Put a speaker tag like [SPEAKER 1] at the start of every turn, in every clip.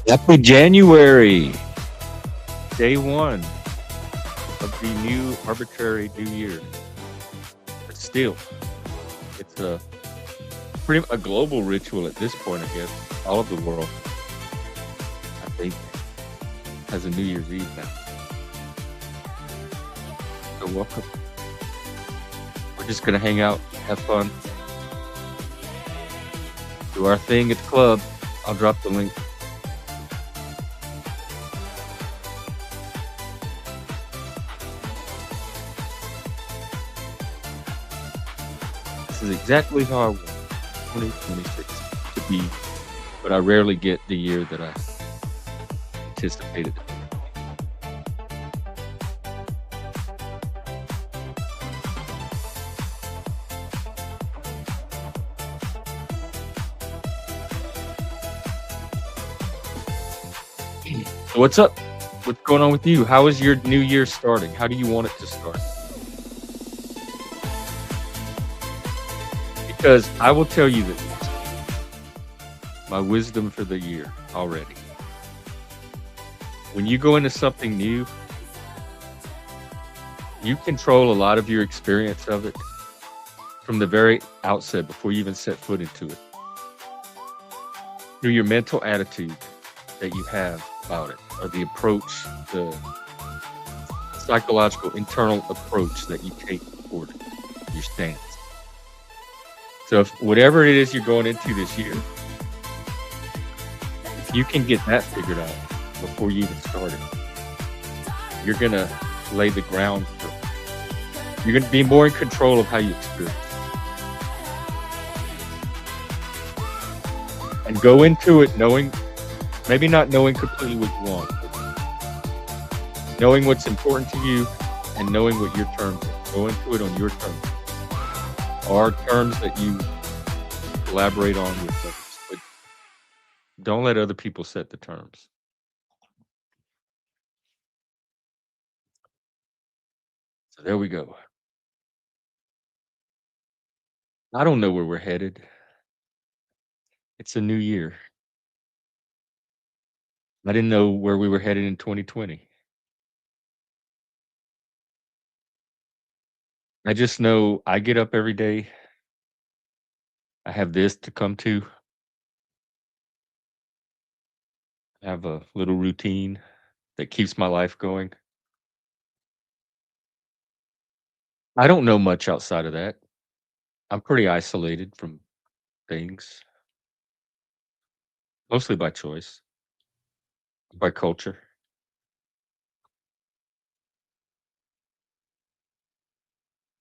[SPEAKER 1] Happy January, day one of the new arbitrary new year. But still, it's a global ritual at this point, I guess. All of the world, I think, has a New Year's Eve now. So welcome. We're just gonna hang out, have fun, do our thing at the club. I'll drop the link. This is exactly how I want 2026 to be, but I rarely get the year that I anticipated. So what's up? What's going on with you? How is your new year starting? How do you want it to start? Because I will tell you this, my wisdom for the year already. When you go into something new, you control a lot of your experience of it from the very outset before you even set foot into it. Through your mental attitude that you have about it, or the approach, the psychological internal approach that you take toward your stance. So if whatever it is you're going into this year, if you can get that figured out before you even start it, you're going to lay the ground for it. You're going to be more in control of how you experience it. And go into it knowing, maybe not knowing completely what you want, but knowing what's important to you and knowing what your terms are. Go into it on your terms. Are terms that you collaborate on with others, but don't let other people set the terms. So there we go. I don't know where we're headed. It's a new year. I didn't know where we were headed in 2020. I just know I get up every day. I have this to come to. I have a little routine that keeps my life going. I don't know much outside of that. I'm pretty isolated from things, mostly by choice, by culture.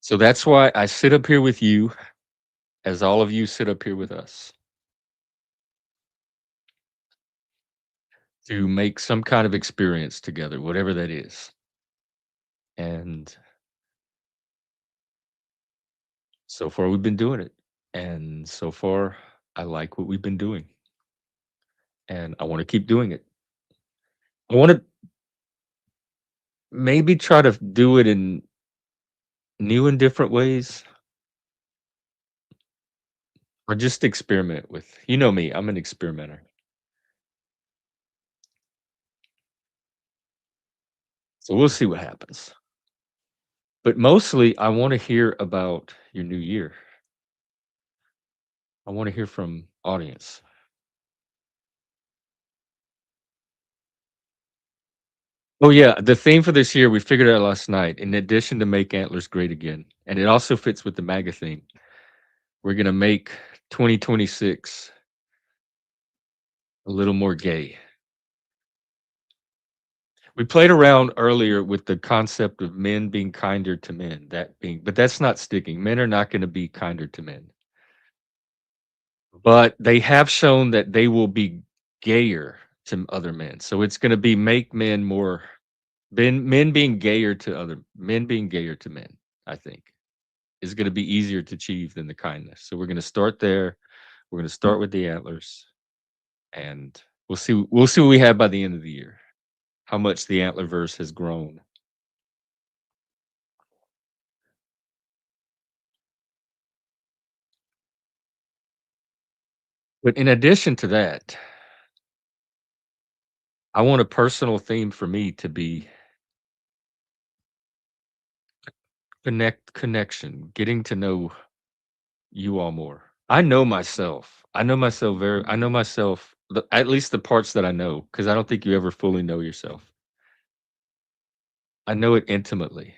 [SPEAKER 1] So that's why I sit up here with you, as all of you sit up here with us, to make some kind of experience together, whatever that is. And so far, we've been doing it. And so far, I like what we've been doing. And I want to keep doing it. I want to maybe try to do it in new and different ways, or just experiment with, you know me, I'm an experimenter. So we'll see what happens. But mostly, I want to hear about your new year. I want to hear from audience. Oh yeah, the theme for this year we figured out last night. In addition to make antlers great again, and it also fits with the MAGA theme. We're gonna make 2026 a little more gay. We played around earlier with the concept of men being kinder to men, that being but that's not sticking. Men are not gonna be kinder to men. But they have shown that they will be gayer to other men. So it's gonna be make men more men being gayer to other men being gayer to men, I think, is gonna be easier to achieve than the kindness. So we're gonna start there. We're gonna start with the antlers, and we'll see what we have by the end of the year, how much the antlerverse has grown. But in addition to that, I want a personal theme for me to be connection, getting to know you all more. I know myself. I know myself, at least the parts that I know, because I don't think you ever fully know yourself. I know it intimately.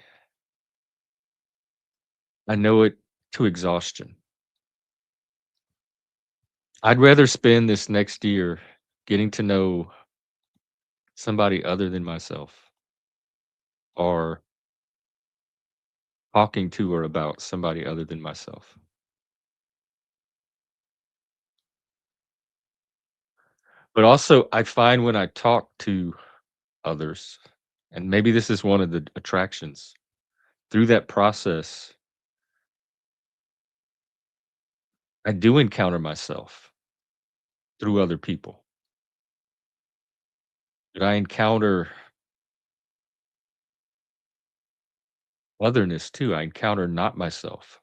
[SPEAKER 1] I know it to exhaustion. I'd rather spend this next year getting to know somebody other than myself or talking to or about somebody other than myself. But also, I find when I talk to others, and maybe this is one of the attractions, through that process, I do encounter myself through other people. That I encounter otherness too. I encounter not myself.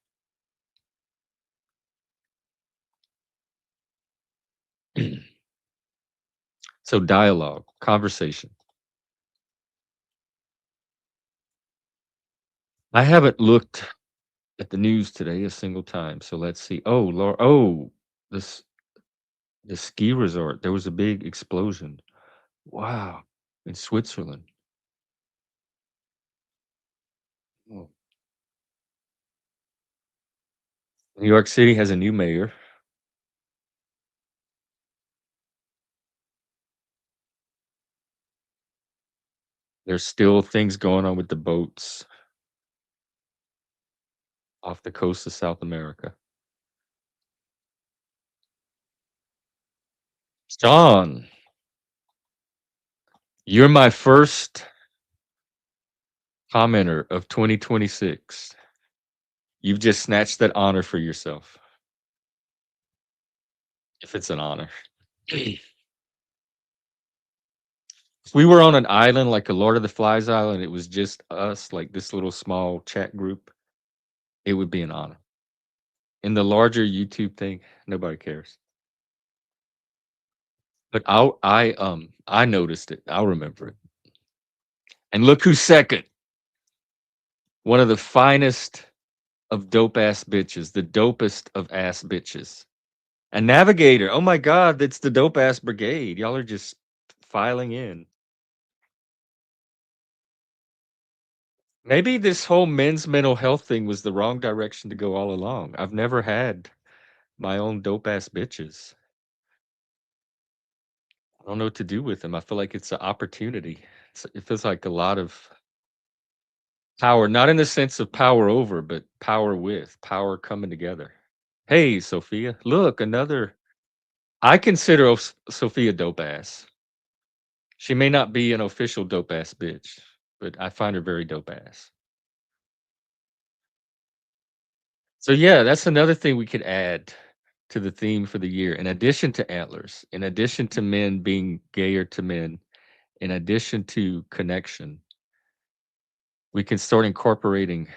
[SPEAKER 1] So dialogue, conversation. I haven't looked at the news today a single time. So let's see. Oh, Lord. Oh, this the ski resort. There was a big explosion. Wow. In Switzerland. Oh. New York City has a new mayor. There's still things going on with the boats off the coast of South America. Sean, you're my first commenter of 2026. You've just snatched that honor for yourself, if it's an honor. If we were on an island like a Lord of the Flies island, it was just us, like this little small chat group, it would be an honor. In the larger YouTube thing, nobody cares. But I noticed it. I'll remember it. And look who's second. One of the finest of dope ass bitches, the dopest of ass bitches. A navigator. Oh my god, that's the dope ass brigade. Y'all are just filing in. Maybe this whole men's mental health thing was the wrong direction to go all along. I've never had my own dope ass bitches. I don't know what to do with them. I feel like it's an opportunity. It feels like a lot of power, not in the sense of power over, but power with, power coming together. Hey, Sophia, look, another. I consider Sophia dope ass. She may not be an official dope ass bitch, but I find her very dope ass. So yeah, that's another thing we could add to the theme for the year. In addition to antlers, in addition to men being gayer to men, in addition to connection, we can start incorporating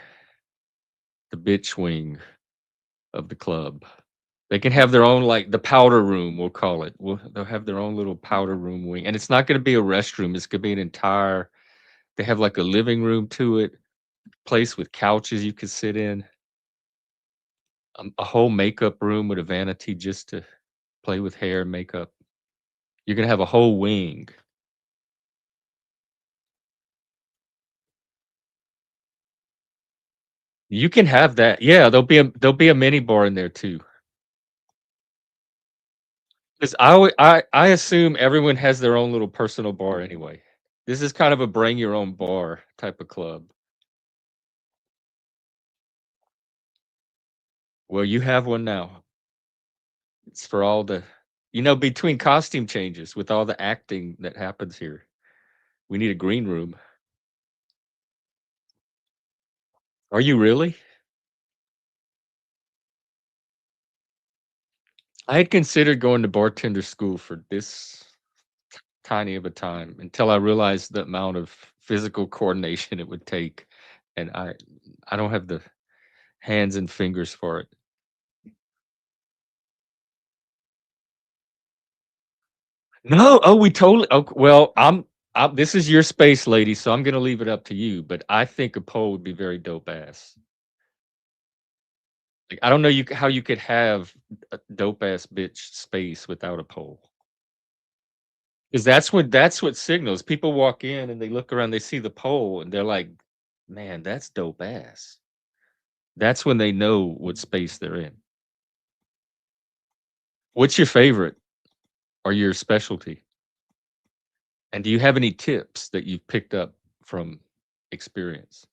[SPEAKER 1] the bitch wing of the club. They can have their own, like the powder room, we'll call it. They'll have their own little powder room wing, and it's not going to be a restroom. It's going to be an entire. They have like a living room to it, place with couches you could sit in, a whole makeup room with a vanity just to play with hair and makeup. You're gonna have a whole wing. You can have that. Yeah, there'll be a mini bar in there too. 'Cause I assume everyone has their own little personal bar anyway. This is kind of a bring your own bar type of club. Well, you have one now. It's for all the between costume changes with all the acting that happens here, we need a green room. Are you really? I had considered going to bartender school for this tiny of a time until I realized the amount of physical coordination it would take, and I don't have the hands and fingers for it. No, oh, we totally well, I'm this is your space, lady, so I'm gonna leave it up to you, but I think a poll would be very dope ass. Like, I don't know how you could have a dope ass bitch space without a pole. Because that's what signals. People walk in and they look around, they see the pole, and they're like, "Man, that's dope ass." That's when they know what space they're in. What's your favorite or your specialty? And do you have any tips that you've picked up from experience?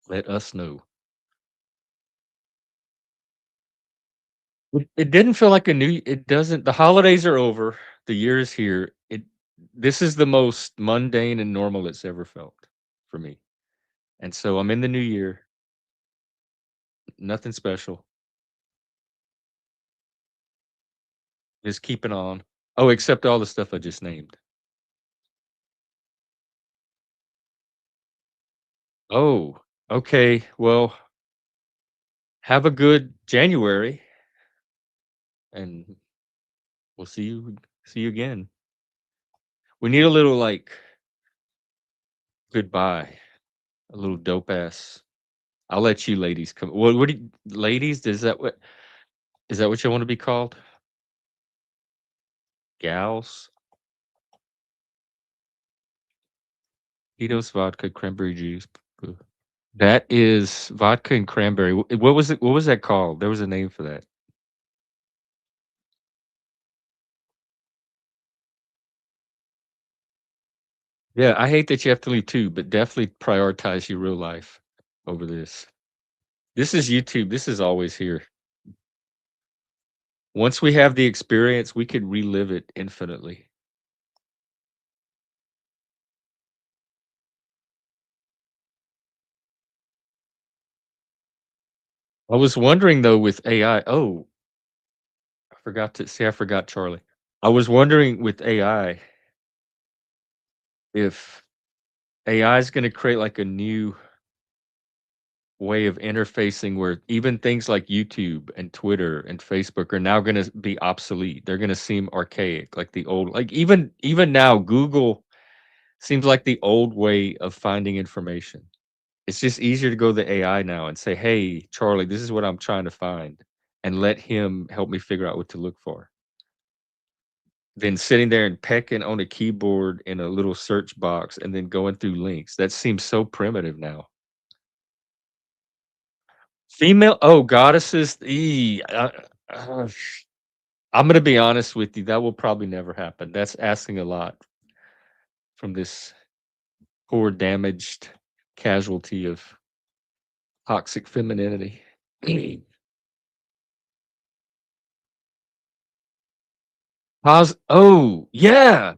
[SPEAKER 1] Let us know. It didn't feel like a new it doesn't the holidays are over, the year is here. This is the most mundane and normal it's ever felt for me. And so I'm in the new year, nothing special, just keeping on. Oh, except all the stuff I just named. Oh, okay. Well, have a good January and we'll see you again. We need a little like goodbye, a little dope ass. I'll let you ladies come. What do you, ladies? Is that what you want to be called? Gals? Tito's vodka, cranberry juice. That is vodka and cranberry. What was it? What was that called? There was a name for that. Yeah, I hate that you have to leave too, but definitely prioritize your real life over this. This is YouTube. This is always here. Once we have the experience, we could relive it infinitely. I was wondering though with AI. Oh, I forgot Charlie. I was wondering with AI if AI is going to create like a new way of interfacing where even things like YouTube and Twitter and Facebook are now gonna be obsolete. They're gonna seem archaic, like the old like even now, Google seems like the old way of finding information. It's just easier to go to the AI now and say, "Hey, Charlie, this is what I'm trying to find," and let him help me figure out what to look for. Than sitting there and pecking on a keyboard in a little search box and then going through links. That seems so primitive now. Female goddesses, uh, I'm gonna be honest with you, that will probably never happen. That's asking a lot from this poor, damaged casualty of toxic femininity. Yeah!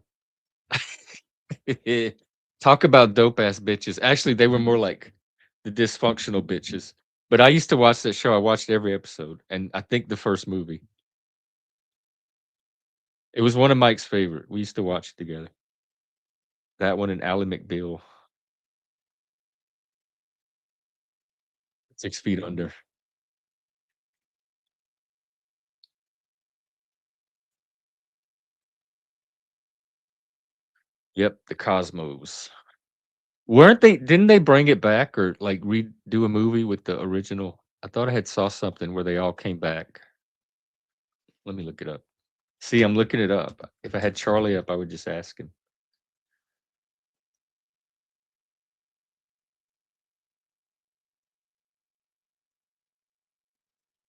[SPEAKER 1] Talk about dope ass bitches. Actually, they were more like the dysfunctional bitches. But I used to watch that show, I watched every episode, and I think the first movie. It was one of Mike's favorite. We used to watch it together. That one and Ally McBeal, 6 Feet Under. Yep, the Cosmos. Didn't they bring it back or, like, redo a movie with the original? I thought I had saw something where they all came back. Let me look it up. See, I'm looking it up. If I had Charlie up, I would just ask him.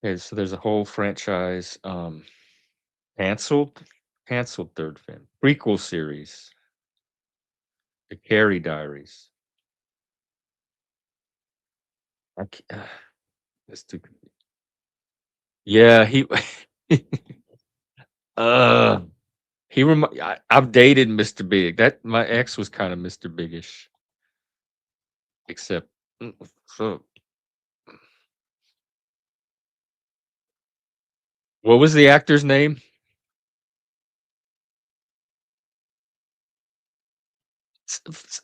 [SPEAKER 1] Okay, so there's a whole franchise, canceled canceled 3rd film. Prequel series, The Carrie Diaries. I c that's too Yeah, he uh, I've dated Mr. Big. That my ex was kinda Mr. Biggish, except mm, so what was the actor's name?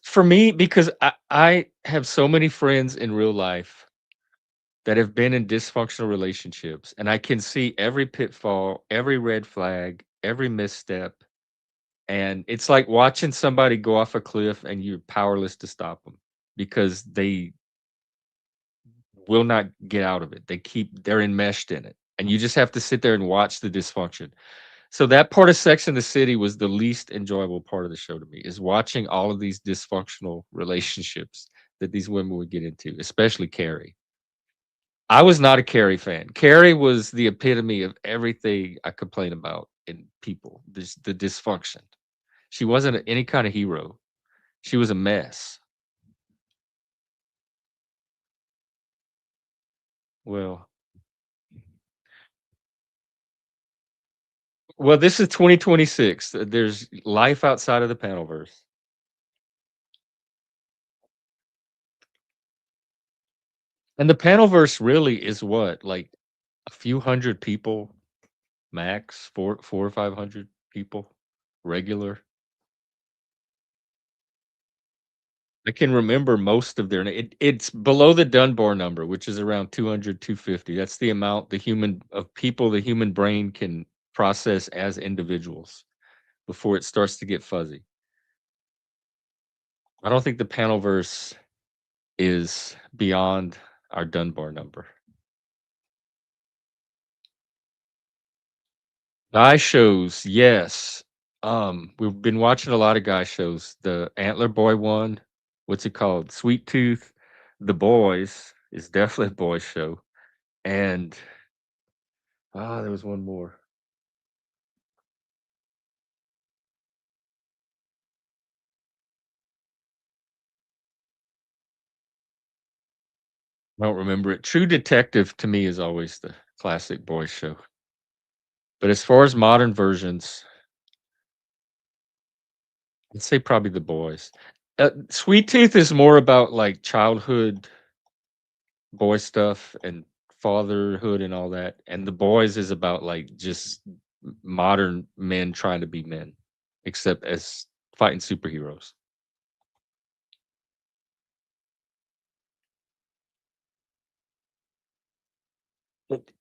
[SPEAKER 1] For me, because I have so many friends in real life that have been in dysfunctional relationships, and I can see every pitfall, every red flag, every misstep, and it's like watching somebody go off a cliff and you're powerless to stop them because they will not get out of it. They're enmeshed in it, and you just have to sit there and watch the dysfunction. So that part of Sex and the City was the least enjoyable part of the show to me, is watching all of these dysfunctional relationships that these women would get into, especially Carrie. I was not a Carrie fan. Carrie was the epitome of everything I complain about in people, the dysfunction. She wasn't any kind of hero. She was a mess. Well well, this is 2026. There's life outside of the Panelverse. And the Panelverse really is what? Like a few hundred people max, 4 or 500 people regular. I can remember most of their it's below the Dunbar number, which is around 200, 250. That's the amount the human brain can process as individuals before it starts to get fuzzy. I don't think the Panelverse is beyond our Dunbar number. Guy shows, yes. We've been watching a lot of guy shows. The Antler Boy one, what's it called? Sweet Tooth. The Boys is definitely a boys show. And there was one more. I don't remember it. True Detective to me is always the classic boys show. But as far as modern versions, I'd say probably The Boys. Sweet Tooth is more about like childhood boy stuff and fatherhood and all that. And The Boys is about like just modern men trying to be men, except as fighting superheroes. It,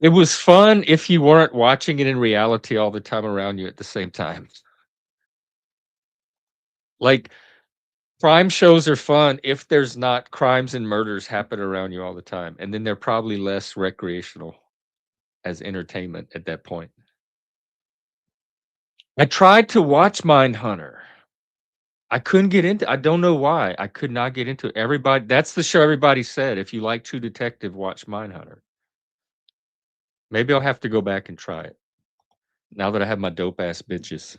[SPEAKER 1] it was fun if you weren't watching it in reality all the time around you at the same time. Like crime shows are fun if there's not crimes and murders happen around you all the time, and then they're probably less recreational as entertainment at that point. I tried to watch Mindhunter. I couldn't get into I don't know why. I could not get into it. Everybody that's the show everybody said, "If you like True Detective, watch Mindhunter." Maybe I'll have to go back and try it now that I have my dope ass bitches.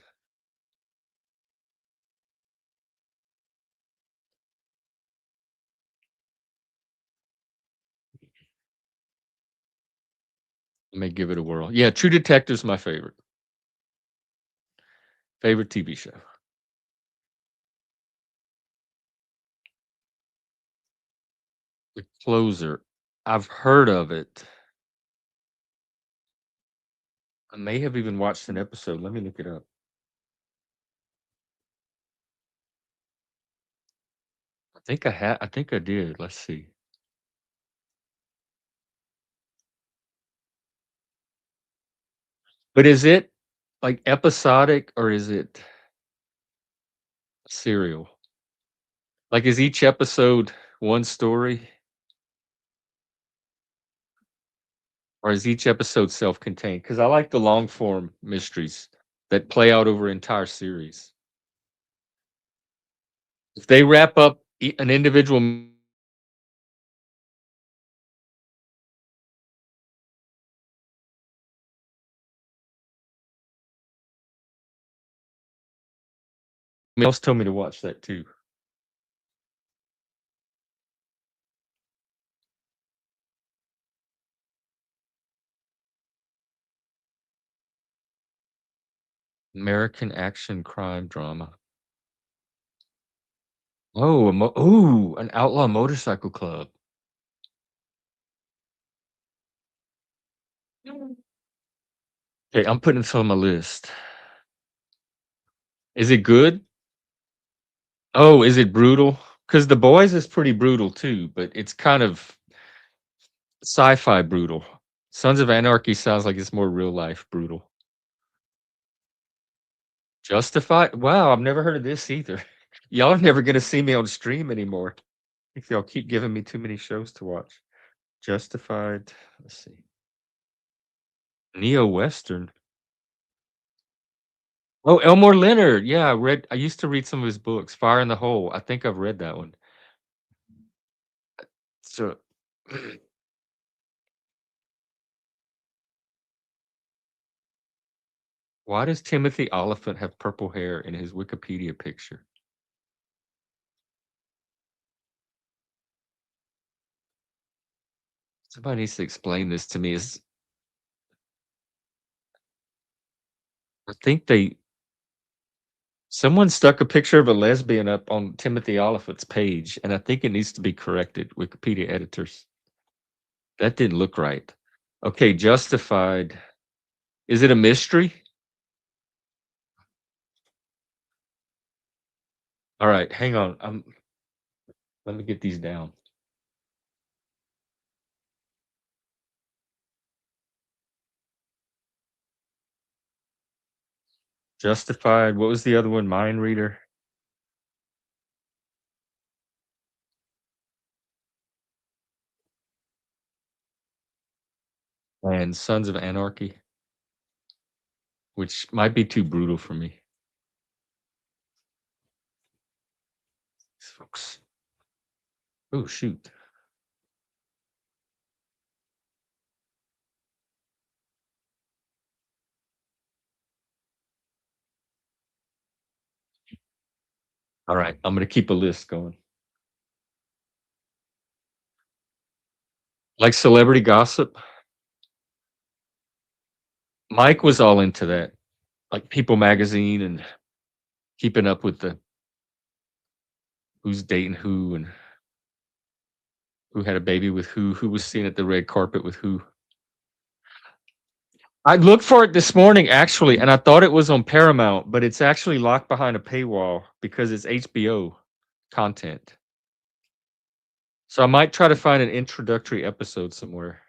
[SPEAKER 1] I may give it a whirl. Yeah, True Detective's my favorite TV show. The Closer. I've heard of it. I may have even watched an episode. Let me look it up. I think I did. Let's see. But is it, like, episodic or is it serial? Like, is each episode one story or is each episode self-contained? Because I like the long form mysteries that play out over entire series. If they wrap up an individual else told me to watch that too. American action crime drama. Oh, an outlaw motorcycle club. Okay, I'm putting this on my list. Is it good? Oh, is it brutal? Because The Boys is pretty brutal too, but it's kind of sci-fi brutal. Sons of Anarchy sounds like it's more real life brutal. Justified? Wow, I've never heard of this either. Y'all are never gonna see me on stream anymore if y'all keep giving me too many shows to watch. Justified. Let's see. Neo-Western. Oh, Elmore Leonard. Yeah, I used to read some of his books. Fire in the Hole. I think I've read that one. So why does Timothy Oliphant have purple hair in his Wikipedia picture? Somebody needs to explain this to me. I think someone stuck a picture of a lesbian up on Timothy Oliphant's page, and I think it needs to be corrected. Wikipedia editors. That didn't look right. Okay, Justified. Is it a mystery? All right, hang on. Let me get these down. Justified. What was the other one? Mind Reader. And Sons of Anarchy, which might be too brutal for me. Folks. Oh, shoot. All right, I'm gonna keep a list going. Like celebrity gossip. Mike was all into that, like People Magazine and keeping up with the who's dating who and who had a baby with who was seen at the red carpet with who. I looked for it this morning actually, and I thought it was on Paramount, but it's actually locked behind a paywall because it's HBO content. So I might try to find an introductory episode somewhere.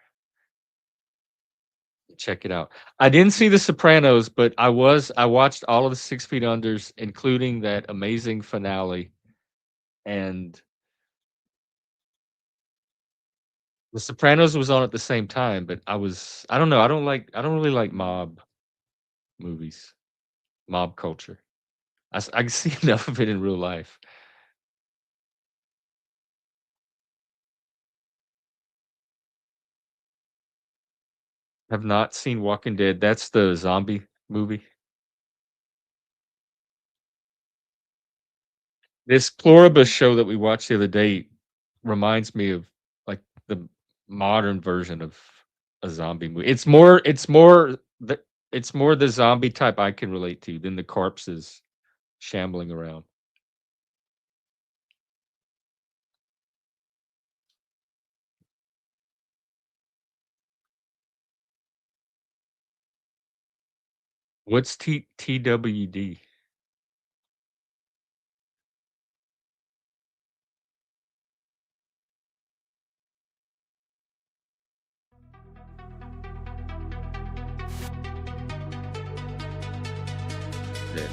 [SPEAKER 1] Check it out. I didn't see The Sopranos, but I watched all of the 6 Feet Unders, including that amazing finale. And The Sopranos was on at the same time, but I don't know. I don't really like mob movies, mob culture. I can see enough of it in real life. Have not seen Walking Dead. That's the zombie movie. This Pluribus show that we watched the other day reminds me of like the modern version of a zombie movie. It's more the zombie type I can relate to than the corpses shambling around. What's TWD? Yeah.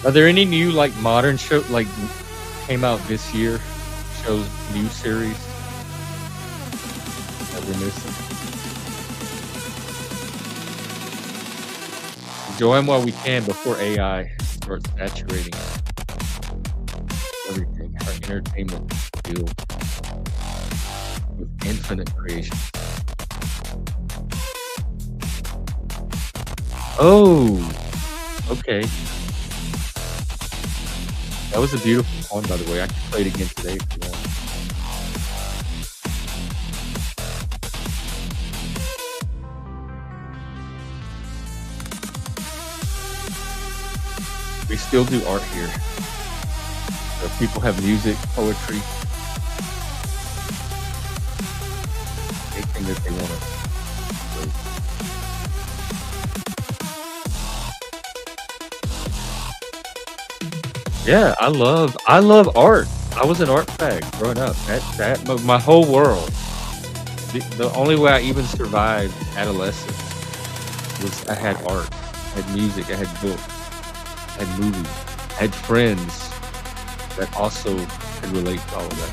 [SPEAKER 1] Are there any new like modern show like came out this year? Shows new series that we're missing. Enjoy them while we can before AI starts saturating everything. Our entertainment field with infinite creation. Oh, okay. That was a beautiful song, by the way. I can play it again today if you want. We still do art here. So people have music, poetry, anything that they wanna create. Yeah, I love art. I was an art fag growing up. That my whole world. The only way I even survived adolescence was I had art, I had music, I had books, I had movies, I had friends that also could relate to all of that.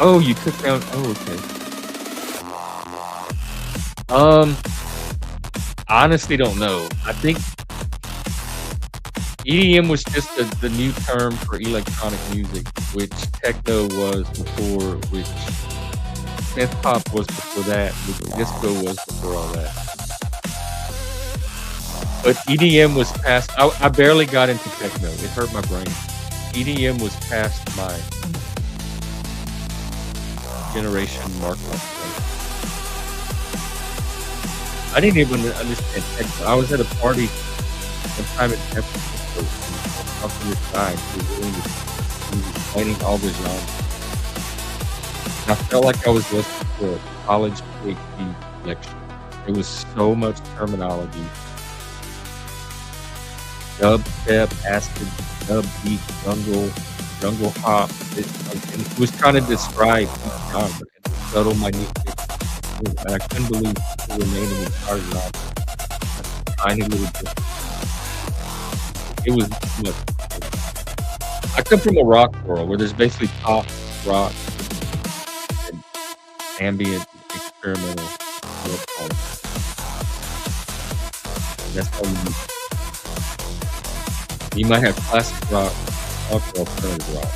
[SPEAKER 1] Oh, you took down okay. Um, honestly don't know. I think EDM was just the new term for electronic music, which techno was before, which synth pop was before that, which disco was before all that. But EDM was past I barely got into techno, it hurt my brain. EDM was past my generation mark. I didn't even understand techno. I was at a party one time in San Francisco, and I talked to this guy, he was explaining all the genres, and I felt like I was listening to a college PhD lecture. It was so much terminology, dubstep, acid, dub beat, jungle hop, and he was trying to describe each genre and the subtle minute differences, and I couldn't believe people were naming entire genres, tiny little differences. It was too much. I come from a rock world where there's basically pop, rock, and ambient, experimental, electronic. That's all you might have classic rock, punk, or alternative rock.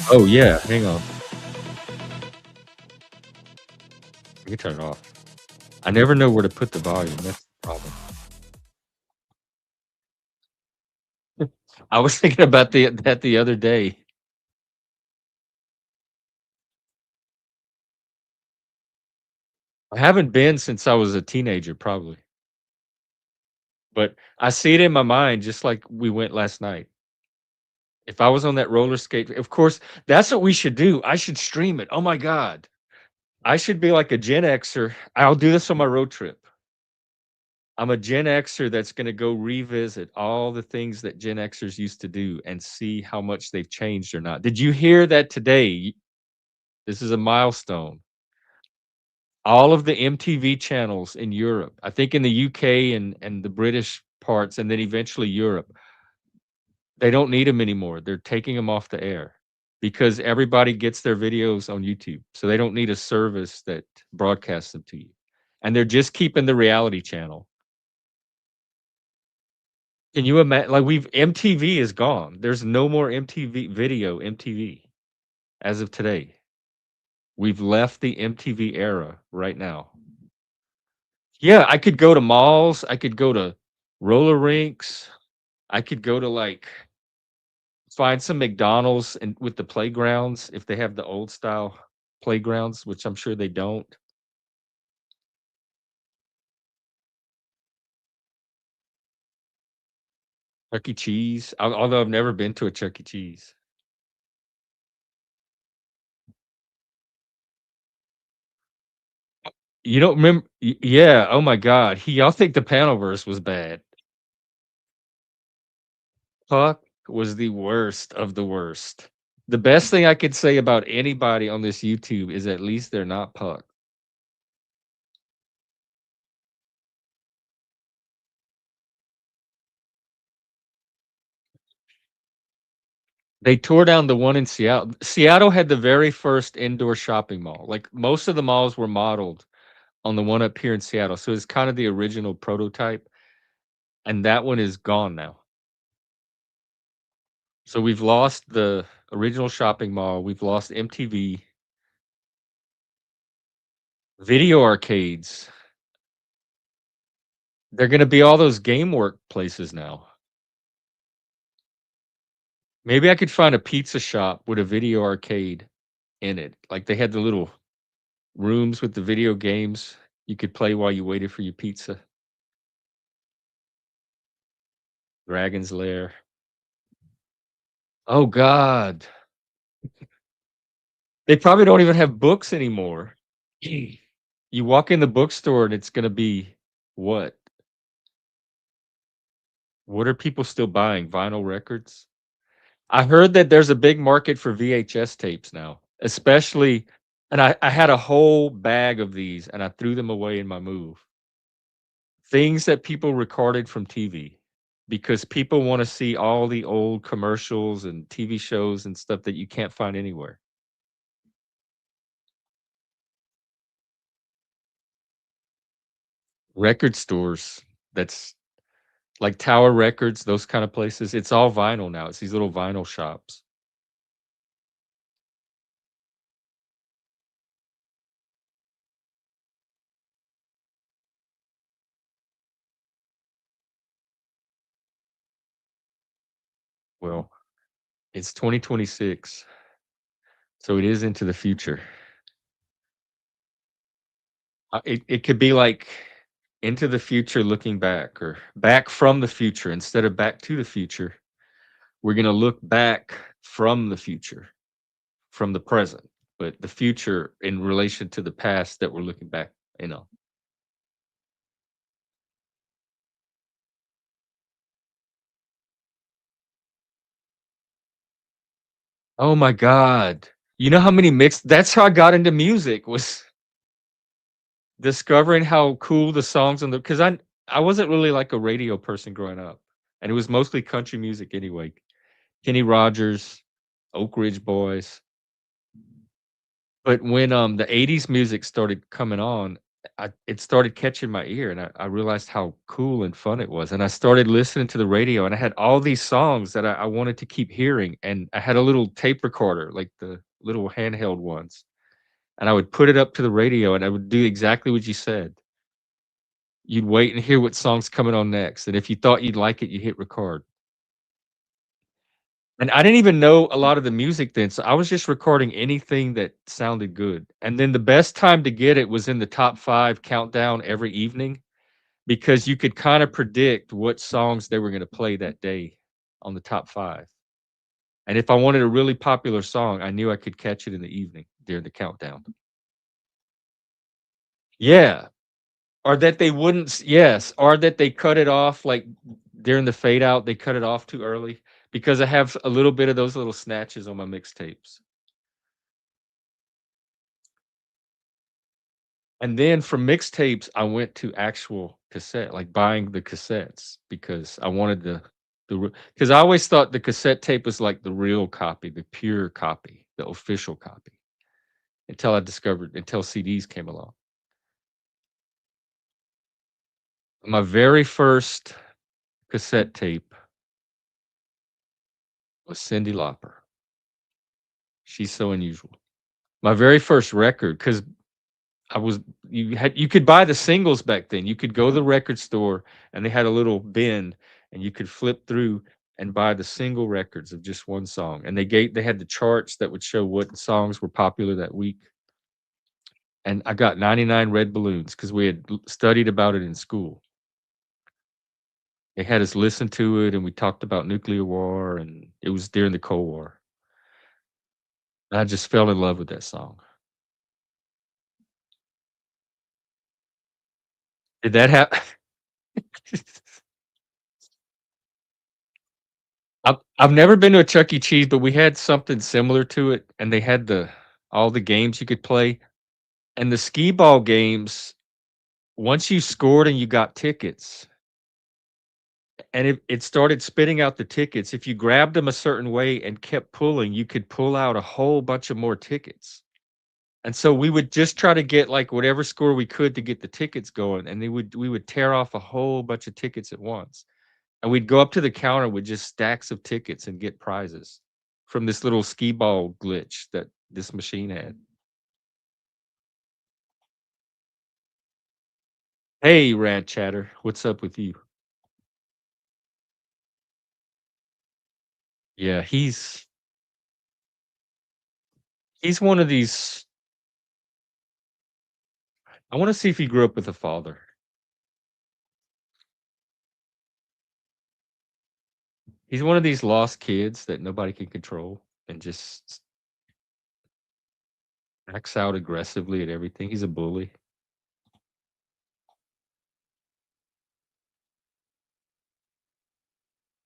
[SPEAKER 1] Oh, yeah, hang on. I can turn it off. I never know where to put the volume, that's the problem. I was thinking about that the other day. I haven't been since I was a teenager, probably, but I see it in my mind just like we went last night. If I was on that roller skate of course, that's what we should do. I should stream it. Oh my god. I should be like a Gen Xer. I'll do this on my road trip. I'm a Gen Xer that's gonna go revisit all the things that Gen Xers used to do and see how much they've changed or not. Did you hear that today? This is a milestone. All of the MTV channels in Europe, I think in the UK and the British parts, and then eventually Europe, they don't need them anymore. They're taking them off the air because everybody gets their videos on YouTube. So they don't need a service that broadcasts them to you. And they're just keeping the reality channel. Can you imagine? Like we've MTV is gone. There's no more MTV video MTV as of today. We've left the MTV era right now. Yeah, I could go to malls. I could go to roller rinks. I could go to like find some McDonald's and with the playgrounds if they have the old style playgrounds, which I'm sure they don't. Chuck E. Cheese, although I've never been to a Chuck E. Cheese. You don't remember? Yeah. Oh my God. Y'all think the Panelverse was bad? Puck was the worst of the worst. The best thing I could say about anybody on this YouTube is at least they're not Puck. They tore down the one in Seattle. Seattle had the very first indoor shopping mall. Like most of the malls were modeled on the one up here in Seattle. So it's kind of the original prototype. And that one is gone now. So we've lost the original shopping mall, we've lost MTV, video arcades. They're gonna be all those game work places now. Maybe I could find a pizza shop with a video arcade in it. Like, they had the little rooms with the video games you could play while you waited for your pizza. Dragon's Lair. Oh god. They probably don't even have books anymore. You walk in the bookstore and it's gonna be what? What are people still buying? Vinyl records? I heard that there's a big market for VHS tapes now, especially and I had a whole bag of these and I threw them away in my move. Things that people recorded from TV because people wanna see all the old commercials and TV shows and stuff that you can't find anywhere. Record stores, that's like Tower Records, those kind of places, it's all vinyl now, it's these little vinyl shops. Well, it's 2026, so it is into the future. It could be like into the future looking back or back from the future instead of back to the future. We're gonna look back from the future, from the present, but the future in relation to the past that we're looking back, you know. Oh my god. You know how many mix that's how I got into music was discovering how cool the songs on the because I wasn't really like a radio person growing up, and it was mostly country music anyway. Kenny Rogers, Oak Ridge Boys. But when, the '80s music started coming on, it started catching my ear, and I realized how cool and fun it was, and I started listening to the radio, and I had all these songs that I wanted to keep hearing, and I had a little tape recorder, like the little handheld ones, and I would put it up to the radio, and I would do exactly what you said. You'd wait and hear what song's coming on next, and if you thought you'd like it, you hit record. And I didn't even know a lot of the music then, so I was just recording anything that sounded good. And then the best time to get it was in the top 5 countdown every evening because you could kinda predict what songs they were gonna play that day on the top 5. And if I wanted a really popular song, I knew I could catch it in the evening during the countdown. Yeah, or that they wouldn't s yes, or that they cut it off, like, during the fade out, they cut it off too early because I have a little bit of those little snatches on my mixtapes. And then from mixtapes, I went to actual cassette, like buying the cassettes because I wanted the because I always thought the cassette tape was like the real copy, the pure copy, the official copy, until CDs came along. My very first cassette tape was Cyndi Lauper. She's So Unusual. My very first record, because I was you could buy the singles back then. You could go to the record store and they had a little bin and you could flip through and buy the single records of just one song. And they had the charts that would show what songs were popular that week. And I got 99 Red Balloons because we had studied about it in school. They had us listen to it and we talked about nuclear war and it was during the Cold War. And I just fell in love with that song. Did that happen? I've never been to a Chuck E. Cheese, but we had something similar to it, and they had the all the games you could play, and the skee ball games, once you scored and you got tickets, and it started spitting out the tickets, if you grabbed them a certain way and kept pulling, you could pull out a whole bunch of more tickets, and so we would just try to get, like, whatever score we could to get the tickets going, and we would tear off a whole bunch of tickets at once, and we'd go up to the counter with just stacks of tickets and get prizes from this little skee ball glitch that this machine had. Hey, Rant Chatter, what's up with you? Yeah, he's one of these. I wanna see if he grew up with a father. He's one of these lost kids that nobody can control and just acts out aggressively at everything. He's a bully.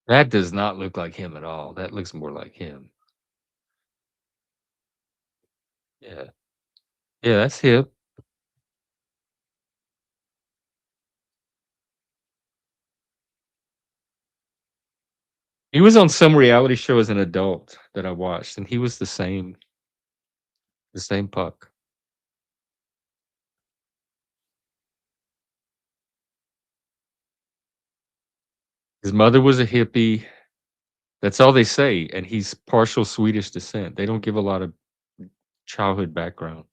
[SPEAKER 1] That does not look like him at all. That looks more like him. Yeah. Yeah, that's him. He was on some reality show as an adult that I watched, and he was the same puck. His mother was a hippie. That's all they say, and he's partial Swedish descent. They don't give a lot of childhood background.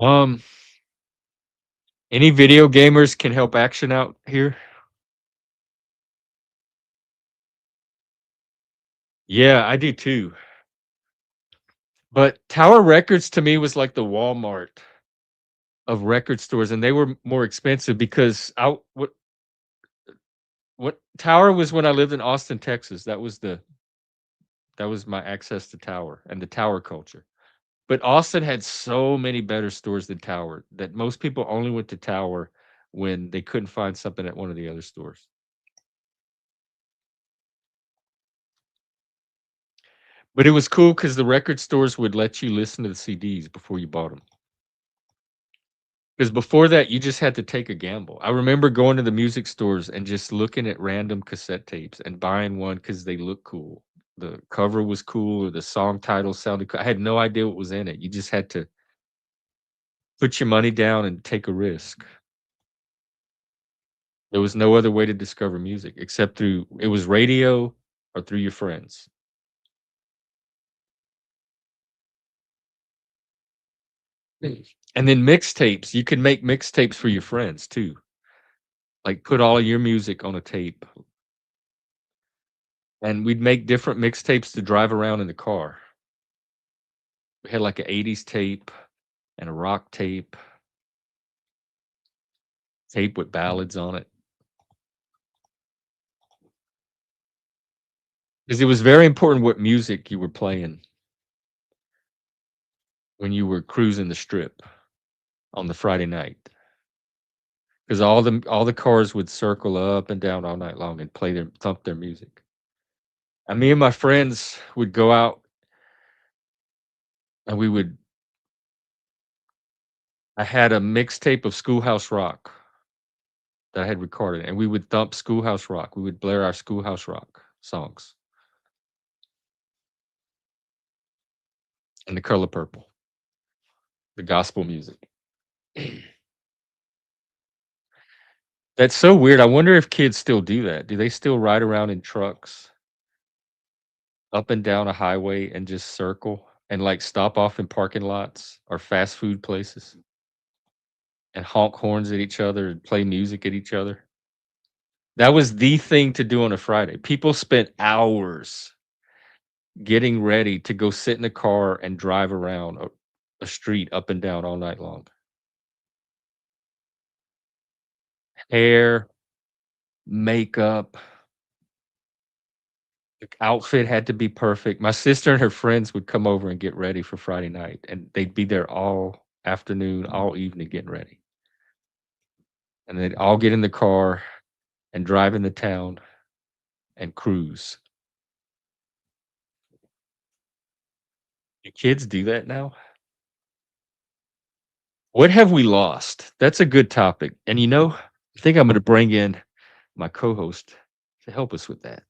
[SPEAKER 1] Um, any video gamers can help action out here? Yeah, I do too. But Tower Records to me was like the Walmart of record stores, and they were more expensive because I what Tower was when I lived in Austin, Texas. That was my access to Tower and the Tower culture. But Austin had so many better stores than Tower that most people only went to Tower when they couldn't find something at one of the other stores. But it was cool because the record stores would let you listen to the CDs before you bought them. Because before that, you just had to take a gamble. I remember going to the music stores and just looking at random cassette tapes and buying one because they look cool. The cover was cool or the song title sounded cool. I had no idea what was in it. You just had to put your money down and take a risk. There was no other way to discover music except through it was radio or through your friends. And then mixtapes, you could make mixtapes for your friends too. Like put all of your music on a tape. And we'd make different mixtapes to drive around in the car. We had like an 80s tape and a rock tape with ballads on it. Because it was very important what music you were playing when you were cruising the strip on the Friday night. Because all the cars would circle up and down all night long and play their thump their music. And me and my friends would go out and I had a mixtape of Schoolhouse Rock that I had recorded, and we would thump Schoolhouse Rock. We would blare our Schoolhouse Rock songs and The Color Purple, the gospel music. That's so weird. I wonder if kids still do that. Do they still ride around in trucks up and down a highway and just circle and like stop off in parking lots or fast food places and honk horns at each other and play music at each other? That was the thing to do on a Friday. People spent hours getting ready to go sit in a car and drive around a street up and down all night long. Hair, makeup, the outfit had to be perfect. My sister and her friends would come over and get ready for Friday night, and they'd be there all afternoon, all evening getting ready. And they'd all get in the car and drive into town and cruise. Do kids do that now? What have we lost? That's a good topic. And I think I'm gonna bring in my co-host to help us with that.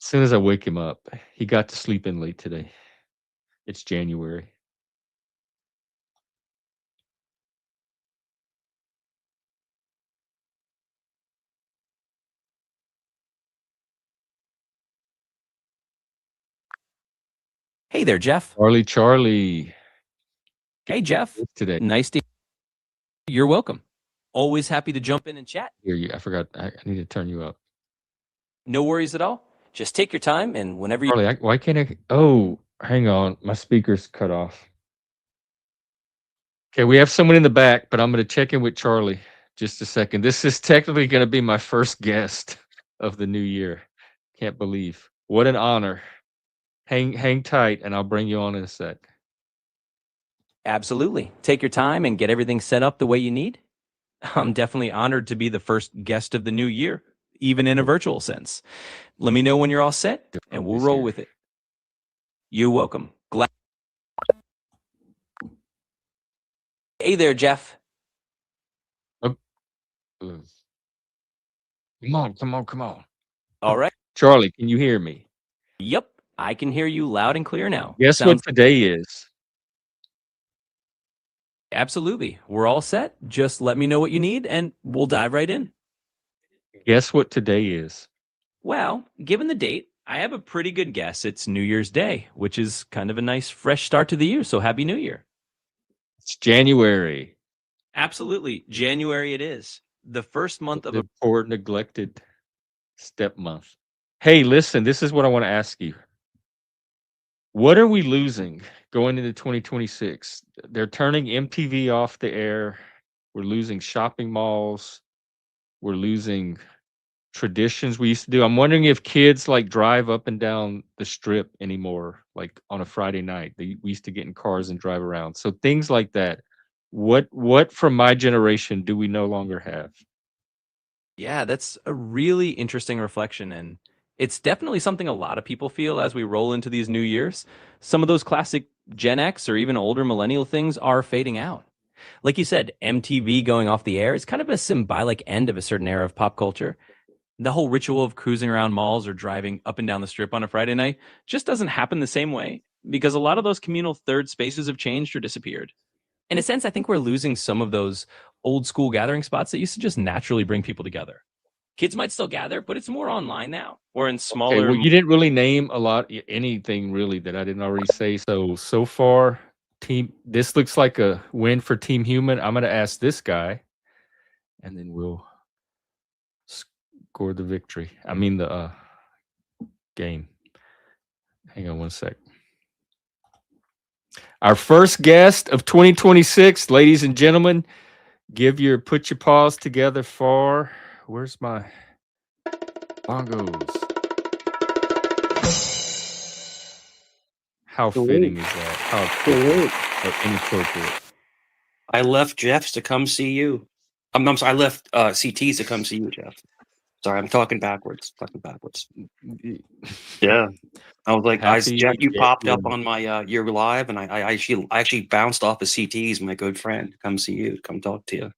[SPEAKER 1] As soon as I wake him up, he got to sleep in late today. It's January.
[SPEAKER 2] Hey there, Jeff.
[SPEAKER 1] Charlie.
[SPEAKER 2] Hey, Jeff.
[SPEAKER 1] Today.
[SPEAKER 2] Nice to. You're welcome. Always happy to jump in and chat.
[SPEAKER 1] Hear you. I forgot. I need to turn you up.
[SPEAKER 2] No worries at all. Just take your time and whenever you.
[SPEAKER 1] Charlie, why can't I? Oh, hang on. My speaker's cut off. Okay, we have someone in the back, but I'm going to check in with Charlie just a second. This is technically going to be my first guest of the new year. Can't believe. What an honor. Hang tight, and I'll bring you on in a sec.
[SPEAKER 2] Absolutely. Take your time and get everything set up the way you need. I'm definitely honored to be the first guest of the new year, even in a virtual sense. Let me know when you're all set, and we'll roll with it. You're welcome. Glad. Hey there, Jeff.
[SPEAKER 1] Come on.
[SPEAKER 2] All right.
[SPEAKER 1] Charlie, can you hear me?
[SPEAKER 2] Yep, I can hear you loud and clear now.
[SPEAKER 1] Guess what today is?
[SPEAKER 2] Absolutely. We're all set. Just let me know what you need, and we'll dive right in.
[SPEAKER 1] Guess what today is?
[SPEAKER 2] Well, given the date, I have a pretty good guess. It's New Year's Day, which is kind of a nice fresh start to the year. So Happy New Year.
[SPEAKER 1] It's January.
[SPEAKER 2] Absolutely. January it is. The first month of
[SPEAKER 1] the poor neglected step month. Hey, listen, this is what I want to ask you. What are we losing going into 2026? They're turning MTV off the air. We're losing shopping malls. We're losing traditions we used to do. I'm wondering if kids like drive up and down the strip anymore, like on a Friday night. We used to get in cars and drive around. So things like that. What from my generation do we no longer have?
[SPEAKER 2] Yeah, that's a really interesting reflection. And it's definitely something a lot of people feel as we roll into these new years. Some of those classic Gen X or even older millennial things are fading out. Like you said, MTV going off the air is kind of a symbolic end of a certain era of pop culture. The whole ritual of cruising around malls or driving up and down the strip on a Friday night just doesn't happen the same way because a lot of those communal third spaces have changed or disappeared. In a sense, I think we're losing some of those old school gathering spots that used to just naturally bring people together. Kids might still gather, but it's more online now or in smaller.
[SPEAKER 1] Okay, well, you didn't really name a lot anything really that I didn't already say. So far, this looks like a win for Team Human. I'm going to ask this guy, and then we'll score the victory. I mean the game. Hang on one sec. Our first guest of 2026, ladies and gentlemen, put your paws together for, where's my bongos? How fitting is that? How inappropriate.
[SPEAKER 3] I left Jeff's to come see you. I'm sorry, I left CT's to come see you, Jeff. Sorry, I'm talking backwards. Yeah. I was like, Jeff, you popped up on my your live, and I actually bounced off of CT's, my good friend, to come see you, to come talk to you.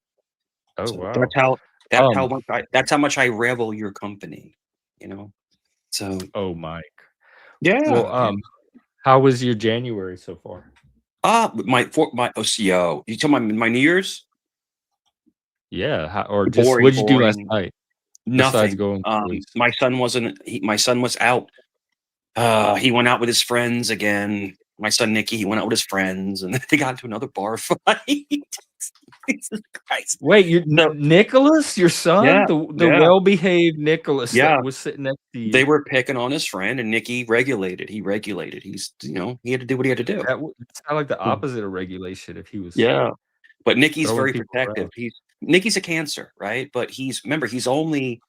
[SPEAKER 1] Oh,
[SPEAKER 3] so
[SPEAKER 1] wow.
[SPEAKER 3] That's how much I revel your company, you know. So
[SPEAKER 1] Mike.
[SPEAKER 3] Yeah.
[SPEAKER 1] Well, how was your January so far?
[SPEAKER 3] My OCO. You tell my New Year's?
[SPEAKER 1] Yeah, or just what'd you do last night?
[SPEAKER 3] Nothing. My son was out. He went out with his friends again. My son Nicky, he went out with his friends, and they got into another bar fight. Jesus Christ!
[SPEAKER 1] Wait, Nicholas, your son,
[SPEAKER 3] Yeah,
[SPEAKER 1] the well-behaved Nicholas that was sitting next to you.
[SPEAKER 3] They were picking on his friend, and Nicky regulated. He regulated. He's, he had to do what he had to do.
[SPEAKER 1] It's kind of like the opposite of regulation. If he was,
[SPEAKER 3] but Nicky's very protective. Nicky's a Cancer, right? But he's only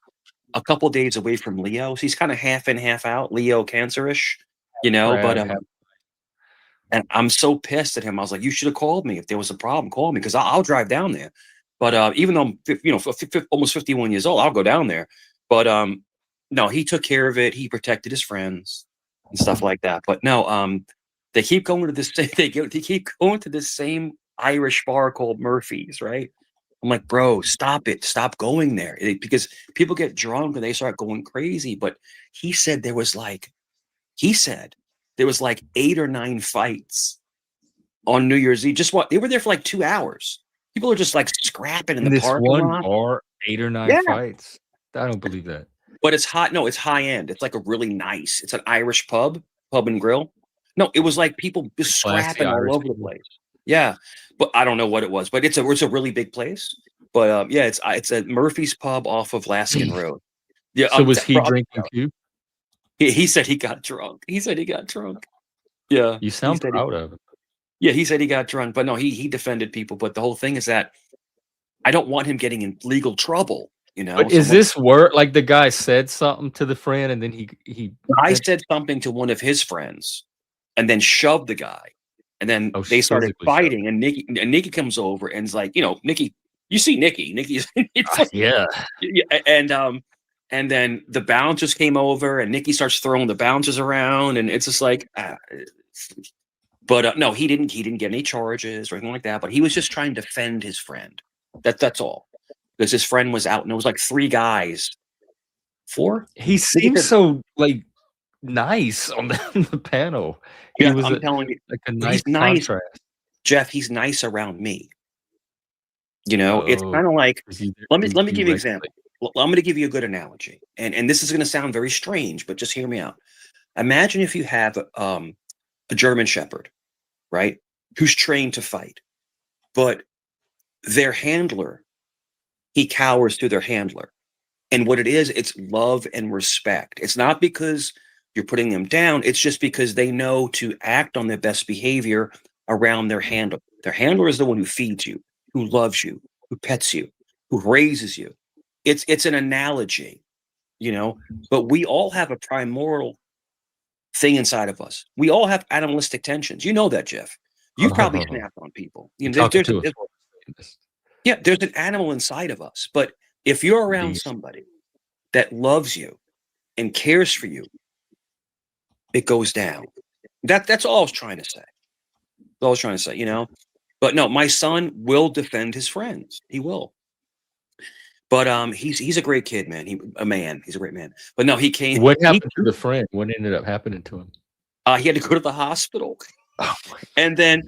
[SPEAKER 3] a couple days away from Leo, so he's kind of half in, half out. Leo Cancerish, and I'm so pissed at him. I was like, you should have called me if there was a problem. Call me, because I'll drive down there. But even though I'm almost 51 years old, I'll go down there. But no, he took care of it. He protected his friends and stuff like that. But no, they keep going to this. They keep going to this same Irish bar called Murphy's, right? I'm like, bro, stop it. Stop going there. Because people get drunk and they start going crazy. But he said there was like 8 or 9 fights on New Year's Eve. They were there for like 2 hours. People are just like scrapping in
[SPEAKER 1] In
[SPEAKER 3] the
[SPEAKER 1] this
[SPEAKER 3] parking
[SPEAKER 1] one
[SPEAKER 3] lot.
[SPEAKER 1] bar, 8 or 9
[SPEAKER 3] Yeah.
[SPEAKER 1] fights. I don't believe that.
[SPEAKER 3] But it's hot. No, it's high end. It's like a really nice. It's an Irish pub and grill. No, it was like people just
[SPEAKER 1] Classy
[SPEAKER 3] scrapping all
[SPEAKER 1] Irish
[SPEAKER 3] over the
[SPEAKER 1] people.
[SPEAKER 3] place. Yeah, but I don't know what it was. But it's a really big place. But yeah, it's a Murphy's Pub off of Laskin Road. Yeah.
[SPEAKER 1] So was he drinking too?
[SPEAKER 3] He said he got drunk. Yeah.
[SPEAKER 1] You sound proud of him.
[SPEAKER 3] Yeah, he said he got drunk, but no, he defended people. But the whole thing is that I don't want him getting in legal trouble. You know,
[SPEAKER 1] But is this word like the guy said something to the friend and then
[SPEAKER 3] I said something to one of his friends and then shoved the guy. And then they started fighting. And Nikki comes over and is like, Nikki, you see Nikki's
[SPEAKER 1] yeah.
[SPEAKER 3] And then the bouncers came over and Nikki starts throwing the bouncers around and it's just like but no, he didn't get any charges or anything like that, but he was just trying to defend his friend. That's all. Because his friend was out and it was like 3 guys. 4?
[SPEAKER 1] He seems so like nice on the panel.
[SPEAKER 3] Yeah, I'm telling you,
[SPEAKER 1] like a nice
[SPEAKER 3] nice
[SPEAKER 1] contrast.
[SPEAKER 3] Jeff, he's nice around me. It's kind of like let me give you an example. I'm going to give you a good analogy. And this is going to sound very strange, but just hear me out. Imagine if you have a German Shepherd, right? Who's trained to fight. But their handler, he cowers to their handler. And what it is, it's love and respect. It's not because you're putting them down. It's just because they know to act on their best behavior around their handler. Their handler is the one who feeds you, who loves you, who pets you, who raises you. It's an analogy, but we all have a primordial thing inside of us. We all have animalistic tensions. You know that, Jeff. You've probably snapped on people. There's an animal inside of us. But if you're around somebody that loves you and cares for you, it goes down. That's all I was trying to say. But no, my son will defend his friends. He will. But he's a great kid, man. He's a great man. But no, he came.
[SPEAKER 1] What happened to the friend? What ended up happening to him?
[SPEAKER 3] He had to go to the hospital. And then,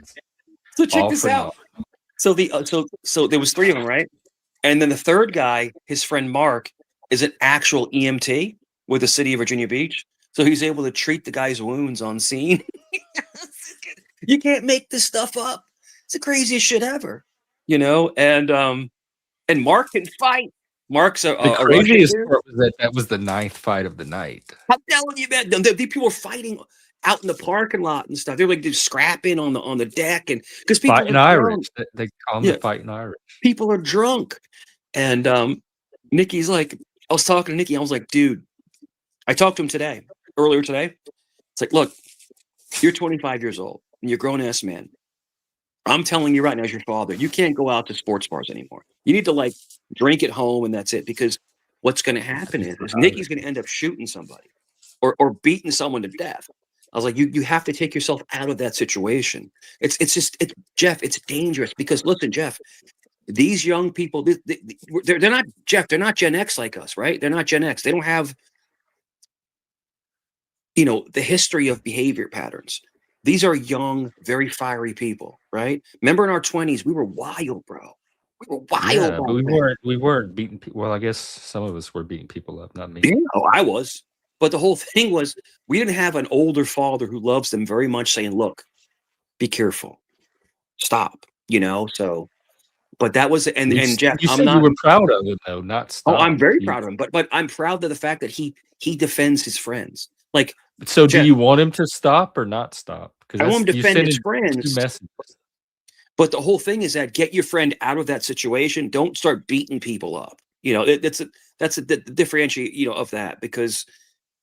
[SPEAKER 3] so check this out. So there was 3 of them, right? And then the third guy, his friend Mark, is an actual EMT with the city of Virginia Beach. So he's able to treat the guy's wounds on scene. You can't make this stuff up. It's the craziest shit ever, and Mark can fight. Mark's the
[SPEAKER 1] craziest part was that was the 9th fight of the night.
[SPEAKER 3] I'm telling you, man, the people were fighting out in the parking lot and stuff. They're like just scrapping on the deck, and because people
[SPEAKER 1] fighting Irish, they call them fighting Irish.
[SPEAKER 3] People are drunk, and Nikki's like, I was talking to Nikki. I was like, dude, I talked to him earlier today. It's like, look, you're 25 years old and you're a grown ass man. I'm telling you right now, as your father, you can't go out to sports bars anymore. You need to drink at home and that's it. Because what's going to happen is Nikki's going to end up shooting somebody or beating someone to death. I was like, you have to take yourself out of that situation. It's Jeff, it's dangerous because listen, Jeff, these young people, they're not Jeff. They're not Gen X like us, right? They're not Gen X. They don't have, the history of behavior patterns. These are young, very fiery people, right? Remember in our 20s, we were wild, bro. We were wild.
[SPEAKER 1] Yeah, but we weren't beating people. Well, I guess some of us were beating people up, not me.
[SPEAKER 3] I was. But the whole thing was we didn't have an older father who loves them very much saying, look, be careful. Stop. So but that was and Jeff,
[SPEAKER 1] you said you were proud of him though, not stop.
[SPEAKER 3] Oh, I'm very proud of him. But I'm proud of the fact that he defends his friends.
[SPEAKER 1] So Jeff, do you want him to stop or not stop?
[SPEAKER 3] Because I want him to defend his friends. But the whole thing is that get your friend out of that situation. Don't start beating people up. That's a differentiate, of that. Because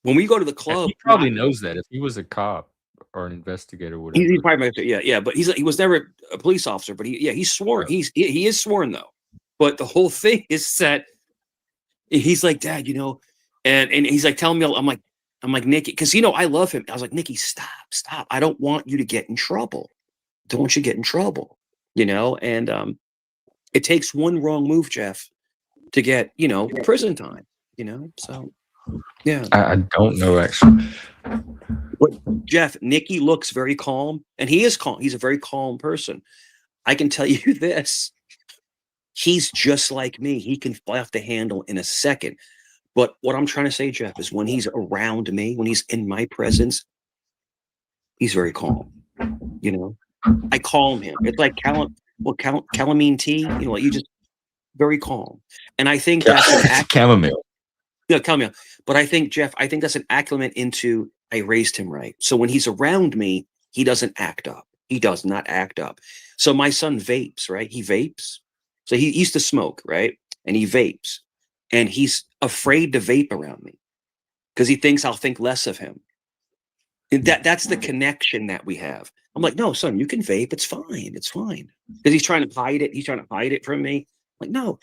[SPEAKER 3] when we go to the club,
[SPEAKER 1] he probably knows that if he was a cop or an investigator, whatever.
[SPEAKER 3] He probably yeah. But he was never a police officer. But he's sworn. Yeah. He is sworn though. But the whole thing is that he's like, Dad, and he's like telling me, I'm like, Nikki, because, I love him. I was like, Nikki, stop. I don't want you to get in trouble. Don't you get in trouble, and It takes one wrong move, Jeff, to get, prison time, so yeah.
[SPEAKER 1] I don't know actually.
[SPEAKER 3] But Jeff, Nikki looks very calm, and he is calm. He's a very calm person. I can tell you this. He's just like me. He can fly off the handle in a second. But what I'm trying to say, Jeff, is when he's around me, when he's in my presence, he's very calm. I calm him. It's like calamine tea. You just very calm. And I think that's
[SPEAKER 1] chamomile.
[SPEAKER 3] No, chamomile. But I think, Jeff, that's an acclimate into I raised him right. So when he's around me, he doesn't act up. He does not act up. So my son vapes, right? He vapes. So he used to smoke, right? And he vapes. And he's afraid to vape around me because he thinks I'll think less of him. And that's the connection that we have. I'm like, no, son, you can vape. It's fine. It's fine. Because he's trying to hide it. He's trying to hide it from me. I'm like, no.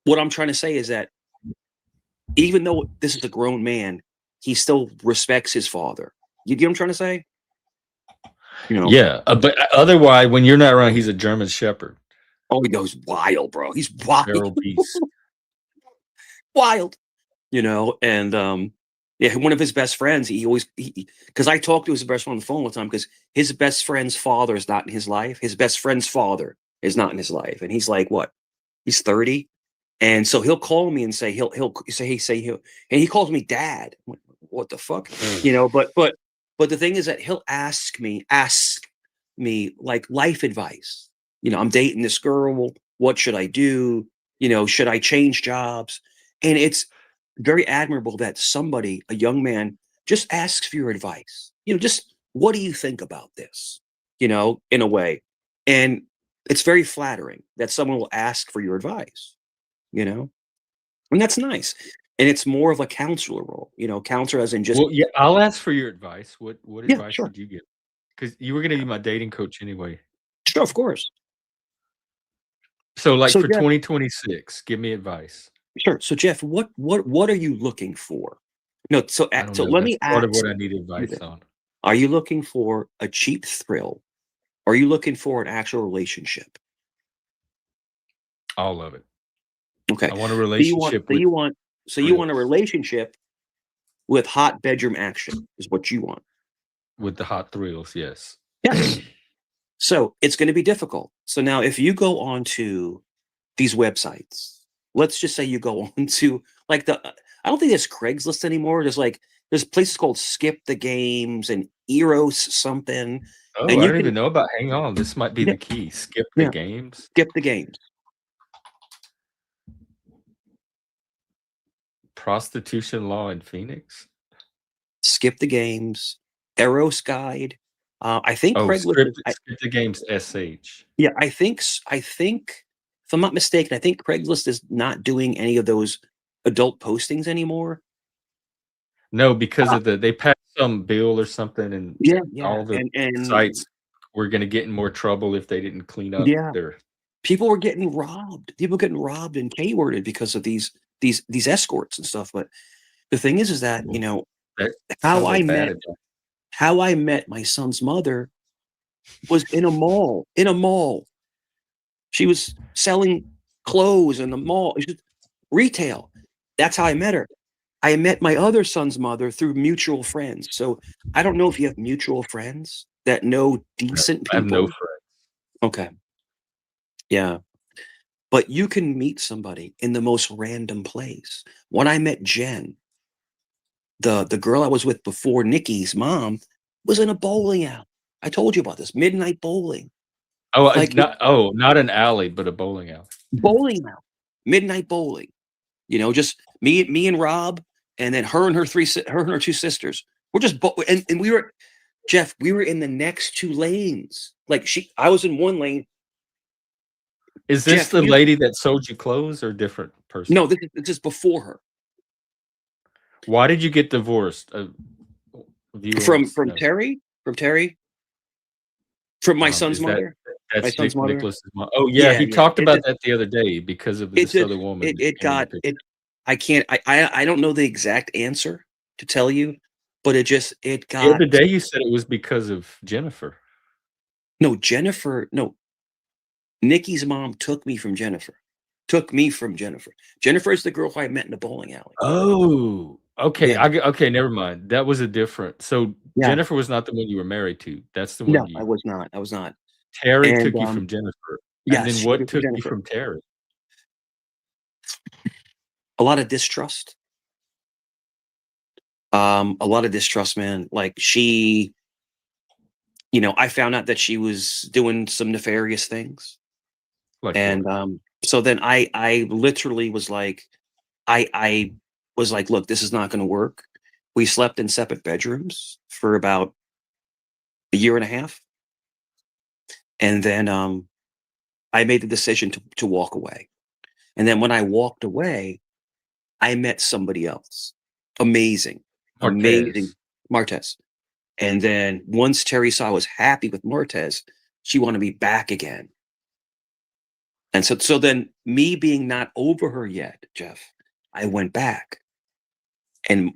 [SPEAKER 3] What I'm trying to say is that even though this is a grown man, he still respects his father. You get what I'm trying to say?
[SPEAKER 1] Yeah, but otherwise, when you're not around, he's a German Shepherd.
[SPEAKER 3] Oh, he goes wild, bro. He's wild.
[SPEAKER 1] Feral beast.
[SPEAKER 3] Wild. And one of his best friends, because I talked to his best friend on the phone all the time because his best friend's father is not in his life. His best friend's father is not in his life. And he's like, what? He's 30. And so he'll call me and say, and he calls me dad. I'm like, what the fuck? But the thing is that he'll ask me like life advice. I'm dating this girl. What should I do? Should I change jobs? And it's very admirable that somebody, a young man, just asks for your advice. Just what do you think about this? In a way. And it's very flattering that someone will ask for your advice, and that's nice. And it's more of a counselor role, counselor as in just.
[SPEAKER 1] Well, yeah, I'll ask for your advice. What advice
[SPEAKER 3] sure.
[SPEAKER 1] would you give? Because you were going to be my dating coach anyway.
[SPEAKER 3] Sure, of course.
[SPEAKER 1] So, for Jeff, 2026, give me advice.
[SPEAKER 3] Sure. So, Jeff, what are you looking for? No, so let me ask.
[SPEAKER 1] Part of what I need advice on.
[SPEAKER 3] Are you looking for a cheap thrill? Or are you looking for an actual relationship?
[SPEAKER 1] All of it.
[SPEAKER 3] Okay.
[SPEAKER 1] I want a relationship.
[SPEAKER 3] You want a relationship with hot bedroom action is what you want.
[SPEAKER 1] With the hot thrills, yes.
[SPEAKER 3] Yes. So it's going to be difficult. So now if you go on to these websites, let's just say you go on to I don't think there's Craigslist anymore. There's places called Skip the Games and Eros something.
[SPEAKER 1] Oh, and I don't even know about. Hang on, this might be the key. Skip the games.
[SPEAKER 3] Skip the games.
[SPEAKER 1] Prostitution law in Phoenix.
[SPEAKER 3] Skip the games. Eros Guide. I think
[SPEAKER 1] Craigslist. Skip the games. SH.
[SPEAKER 3] Yeah, I think if I'm not mistaken, I think Craigslist is not doing any of those adult postings anymore.
[SPEAKER 1] No, because of they passed some bill or something, and all the sites were going to get in more trouble if they didn't clean up their.
[SPEAKER 3] People were getting robbed. People getting robbed and K-worded because of these escorts and stuff. But the thing is that how I met my son's mother was in a mall. In a mall, she was selling clothes in the mall. It's just retail. That's how I met her. I met my other son's mother through mutual friends. So I don't know if you have mutual friends that know decent people.
[SPEAKER 1] I have no friends.
[SPEAKER 3] Okay. Yeah. But you can meet somebody in the most random place. When I met Jen, the girl I was with before, Nikki's mom, was in a bowling alley. I told you about this. Midnight bowling.
[SPEAKER 1] Oh, not an alley, but a bowling alley.
[SPEAKER 3] Bowling alley. Midnight bowling. Just me and Rob, and then her and her two sisters. We're just and we were, Jeff, we were in the next two lanes. I was in one lane.
[SPEAKER 1] Is this the lady that sold you clothes or a different person?
[SPEAKER 3] No, this is before her.
[SPEAKER 1] Why did you get divorced?
[SPEAKER 3] From Terry? From Terry? From my son's mother?
[SPEAKER 1] That's Nicholas's mom. Oh yeah, he talked about that the other day because of this other woman.
[SPEAKER 3] I don't know the exact answer to tell you, but it got.
[SPEAKER 1] The other day you said it was because of Jennifer.
[SPEAKER 3] No, Jennifer. No. Nikki's mom took me from Jennifer. Jennifer is the girl who I met in the bowling alley.
[SPEAKER 1] Oh, okay.
[SPEAKER 3] Yeah.
[SPEAKER 1] Okay, never mind. That was a different. So
[SPEAKER 3] Yeah.
[SPEAKER 1] Jennifer was not the one you were married to. That's the one
[SPEAKER 3] No, I
[SPEAKER 1] you.
[SPEAKER 3] was not. I was not.
[SPEAKER 1] Terry
[SPEAKER 3] And
[SPEAKER 1] took you from Jennifer, and
[SPEAKER 3] yes,
[SPEAKER 1] then
[SPEAKER 3] she took
[SPEAKER 1] what
[SPEAKER 3] me from
[SPEAKER 1] took you
[SPEAKER 3] Jennifer.
[SPEAKER 1] from Terry?
[SPEAKER 3] A lot of distrust. A lot of distrust, man. Like she, I found out that she was doing some nefarious things.
[SPEAKER 1] Like
[SPEAKER 3] And
[SPEAKER 1] what?
[SPEAKER 3] so then I literally was like, I was like, look, this is not going to work. We slept in separate bedrooms for about a year and a half. And then I made the decision to walk away. And then when I walked away, I met somebody else. Amazing.
[SPEAKER 1] Martez.
[SPEAKER 3] Martez. And then once Terry saw I was happy with Martez, she wanted me back again. And so then me being not over her yet, Jeff, I went back. And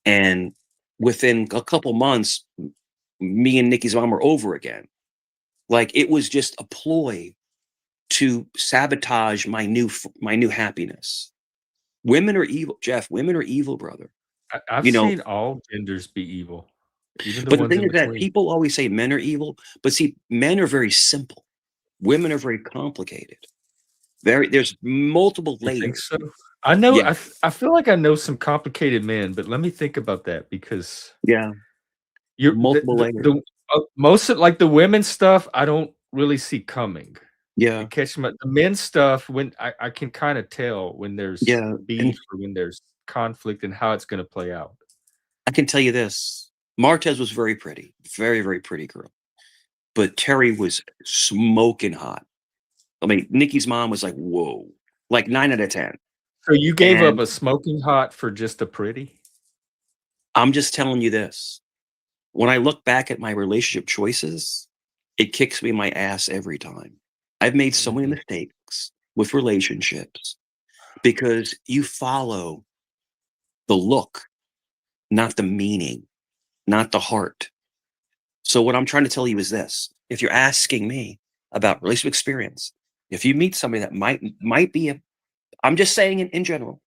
[SPEAKER 3] and within a couple months, me and Nikki's mom were over again. Like it was just a ploy to sabotage my new happiness. Women are evil, Jeff. Women are evil, brother.
[SPEAKER 1] I've
[SPEAKER 3] You know,
[SPEAKER 1] seen all genders be evil, even the
[SPEAKER 3] but the
[SPEAKER 1] ones
[SPEAKER 3] thing
[SPEAKER 1] in
[SPEAKER 3] is that
[SPEAKER 1] between.
[SPEAKER 3] people always say men are evil, but see, men are very simple. Women are very complicated. There's multiple
[SPEAKER 1] You think
[SPEAKER 3] layers.
[SPEAKER 1] so? I know.
[SPEAKER 3] Yeah,
[SPEAKER 1] I feel like I know some complicated men, but let me think about that because
[SPEAKER 3] yeah,
[SPEAKER 1] you're
[SPEAKER 3] multiple layers.
[SPEAKER 1] most of like the women stuff. I don't really see coming.
[SPEAKER 3] Yeah,
[SPEAKER 1] It catch my the men stuff when I can kind of tell when there's
[SPEAKER 3] yeah. And
[SPEAKER 1] beef or when there's conflict and how it's going to play out.
[SPEAKER 3] I can tell you this: Martez was very pretty, very, very pretty girl. But Terry was smoking hot. I mean, Nikki's mom was like, "Whoa," like 9 out of 10.
[SPEAKER 1] So you gave up
[SPEAKER 3] And
[SPEAKER 1] a smoking hot for just a pretty?
[SPEAKER 3] I'm just telling you this: when I look back at my relationship choices, it kicks me in my ass every time. I've made so many
[SPEAKER 1] Mhm.
[SPEAKER 3] mistakes with relationships because you follow the look, not the meaning, not the heart. So what I'm trying to tell you is this: if you're asking me about relationship experience, if you meet somebody that might be a, I'm just saying in general,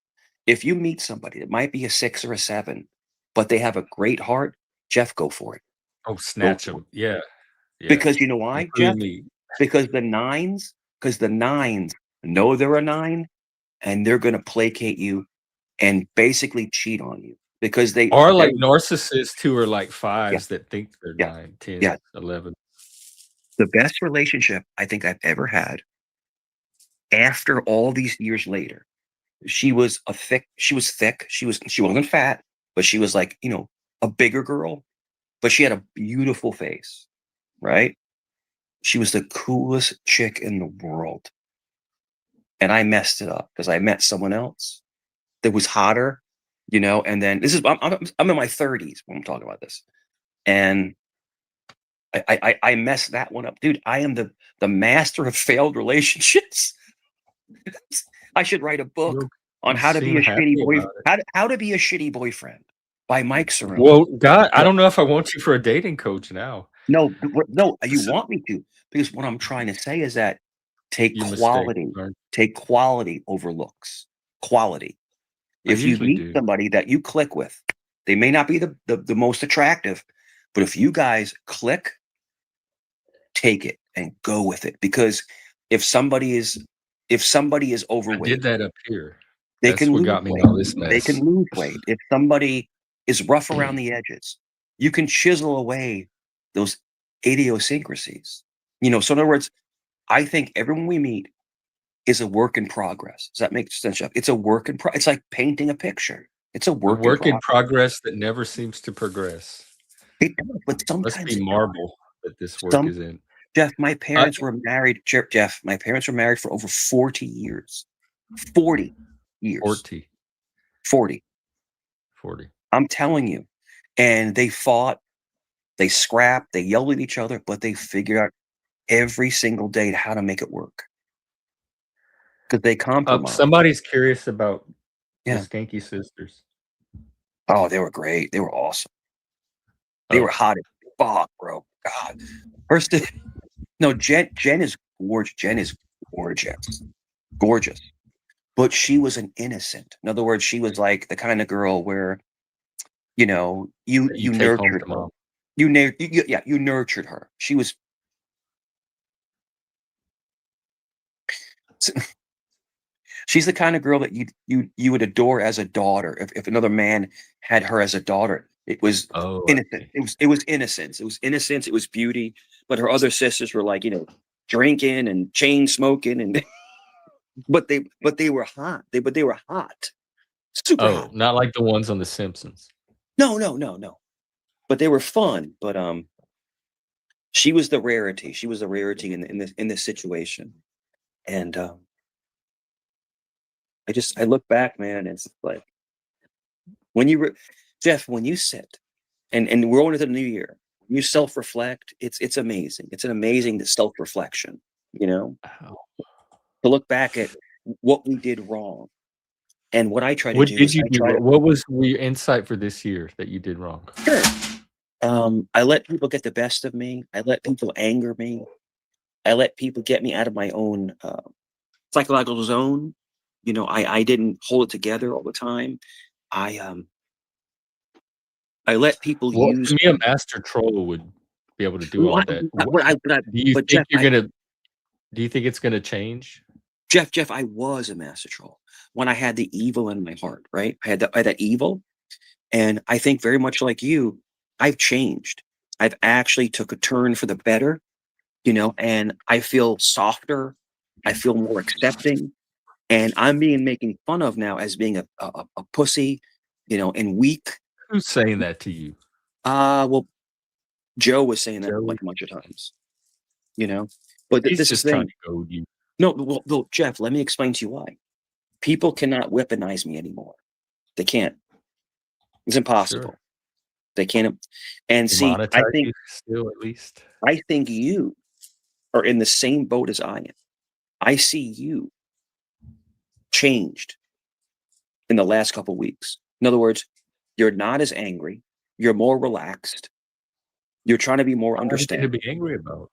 [SPEAKER 3] if you meet somebody that might be a 6 or a 7, but they have a great heart, Jeff, go for it.
[SPEAKER 1] Oh,
[SPEAKER 3] Go
[SPEAKER 1] snatch
[SPEAKER 3] for it.
[SPEAKER 1] them. Yeah, yeah.
[SPEAKER 3] Because you know why, Jeff?
[SPEAKER 1] Including me.
[SPEAKER 3] Because the nines know they're a 9 and they're going to placate you and basically cheat on you because
[SPEAKER 1] Or
[SPEAKER 3] they're
[SPEAKER 1] like narcissists who are like
[SPEAKER 3] yeah,
[SPEAKER 1] 5s that think they're
[SPEAKER 3] yeah,
[SPEAKER 1] 9, 10,
[SPEAKER 3] yeah.
[SPEAKER 1] 11.
[SPEAKER 3] The best relationship I think I've ever had after all these years later. She was thick. She wasn't fat, but she was like, a bigger girl, but she had a beautiful face, right? She was the coolest chick in the world. And I messed it up because I met someone else that was hotter, and then I'm in my 30s when I'm talking about this. And I messed that one up. Dude, I am the master of failed relationships. I should write a book
[SPEAKER 1] You
[SPEAKER 3] on
[SPEAKER 1] you
[SPEAKER 3] how to be
[SPEAKER 1] seem
[SPEAKER 3] a shitty
[SPEAKER 1] happy
[SPEAKER 3] boy,
[SPEAKER 1] about it.
[SPEAKER 3] how to be a shitty boyfriend by Mike Cerrone.
[SPEAKER 1] Well, God, I
[SPEAKER 3] But
[SPEAKER 1] don't know if I want you for a dating coach now.
[SPEAKER 3] no, you
[SPEAKER 1] So
[SPEAKER 3] want me to, because what I'm trying to say is that take
[SPEAKER 1] your mistake,
[SPEAKER 3] quality,
[SPEAKER 1] right?
[SPEAKER 3] take quality over looks. Quality.
[SPEAKER 1] I
[SPEAKER 3] If you
[SPEAKER 1] usually
[SPEAKER 3] meet
[SPEAKER 1] do.
[SPEAKER 3] somebody that you click with, they may not be the most attractive, but if you guys click, take it and go with it. Because if somebody is
[SPEAKER 1] I did
[SPEAKER 3] overweight,
[SPEAKER 1] that up here.
[SPEAKER 3] they
[SPEAKER 1] That's
[SPEAKER 3] can
[SPEAKER 1] what
[SPEAKER 3] lose
[SPEAKER 1] got me in
[SPEAKER 3] weight.
[SPEAKER 1] all this
[SPEAKER 3] They can
[SPEAKER 1] mess.
[SPEAKER 3] lose weight. If somebody is rough around the edges, you can chisel away those idiosyncrasies. So in other words, I think everyone we meet is a work in progress. Does that make sense, Jeff? It's a work in progress. It's like painting a picture. It's a
[SPEAKER 1] A
[SPEAKER 3] work in
[SPEAKER 1] work in
[SPEAKER 3] progress.
[SPEAKER 1] progress that never seems to progress.
[SPEAKER 3] It does, but
[SPEAKER 1] Must
[SPEAKER 3] sometimes
[SPEAKER 1] be
[SPEAKER 3] it does.
[SPEAKER 1] marble that this work is in.
[SPEAKER 3] Jeff, my
[SPEAKER 1] I
[SPEAKER 3] parents were married. Jeff, my parents were married for over 40 years. 40 years.
[SPEAKER 1] 40,
[SPEAKER 3] 40.
[SPEAKER 1] 40.
[SPEAKER 3] I'm telling you. And they fought, they scrapped, they yelled at each other, but they figured out every single day how to make it work because they compromised.
[SPEAKER 1] Somebody's curious about the
[SPEAKER 3] Yeah.
[SPEAKER 1] Skanky Sisters.
[SPEAKER 3] Oh, they were great. They were awesome. They were
[SPEAKER 1] Oh,
[SPEAKER 3] hot as fuck, bro. God. First, No, Jen is gorgeous. Jen is gorgeous. But she was an innocent. In other words, she was like the kind of girl where, you know, you
[SPEAKER 1] that you
[SPEAKER 3] you
[SPEAKER 1] take home
[SPEAKER 3] nurtured
[SPEAKER 1] to
[SPEAKER 3] her.
[SPEAKER 1] mom.
[SPEAKER 3] You nurtured her. She was. She's the kind of girl that you would adore as a daughter. If another man had her as a daughter, it was
[SPEAKER 1] Oh, I
[SPEAKER 3] innocent.
[SPEAKER 1] see.
[SPEAKER 3] It was innocence. It was innocence. It was beauty. But her other sisters were like, drinking and chain smoking, and but they were hot. They were hot, super
[SPEAKER 1] Oh,
[SPEAKER 3] hot.
[SPEAKER 1] not like the ones on The Simpsons.
[SPEAKER 3] No, no, no, no. But they were fun. But she was the rarity. She was the rarity in this situation. And I look back, man. It's like when Jeff, when you sit and we're going into the new year, you self-reflect. It's amazing. It's an amazing self-reflection.
[SPEAKER 1] Oh.
[SPEAKER 3] To look back at what we did wrong, and what I try to
[SPEAKER 1] What
[SPEAKER 3] do
[SPEAKER 1] did
[SPEAKER 3] is
[SPEAKER 1] you
[SPEAKER 3] I
[SPEAKER 1] do
[SPEAKER 3] try to
[SPEAKER 1] wrong? What was your insight for this year that you did wrong?
[SPEAKER 3] sure. I let people get the best of me. I let people anger me. I let people get me out of my own psychological zone. I didn't hold it together all the time. I I let people
[SPEAKER 1] Well,
[SPEAKER 3] use
[SPEAKER 1] to me, a
[SPEAKER 3] me.
[SPEAKER 1] master troll would be able to do
[SPEAKER 3] Well,
[SPEAKER 1] all that. Do you
[SPEAKER 3] but
[SPEAKER 1] think do you think it's gonna change?
[SPEAKER 3] Jeff, I was a master troll when I had the evil in my heart, right? I had that evil, and I think very much like you, I've changed. I've actually took a turn for the better, and I feel softer. I feel more accepting, and I'm being making fun of now as being a pussy, and weak.
[SPEAKER 1] Who's saying that to you?
[SPEAKER 3] Well, Joe was saying that
[SPEAKER 1] Joey?
[SPEAKER 3] like a bunch of times, you know. But
[SPEAKER 1] He's
[SPEAKER 3] this is
[SPEAKER 1] just
[SPEAKER 3] the
[SPEAKER 1] trying
[SPEAKER 3] thing.
[SPEAKER 1] to goad you.
[SPEAKER 3] No, well, Jeff, let me explain to you why. People cannot weaponize me anymore. They can't. It's
[SPEAKER 1] Sure.
[SPEAKER 3] impossible. They can't. And
[SPEAKER 1] They
[SPEAKER 3] see, I
[SPEAKER 1] monetize
[SPEAKER 3] think
[SPEAKER 1] you still at least?
[SPEAKER 3] I think you are in the same boat as I am. I see you changed in the last couple weeks. In other words, you're not as angry. You're more relaxed. You're trying to be more
[SPEAKER 1] I don't have anything to
[SPEAKER 3] understanding.
[SPEAKER 1] be angry about.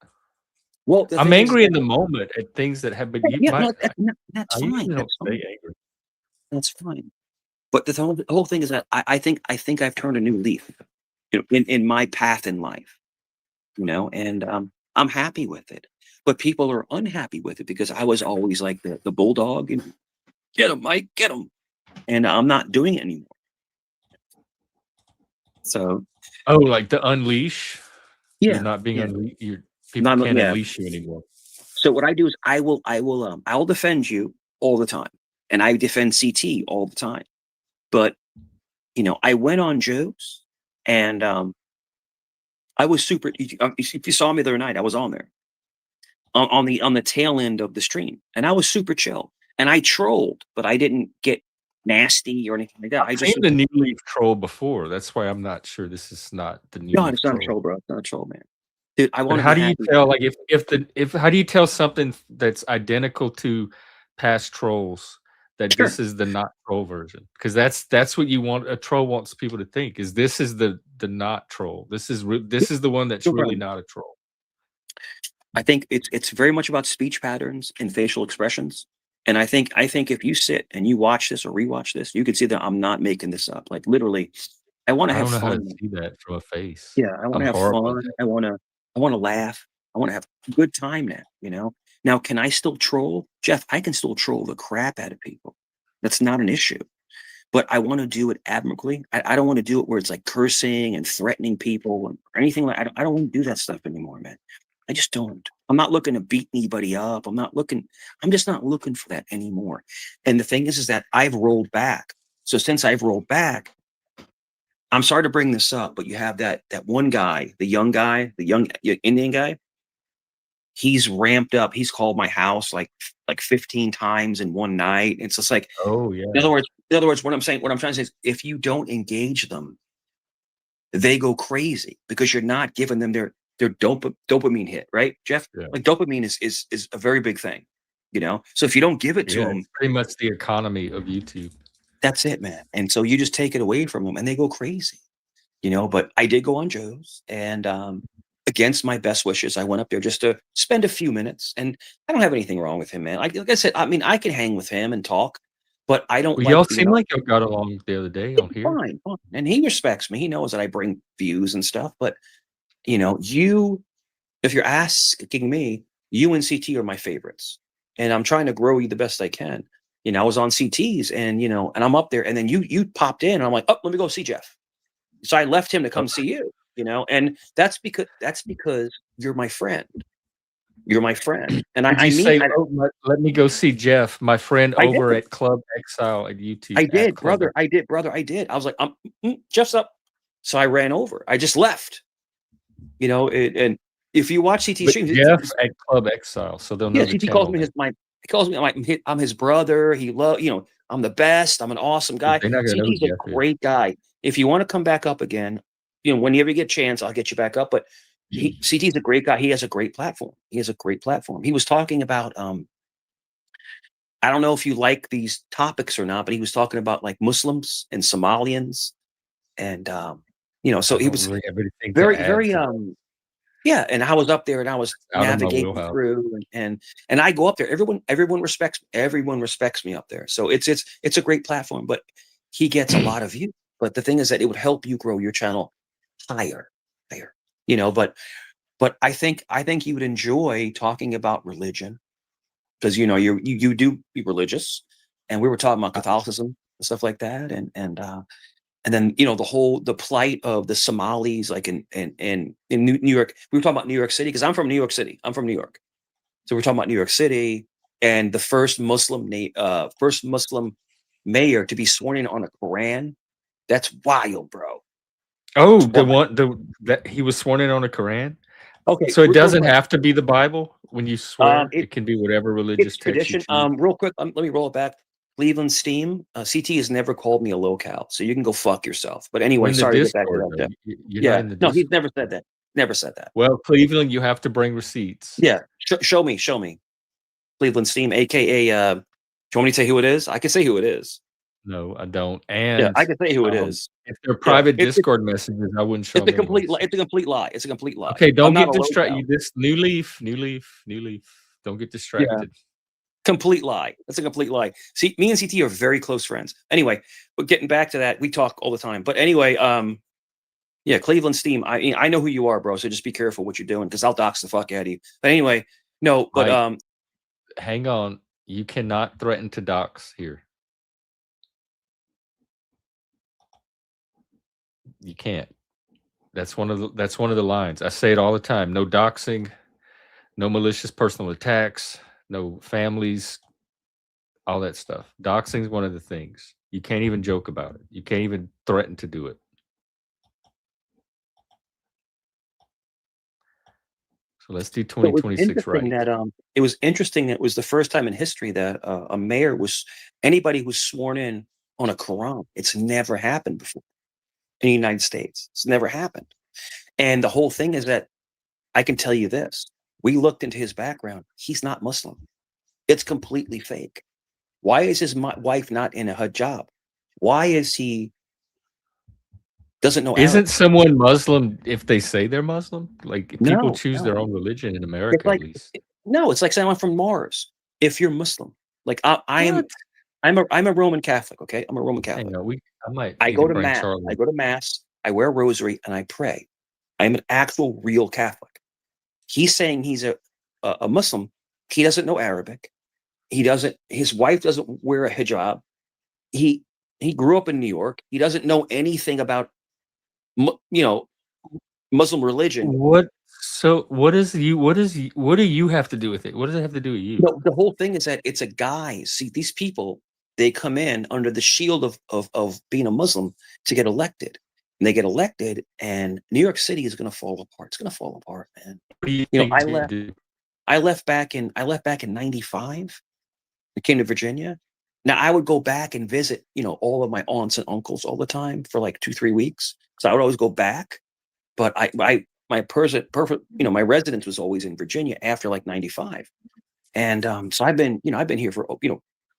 [SPEAKER 3] Well, the
[SPEAKER 1] I'm
[SPEAKER 3] thing is
[SPEAKER 1] angry
[SPEAKER 3] that
[SPEAKER 1] in the moment at things that have been you
[SPEAKER 3] yeah,
[SPEAKER 1] my
[SPEAKER 3] no, that's
[SPEAKER 1] I
[SPEAKER 3] fine.
[SPEAKER 1] usually don't
[SPEAKER 3] That's
[SPEAKER 1] stay
[SPEAKER 3] fine.
[SPEAKER 1] angry.
[SPEAKER 3] That's fine. But the whole thing is that I think I've turned a new leaf, in my path in life, and I'm happy with it. But people are unhappy with it because I was always like the bulldog, get him, Mike, get him, and I'm not doing it anymore. So
[SPEAKER 1] Oh, like the unleash? You're
[SPEAKER 3] yeah,
[SPEAKER 1] not being
[SPEAKER 3] yeah,
[SPEAKER 1] unleashed. People
[SPEAKER 3] not
[SPEAKER 1] can't
[SPEAKER 3] yeah.
[SPEAKER 1] unleash you anymore.
[SPEAKER 3] So what I do is I will defend you all the time, and I defend CT all the time. But I went on Joe's, and I was super. If you saw me the other night, I was on there on the tail end of the stream, and I was super chill. And I trolled, but I didn't get nasty or anything like that. I
[SPEAKER 1] I've
[SPEAKER 3] just
[SPEAKER 1] seen the new leaf troll before. That's why I'm not sure this is not the new
[SPEAKER 3] no,
[SPEAKER 1] leaf
[SPEAKER 3] it's not a
[SPEAKER 1] troll.
[SPEAKER 3] troll, bro. It's not a troll, man. Dude, I
[SPEAKER 1] But
[SPEAKER 3] want to be
[SPEAKER 1] how do you
[SPEAKER 3] happy.
[SPEAKER 1] tell, like, if how do you tell something that's identical to past trolls that
[SPEAKER 3] Sure,
[SPEAKER 1] this is the not troll version? Because that's what you want. A troll wants people to think is this is the not troll. This is the one that's
[SPEAKER 3] no
[SPEAKER 1] really
[SPEAKER 3] problem.
[SPEAKER 1] not a troll.
[SPEAKER 3] I think it's very much about speech patterns and facial expressions. And I think if you sit and you watch this or rewatch this, you can see that I'm not making this up. Like literally, I want to
[SPEAKER 1] I
[SPEAKER 3] have
[SPEAKER 1] don't know how to
[SPEAKER 3] fun.
[SPEAKER 1] see that from a face.
[SPEAKER 3] Yeah, I want
[SPEAKER 1] I'm
[SPEAKER 3] to have
[SPEAKER 1] horrible at
[SPEAKER 3] fun.
[SPEAKER 1] that.
[SPEAKER 3] I want to laugh. I want to have a good time now. Now, can I still troll? Jeff, I can still troll the crap out of people. That's not an issue. But I want to do it admirably. I don't want to do it where it's like cursing and threatening people or anything like I don't want to do that stuff anymore, man. I just don't. I'm not looking to beat anybody up. I'm just not looking for that anymore. And the thing is that I've rolled back. So since I've rolled back, I'm sorry to bring this up, but you have that one guy, the young Indian guy. He's ramped up. He's called my house like 15 times in one night. It's just like,
[SPEAKER 1] Oh
[SPEAKER 3] in other
[SPEAKER 1] yeah,
[SPEAKER 3] words, what I'm trying to say is, if you don't engage them, they go crazy because you're not giving them their dopamine hit, right, Jeff?
[SPEAKER 1] yeah,
[SPEAKER 3] Like dopamine is a very big thing. So if you don't give it to
[SPEAKER 1] yeah.
[SPEAKER 3] them,
[SPEAKER 1] It's pretty much the economy of YouTube.
[SPEAKER 3] that's it, man. And so you just take it away from them, and they go crazy. But I did go on Joe's, and against my best wishes, I went up there just to spend a few minutes, and I don't have anything wrong with him, man. Like I said, I mean, I can hang with him and talk, but I don't
[SPEAKER 1] Well,
[SPEAKER 3] like,
[SPEAKER 1] y'all seem like y'all got along the other day on here.
[SPEAKER 3] fine, fine. And he respects me. He knows that I bring views and stuff, but if you're asking me, you and CT are my favorites, and I'm trying to grow you the best I can. I was on CT's, and and I'm up there, and then you popped in, and I'm like, oh, let me go see Jeff. So I left him to come see you. And that's because you're my friend. You're my friend, and
[SPEAKER 1] Did
[SPEAKER 3] I
[SPEAKER 1] you say,
[SPEAKER 3] mean,
[SPEAKER 1] let me go see Jeff, my friend
[SPEAKER 3] I
[SPEAKER 1] over
[SPEAKER 3] did.
[SPEAKER 1] at Club Exile at UT?
[SPEAKER 3] I
[SPEAKER 1] at
[SPEAKER 3] did,
[SPEAKER 1] Club
[SPEAKER 3] brother. I did, brother. I did. I was like, Jeff's up. So I ran over. I just left. And if you watch CT
[SPEAKER 1] But
[SPEAKER 3] streams,
[SPEAKER 1] Jeff at Club Exile, so they'll know
[SPEAKER 3] yes,
[SPEAKER 1] the
[SPEAKER 3] he calls
[SPEAKER 1] channel
[SPEAKER 3] me
[SPEAKER 1] name.
[SPEAKER 3] he calls me I'm his brother. I'm the best. I'm an awesome guy.
[SPEAKER 1] They're not gonna know who
[SPEAKER 3] CT's a
[SPEAKER 1] Jeff is.
[SPEAKER 3] great guy. If you want to come back up again, whenever you get a chance, I'll get you back up. But CT's a great guy. He has a great platform. He was talking about I don't know if you like these topics or not, but he was talking about like Muslims and Somalians, and so
[SPEAKER 1] I
[SPEAKER 3] he
[SPEAKER 1] don't
[SPEAKER 3] was
[SPEAKER 1] really have anything to
[SPEAKER 3] very,
[SPEAKER 1] add
[SPEAKER 3] very
[SPEAKER 1] to that.
[SPEAKER 3] yeah. And I was up there, and I was
[SPEAKER 1] Out of my
[SPEAKER 3] navigating
[SPEAKER 1] wheelhouse.
[SPEAKER 3] through, and I go up there. Everyone respects me up there. So it's a great platform, but he gets a lot of views. But the thing is that it would help you grow your channel higher. But I think you would enjoy talking about religion, because you do be religious, and we were talking about Catholicism and stuff like that, and then the plight of the Somalis, like in New York. We were talking about New York City, because I'm from New York City. I'm from New York, so we're talking about New York City, and the first Muslim mayor to be sworn in on a Quran. That's wild, bro.
[SPEAKER 1] Oh,
[SPEAKER 3] It's wild.
[SPEAKER 1] that he was sworn in on a Quran?
[SPEAKER 3] Okay,
[SPEAKER 1] So it
[SPEAKER 3] real
[SPEAKER 1] doesn't
[SPEAKER 3] quick.
[SPEAKER 1] have to be the Bible when you swear?
[SPEAKER 3] It
[SPEAKER 1] It can be whatever religious
[SPEAKER 3] It's
[SPEAKER 1] text you
[SPEAKER 3] tradition.
[SPEAKER 1] choose?
[SPEAKER 3] Real quick, let me roll it back. Cleveland Steam. CT has never called me a locale, so you can go fuck yourself. But
[SPEAKER 1] We're
[SPEAKER 3] anyway,
[SPEAKER 1] in the
[SPEAKER 3] sorry to get back to
[SPEAKER 1] Discord,
[SPEAKER 3] that,
[SPEAKER 1] though.
[SPEAKER 3] Jeff.
[SPEAKER 1] You're not
[SPEAKER 3] Yeah,
[SPEAKER 1] in the
[SPEAKER 3] no, he's
[SPEAKER 1] Discord.
[SPEAKER 3] never said that. Never said that.
[SPEAKER 1] Well, Cleveland, you have to bring receipts.
[SPEAKER 3] Yeah, show me. Cleveland Steam, aka. Do you want me to say who it is? I can say who it is.
[SPEAKER 1] No, I don't.
[SPEAKER 3] Yeah,
[SPEAKER 1] And
[SPEAKER 3] I can say who it is.
[SPEAKER 1] if they're
[SPEAKER 3] Yeah,
[SPEAKER 1] private Discord messages, I wouldn't show
[SPEAKER 3] it's
[SPEAKER 1] them
[SPEAKER 3] a
[SPEAKER 1] anyway.
[SPEAKER 3] complete. It's a complete lie. It's a complete lie.
[SPEAKER 1] Okay, don't
[SPEAKER 3] I'm not
[SPEAKER 1] get
[SPEAKER 3] a
[SPEAKER 1] distracted.
[SPEAKER 3] locale.
[SPEAKER 1] This new leaf. Don't get
[SPEAKER 3] Yeah,
[SPEAKER 1] distracted.
[SPEAKER 3] complete lie. That's a complete lie. See, me and CT are very close friends. Anyway, but getting back to that, we talk all the time. But anyway, yeah, Cleveland Steam. I know who you are, bro. So just be careful what you're doing, because I'll dox the fuck out of you. But anyway, no. But
[SPEAKER 1] Mike, hang on. You cannot threaten to dox here. You can't. That's one of the lines. I say it all the time. No doxing, no malicious personal attacks, no families, all that stuff. Doxing is one of the things. You can't even joke about it. You can't even threaten to do it. So let's do 2026 right.
[SPEAKER 3] It was interesting that it was the first time in history that anybody was sworn in on a Quran. It's never happened before in the United States. It's never happened. And the whole thing is that I can tell you this: we looked into his background. He's not Muslim. It's completely fake. Why is his wife not in a hijab? Why is he doesn't know
[SPEAKER 1] Isn't
[SPEAKER 3] Arabic?
[SPEAKER 1] someone Muslim if they say they're Muslim? Like people
[SPEAKER 3] No,
[SPEAKER 1] choose
[SPEAKER 3] no.
[SPEAKER 1] their own religion in
[SPEAKER 3] It's
[SPEAKER 1] America,
[SPEAKER 3] like
[SPEAKER 1] at least.
[SPEAKER 3] no, it's like someone from Mars. If you're Muslim, like
[SPEAKER 1] What?
[SPEAKER 3] I'm a Roman Catholic. Okay, I'm a Roman
[SPEAKER 1] Hang
[SPEAKER 3] Catholic.
[SPEAKER 1] on, I might
[SPEAKER 3] I
[SPEAKER 1] need
[SPEAKER 3] go
[SPEAKER 1] to
[SPEAKER 3] to
[SPEAKER 1] bring
[SPEAKER 3] mass.
[SPEAKER 1] Charlie.
[SPEAKER 3] I go to mass. I wear a rosary and I pray. I'm an actual real Catholic. He's saying he's a Muslim. He doesn't know Arabic. He doesn't. His wife doesn't wear a hijab. He he grew up in New York. He doesn't know anything about Muslim religion.
[SPEAKER 1] What? So what do you have to do with it? What does it have to do with you?
[SPEAKER 3] No, the whole thing is that it's a guise. See, these people, they come in under the shield of being a Muslim to get elected. And they get elected, and New York City is going to fall apart. It's going to fall apart, man.
[SPEAKER 1] What do you think
[SPEAKER 3] I
[SPEAKER 1] you
[SPEAKER 3] left.
[SPEAKER 1] do?
[SPEAKER 3] I left back in '95. I came to Virginia. Now I would go back and visit, all of my aunts and uncles all the time for like 2-3 weeks. So I would always go back. But my perfect, my residence was always in Virginia after like '95. And so I've been here for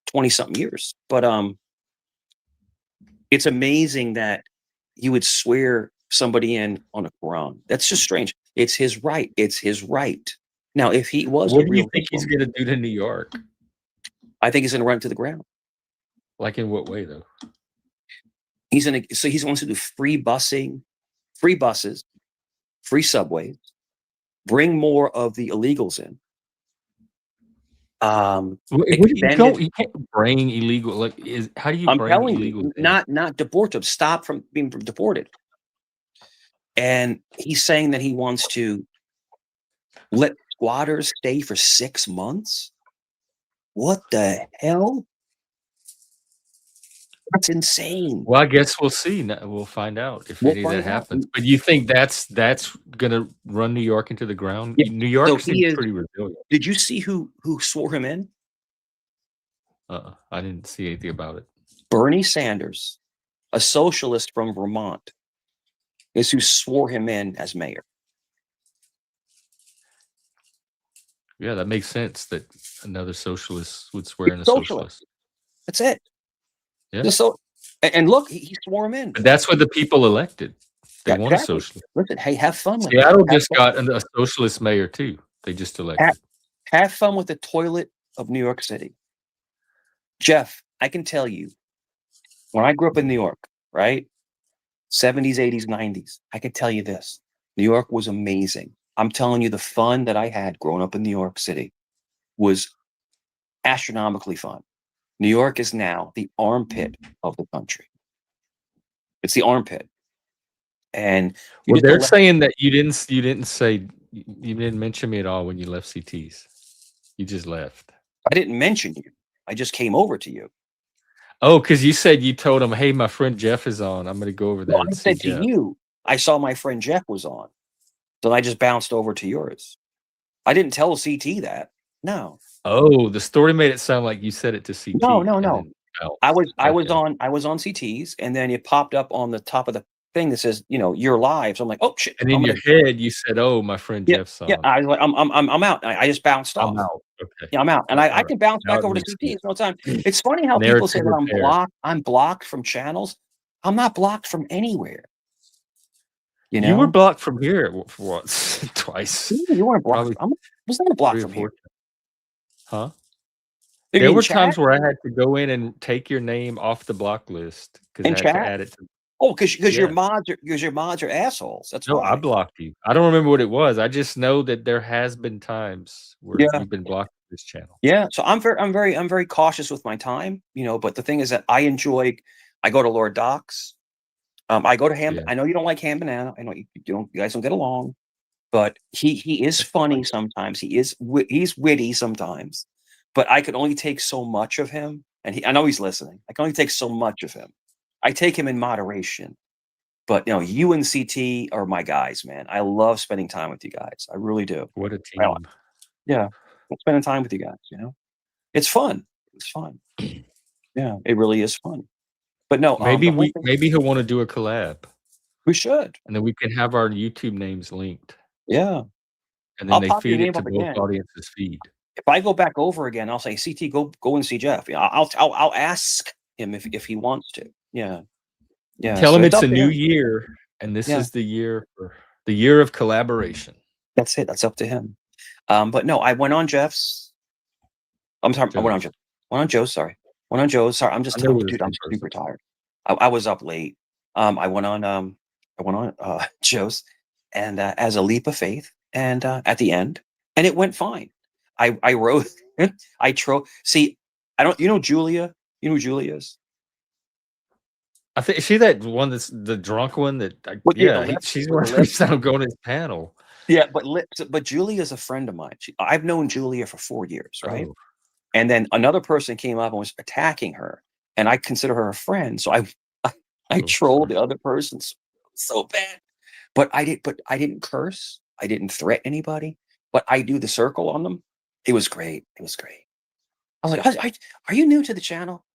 [SPEAKER 3] 20 something years. But it's amazing that you would swear somebody in on a Quran. That's just strange. It's his right. It's his right. Now, if he was
[SPEAKER 1] What
[SPEAKER 3] a
[SPEAKER 1] do you
[SPEAKER 3] real
[SPEAKER 1] think he's
[SPEAKER 3] Muslim,
[SPEAKER 1] gonna do to New York?
[SPEAKER 3] I think he's going to run it to the ground.
[SPEAKER 1] Like in what way though?
[SPEAKER 3] He's going to, so he's going to do free busing, free buses, free subways, bring more of the illegals in.
[SPEAKER 1] You
[SPEAKER 3] Extended.
[SPEAKER 1] you can't bring illegal. Like, how do you
[SPEAKER 3] I'm
[SPEAKER 1] bring
[SPEAKER 3] telling
[SPEAKER 1] illegal
[SPEAKER 3] you,
[SPEAKER 1] in?
[SPEAKER 3] not deport them. Stop from being deported. And he's saying that he wants to let squatters stay for 6 months. What the hell? That's insane.
[SPEAKER 1] Well, I guess we'll see. We'll find out if
[SPEAKER 3] We'll
[SPEAKER 1] any of that
[SPEAKER 3] find out.
[SPEAKER 1] happens. But you think that's gonna run New York into the ground?
[SPEAKER 3] Yeah.
[SPEAKER 1] New York
[SPEAKER 3] So
[SPEAKER 1] seems
[SPEAKER 3] he is.
[SPEAKER 1] pretty resilient.
[SPEAKER 3] Did you see who swore him in?
[SPEAKER 1] I didn't see anything about it.
[SPEAKER 3] Bernie Sanders, a socialist from Vermont, is who swore him in as mayor.
[SPEAKER 1] Yeah, that makes sense that another socialist would swear in a
[SPEAKER 3] Socialist.
[SPEAKER 1] socialist.
[SPEAKER 3] That's it.
[SPEAKER 1] Yeah.
[SPEAKER 3] And look, he swore him in.
[SPEAKER 1] But that's what the people elected. They want a socialist.
[SPEAKER 3] Listen, hey, have fun with
[SPEAKER 1] Seattle
[SPEAKER 3] it.
[SPEAKER 1] just got a socialist mayor too. They just elected.
[SPEAKER 3] Have fun with the toilet of New York City. Jeff, I can tell you, when I grew up in New York, right? 70s, 80s, 90s, I can tell you this. New York was amazing. I'm telling you, the fun that I had growing up in New York City was astronomically fun. New York is now the armpit of the country. It's the armpit. And
[SPEAKER 1] they're saying that you didn't mention me at all when you left CT's. You just left.
[SPEAKER 3] I didn't mention you. I just came over to you.
[SPEAKER 1] Oh, because you said you told him, hey, my friend Jeff is on. I'm going to go over there.
[SPEAKER 3] Well, I said to you, I saw my friend Jeff was on. So I just bounced over to yours. I didn't tell CT that. No.
[SPEAKER 1] Oh, the story made it sound like you said it to CT.
[SPEAKER 3] No. I was on CT's, and then it popped up on the top of the thing that says, you're live. So I'm like, oh shit.
[SPEAKER 1] And in your head, you said, oh, my friend Jeff's on.
[SPEAKER 3] Yeah, I was like, I'm out. I just bounced off.
[SPEAKER 1] I'm out. Okay.
[SPEAKER 3] Yeah, I'm out. And I can bounce back over to CT no time. It's funny how people say that I'm blocked from channels. I'm not blocked from anywhere.
[SPEAKER 1] You were blocked from here once, twice.
[SPEAKER 3] You weren't blocked. I was not blocked from here.
[SPEAKER 1] Huh? There were times where I had to go in and take your name off the block list because I had to add it to.
[SPEAKER 3] Oh, because your mods are assholes. That's why.
[SPEAKER 1] I blocked you. I don't remember what it was. I just know that there has been times where you've been blocked from this channel.
[SPEAKER 3] Yeah. So I'm very cautious with my time, but the thing is that I go to Lord Doc's. I go to Ham. I know you don't like Ham Banana. I know you guys don't get along, but he is funny sometimes. He's witty sometimes, but I could only take so much of him. And I know he's listening. I can only take so much of him. I take him in moderation, but you and CT are my guys, man. I love spending time with you guys. I really do.
[SPEAKER 1] What a team.
[SPEAKER 3] Yeah. Spending time with you guys, it's fun. It's fun. Yeah, it really is fun. But no,
[SPEAKER 1] maybe he'll want to do a collab.
[SPEAKER 3] We should.
[SPEAKER 1] And then we can have our YouTube names linked.
[SPEAKER 3] Yeah.
[SPEAKER 1] And then they feed it to both audiences feed.
[SPEAKER 3] If I go back over again, I'll say, CT, go and see Jeff. Yeah, I'll ask him if he wants to. Yeah. Yeah.
[SPEAKER 1] Tell him it's a new year, and this is the year of collaboration.
[SPEAKER 3] That's it. That's up to him. But no, I went on Jeff's. I'm sorry. I went on Jeff. Went on Joe's. Sorry. Went on Joe's. Sorry. I'm just telling you, dude. I'm super tired. I was up late. I went on Joe's, and as a leap of faith, and at the end, and it went fine. I wrote. See, I don't. Julia. You know who Julia is?
[SPEAKER 1] I think is she that one that's the drunk one that she's one of going to his panel.
[SPEAKER 3] Yeah, but Julia's a friend of mine. I've known Julia for 4 years, right? Oh. And then another person came up and was attacking her, and I consider her a friend. So I trolled the other person so bad. But I didn't curse. I didn't threaten anybody. But I do the circle on them. It was great. It was great. I was like, "Are you new to the channel?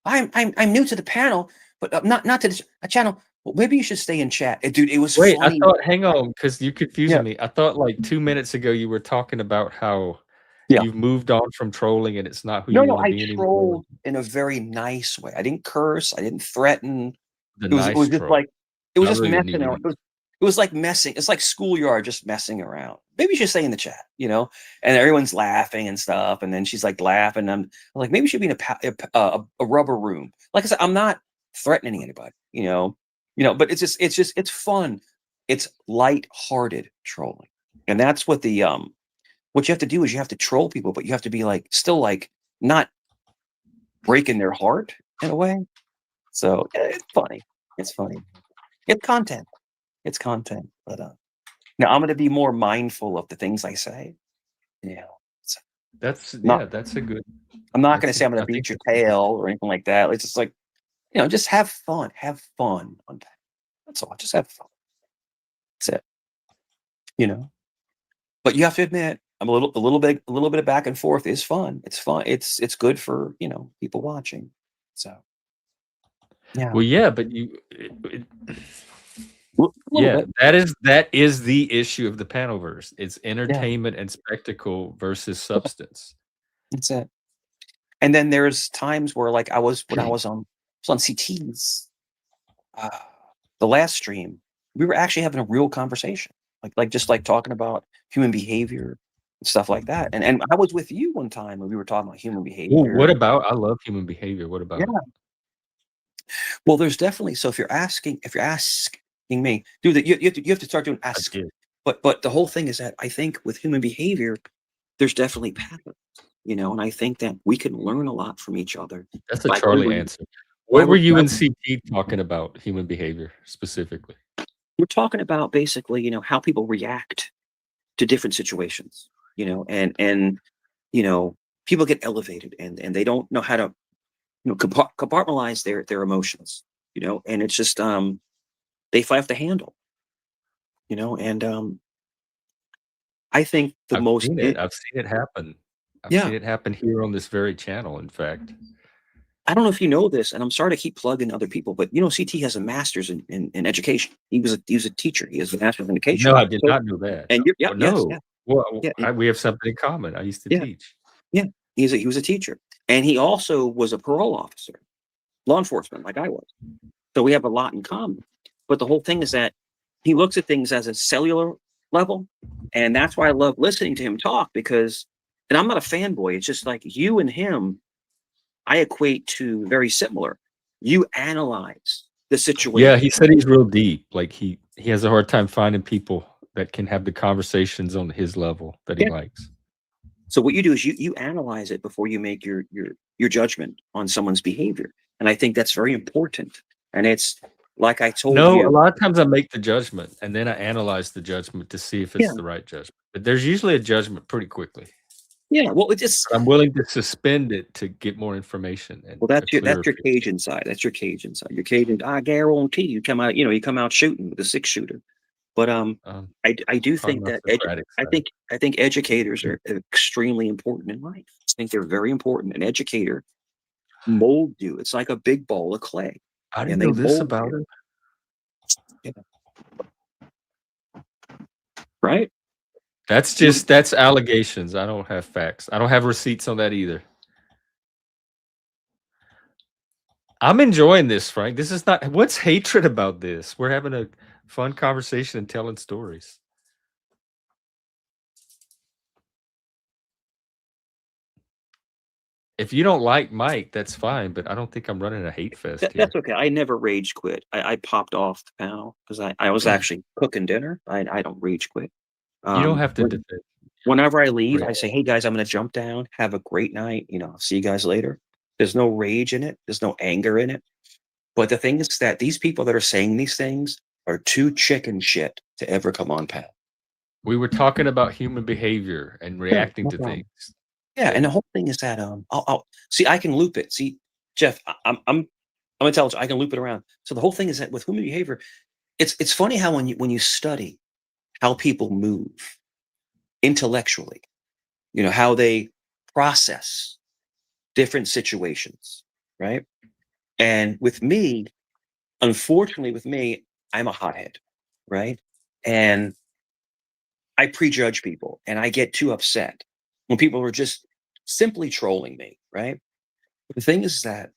[SPEAKER 3] I'm new to the panel, but not to the channel. Well, maybe you should stay in chat." Dude, it was funny.
[SPEAKER 1] I thought, hang on, because you confused me. I thought like 2 minutes ago you were talking about how you've moved on from trolling and it's not who you want to be anymore.
[SPEAKER 3] I trolled in a very nice way. I didn't curse. I didn't threaten. It was just like, it was just messing around. it was like messing. It's like schoolyard, just messing around. Maybe you should say in the chat, and everyone's laughing and stuff. And then she's like laughing. I'm like, maybe you should be in a rubber room. Like I said, I'm not threatening anybody, but it's fun. It's light-hearted trolling. And that's what what you have to do is you have to troll people, but you have to be like, still like not breaking their heart in a way. So it's funny. It's funny. It's content. It's content. But now I'm going to be more mindful of the things I say. So
[SPEAKER 1] That's a good.
[SPEAKER 3] I'm not going to say I'm going to beat your tail or anything like that. It's just like, just have fun. Have fun on that. That's all. Just have fun. That's it. But you have to admit, I'm a little bit of back and forth is fun. It's fun. It's good for people watching. So yeah.
[SPEAKER 1] Well, yeah, but yeah, that is the issue of the Panelverse. It's entertainment and spectacle versus substance.
[SPEAKER 3] That's it. And then there's times where, like, when I was on CT's, the last stream, we were actually having a real conversation, like just like talking about human behavior and stuff like that. And I was with you one time when we were talking about human behavior.
[SPEAKER 1] Well, what about? I love human behavior. What about?
[SPEAKER 3] Yeah. Well, there's definitely. So if you're asking me, do that, you have to start doing ask. But the whole thing is that I think with human behavior, there's definitely patterns, and I think that we can learn a lot from each other.
[SPEAKER 1] That's a Charlie answer. What were you and CT talking about human behavior specifically?
[SPEAKER 3] We're talking about basically, how people react to different situations, and people get elevated and they don't know how to, compartmentalize their emotions, and it's just they have to handle, and I think I've seen
[SPEAKER 1] it happen. I've seen it happen here on this very channel, in fact.
[SPEAKER 3] I don't know if you know this, and I'm sorry to keep plugging other people, but CT has a master's in education. He was a teacher. He has a master's in education.
[SPEAKER 1] No, I did not know that.
[SPEAKER 3] And
[SPEAKER 1] we have something in common. I used to teach.
[SPEAKER 3] Yeah, he was a teacher, and he also was a parole officer, law enforcement, like I was. So we have a lot in common. But the whole thing is that he looks at things as a cellular level, and that's why I love listening to him talk, because, and I'm not a fanboy. It's just like you and him, I equate to very similar. You analyze the situation.
[SPEAKER 1] Yeah, he said he's real deep. Like he has a hard time finding people that can have the conversations on his level that he likes.
[SPEAKER 3] So what you do is you analyze it before you make your judgment on someone's behavior. And I think that's very important. And it's like I told you.
[SPEAKER 1] A lot of times I make the judgment and then I analyze the judgment to see if it's the right judgment. But there's usually a judgment pretty quickly.
[SPEAKER 3] Yeah, well, I'm
[SPEAKER 1] willing to suspend it to get more information. And
[SPEAKER 3] that's your Cajun side. That's your Cajun side. Your Cajun, I guarantee you come out shooting with a 6-shooter. But I do think that I think educators are extremely important in life. I think they're very important. An educator mold you. It's like a big ball of clay.
[SPEAKER 1] I didn't know this about it.
[SPEAKER 3] Yeah. Right?
[SPEAKER 1] That's allegations. I don't have facts. I don't have receipts on that either. I'm enjoying this, Frank. This is not, what's hatred about this? We're having a fun conversation and telling stories. If you don't like Mike, that's fine, but I don't think I'm running a hate fest here.
[SPEAKER 3] That's okay. I never rage quit. I popped off the panel because I was actually cooking dinner. I don't rage quit.
[SPEAKER 1] You don't have to.
[SPEAKER 3] Whenever I leave, I say, hey, guys, I'm going to jump down. Have a great night. I'll see you guys later. There's no rage in it. There's no anger in it. But the thing is that these people that are saying these things are too chicken shit to ever come on panel.
[SPEAKER 1] We were talking about human behavior and reacting to things.
[SPEAKER 3] Yeah, and the whole thing is that I'll see. I can loop it. See, Jeff, I'm intelligent. I can loop it around. So the whole thing is that with human behavior, it's funny how when you study how people move intellectually, how they process different situations, right? And with me, unfortunately, I'm a hothead, right? And I prejudge people and I get too upset when people are just simply trolling me, right? But the thing is that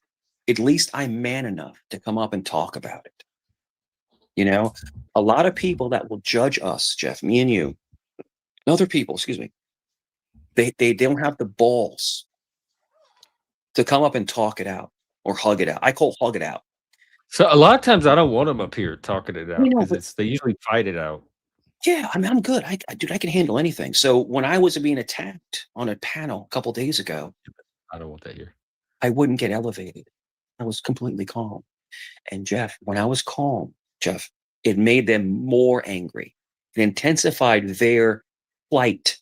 [SPEAKER 3] at least I'm man enough to come up and talk about it. You know, a lot of people that will judge us, Jeff, me and you, and other people, excuse me, they don't have the balls to come up and talk it out or hug it out. I call hug it out.
[SPEAKER 1] So a lot of times I don't want them up here talking it out
[SPEAKER 3] You know,
[SPEAKER 1] because they usually fight it out.
[SPEAKER 3] yeah, I mean, I'm good. Dude, I can handle anything. So when I was being attacked on a panel a couple days ago,
[SPEAKER 1] I don't want that here.
[SPEAKER 3] I wouldn't get elevated. I was completely calm. And Jeff, when I was calm, Jeff, it made them more angry. It intensified their flight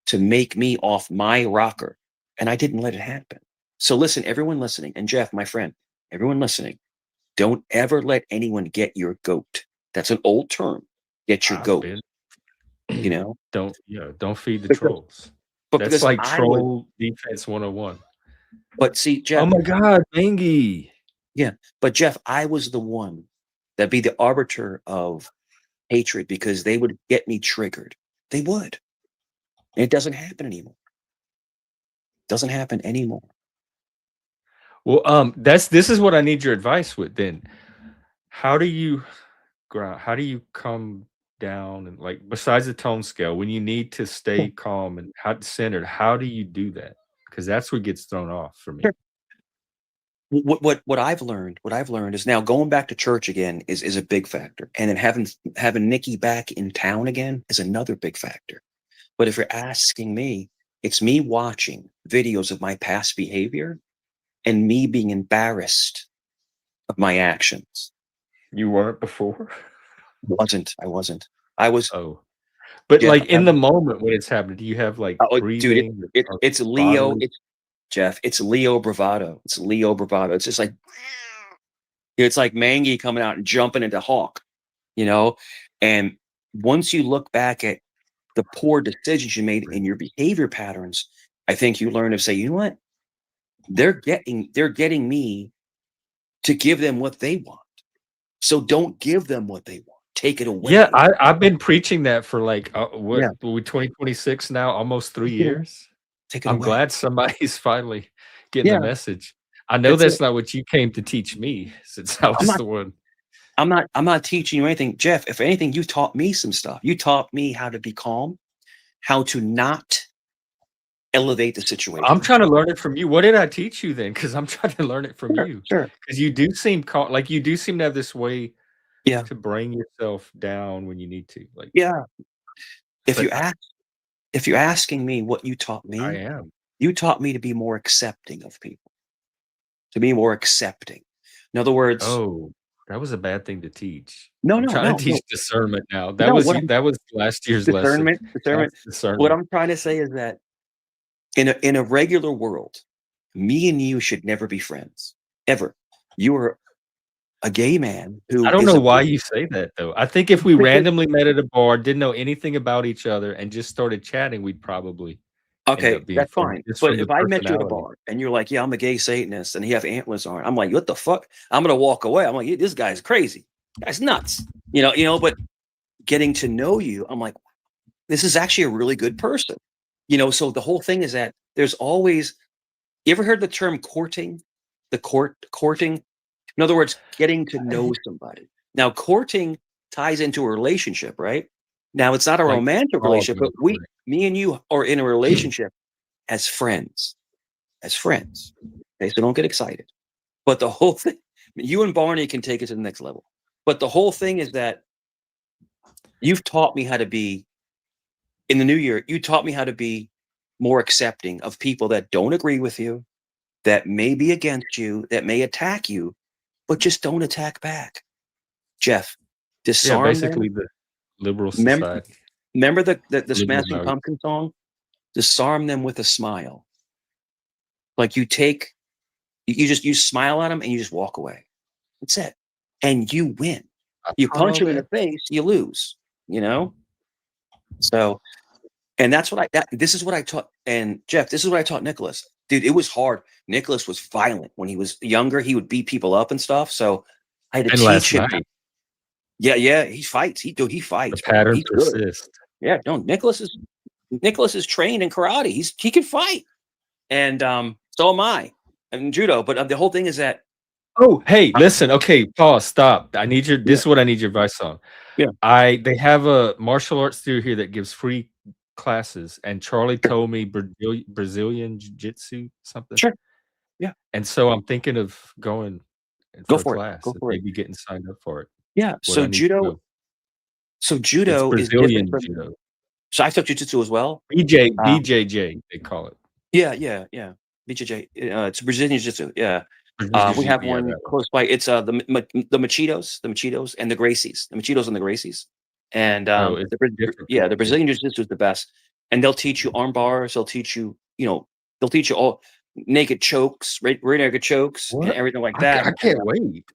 [SPEAKER 3] to make me off my rocker. And I didn't let it happen. So listen, everyone listening, and Jeff, my friend, everyone listening, don't ever let anyone get your goat. That's an old term. Get your
[SPEAKER 1] I've
[SPEAKER 3] goat.
[SPEAKER 1] been-
[SPEAKER 3] You know?
[SPEAKER 1] don't feed the
[SPEAKER 3] Because-
[SPEAKER 1] trolls.
[SPEAKER 3] But
[SPEAKER 1] That's
[SPEAKER 3] because
[SPEAKER 1] like
[SPEAKER 3] I
[SPEAKER 1] troll defense 101.
[SPEAKER 3] but see, Jeff,
[SPEAKER 1] Oh my God, Mangy.
[SPEAKER 3] but Jeff, I was the one that be the arbiter of hatred because they would get me triggered. They would. And it doesn't happen anymore. Doesn't happen anymore.
[SPEAKER 1] Well, this is what I need your advice with then. How do you come down and like besides the tone scale when you need to stay calm and centered, how do you do that? Because that's what gets thrown off for me.
[SPEAKER 3] Sure. What I've learned is now going back to church again is a big factor. And then having Nikki back in town again is another big factor. But if you're asking me, it's me watching videos of my past behavior and me being embarrassed of my actions.
[SPEAKER 1] You weren't before?
[SPEAKER 3] I wasn't. I was.
[SPEAKER 1] Oh. But
[SPEAKER 3] Yeah,
[SPEAKER 1] like in the moment when it's happening, do you have like breathing?
[SPEAKER 3] Dude, it's Leo.
[SPEAKER 1] bodily?
[SPEAKER 3] Jeff, it's Leo bravado. It's Leo bravado. It's just like it's like Mangy coming out and jumping into Hawk, you know? And once you look back at the poor decisions you made in your behavior patterns, I think you learn to say, you know what? They're getting me to give them what they want. So don't give them what they want. Take it away.
[SPEAKER 1] Yeah, I've been preaching that for like what
[SPEAKER 3] Yeah.
[SPEAKER 1] we 2026 now, almost 3 years.
[SPEAKER 3] Take it
[SPEAKER 1] I'm
[SPEAKER 3] away.
[SPEAKER 1] glad somebody's finally getting
[SPEAKER 3] Yeah.
[SPEAKER 1] the message. I know
[SPEAKER 3] That's
[SPEAKER 1] that's not what you came to teach me, since I was the one.
[SPEAKER 3] I'm not teaching you anything. Jeff, if anything, you taught me some stuff. You taught me how to be calm, how to not elevate the situation.
[SPEAKER 1] I'm trying to learn it from you. What did I teach you then? Because I'm trying to learn it from you.
[SPEAKER 3] Sure.
[SPEAKER 1] Because you do seem like you do seem to have this way
[SPEAKER 3] Yeah.
[SPEAKER 1] to bring yourself down when you need to. Like,
[SPEAKER 3] Yeah. If
[SPEAKER 1] but
[SPEAKER 3] you're asking me what you taught me,
[SPEAKER 1] I am.
[SPEAKER 3] you taught me to be more accepting of people. To be more accepting. In other words,
[SPEAKER 1] Oh, that was a bad thing to teach.
[SPEAKER 3] No,
[SPEAKER 1] I'm
[SPEAKER 3] no,
[SPEAKER 1] trying
[SPEAKER 3] no,
[SPEAKER 1] to teach
[SPEAKER 3] no.
[SPEAKER 1] discernment now. That
[SPEAKER 3] No,
[SPEAKER 1] was
[SPEAKER 3] what I'm-
[SPEAKER 1] that was last year's
[SPEAKER 3] discernment.
[SPEAKER 1] lesson.
[SPEAKER 3] Discernment.
[SPEAKER 1] That's discernment.
[SPEAKER 3] What I'm trying to say is that in a regular world, me and you should never be friends. Ever. You are a gay man who
[SPEAKER 1] I don't
[SPEAKER 3] is
[SPEAKER 1] know
[SPEAKER 3] a-
[SPEAKER 1] why you say that though. I think if we
[SPEAKER 3] Because-
[SPEAKER 1] randomly met at a bar, didn't know anything about each other, and just started chatting, we'd probably end
[SPEAKER 3] Okay,
[SPEAKER 1] up being
[SPEAKER 3] that's
[SPEAKER 1] friends,
[SPEAKER 3] fine.
[SPEAKER 1] just
[SPEAKER 3] But
[SPEAKER 1] from the
[SPEAKER 3] if I met you at a
[SPEAKER 1] personality.
[SPEAKER 3] bar and you're like, yeah, I'm a gay Satanist and you have antlers on, I'm like, what the fuck? I'm gonna walk away. I'm like, this guy's crazy. Guy's nuts. You know, but getting to know you, I'm like, this is actually a really good person. You know, so the whole thing is that there's always, you ever heard the term courting? Courting? In other words, getting to know somebody. Now, courting ties into a relationship, right? Now, it's not a
[SPEAKER 1] Like
[SPEAKER 3] romantic
[SPEAKER 1] all
[SPEAKER 3] relationship, but
[SPEAKER 1] people,
[SPEAKER 3] me and you are in a relationship as friends. As friends. Okay, so don't get excited. But the whole thing, you and Barney can take it to the next level. But the whole thing is that you've taught me how to be, in the new year, you taught me how to be more accepting of people that don't agree with you, that may be against you, that may attack you, but just don't attack back. Jeff,
[SPEAKER 1] yeah,
[SPEAKER 3] disarm
[SPEAKER 1] basically
[SPEAKER 3] them.
[SPEAKER 1] the liberal
[SPEAKER 3] Remember,
[SPEAKER 1] society.
[SPEAKER 3] remember the
[SPEAKER 1] Liberal
[SPEAKER 3] Smashing
[SPEAKER 1] values.
[SPEAKER 3] Pumpkin song? Disarm them with a smile. Like you smile at them and you just walk away. That's it. And you win. You punch them in the face, you lose, you know? So, and that's what this is what I taught. And Jeff, this is what I taught Nicholas. Dude, it was hard. Nicholas was violent when he was younger. He would beat people up and stuff. So I had to
[SPEAKER 1] And
[SPEAKER 3] teach
[SPEAKER 1] last
[SPEAKER 3] him.
[SPEAKER 1] night,
[SPEAKER 3] Yeah, he fights. He
[SPEAKER 1] the
[SPEAKER 3] fights. Bro.
[SPEAKER 1] pattern
[SPEAKER 3] He's good.
[SPEAKER 1] persists.
[SPEAKER 3] Yeah, no, Nicholas is trained in karate. He can fight. And so am I. And judo. But the whole thing is that
[SPEAKER 1] Oh, hey, listen. Okay, pause. Stop. I need your.
[SPEAKER 3] Yeah.
[SPEAKER 1] This is what I need your advice on.
[SPEAKER 3] Yeah.
[SPEAKER 1] They have a martial arts studio here that gives free classes, and Charlie told me Brazilian jiu-jitsu something.
[SPEAKER 3] Sure. Yeah.
[SPEAKER 1] And so I'm thinking of going
[SPEAKER 3] Go
[SPEAKER 1] for a
[SPEAKER 3] for it.
[SPEAKER 1] class
[SPEAKER 3] Go
[SPEAKER 1] and
[SPEAKER 3] for it.
[SPEAKER 1] maybe getting signed up for it.
[SPEAKER 3] Yeah.
[SPEAKER 1] What
[SPEAKER 3] So
[SPEAKER 1] I need to
[SPEAKER 3] judo.
[SPEAKER 1] know.
[SPEAKER 3] So
[SPEAKER 1] It's
[SPEAKER 3] judo is different
[SPEAKER 1] Brazilian
[SPEAKER 3] from.
[SPEAKER 1] judo.
[SPEAKER 3] So I took jujitsu as well.
[SPEAKER 1] BJJ, they call it.
[SPEAKER 3] Yeah. BJJ. It's Brazilian jiu-jitsu. Yeah. We have
[SPEAKER 1] Yeah,
[SPEAKER 3] one
[SPEAKER 1] that one.
[SPEAKER 3] close by. It's the Machitos, and the Gracies, and the Gracies, and
[SPEAKER 1] Oh, it's different.
[SPEAKER 3] the Brazilian jiu-jitsu is the best, and they'll teach you arm bars. They'll teach you, they'll teach you all naked chokes, rear naked chokes, and
[SPEAKER 1] What?
[SPEAKER 3] everything like
[SPEAKER 1] I
[SPEAKER 3] that.
[SPEAKER 1] can't wait.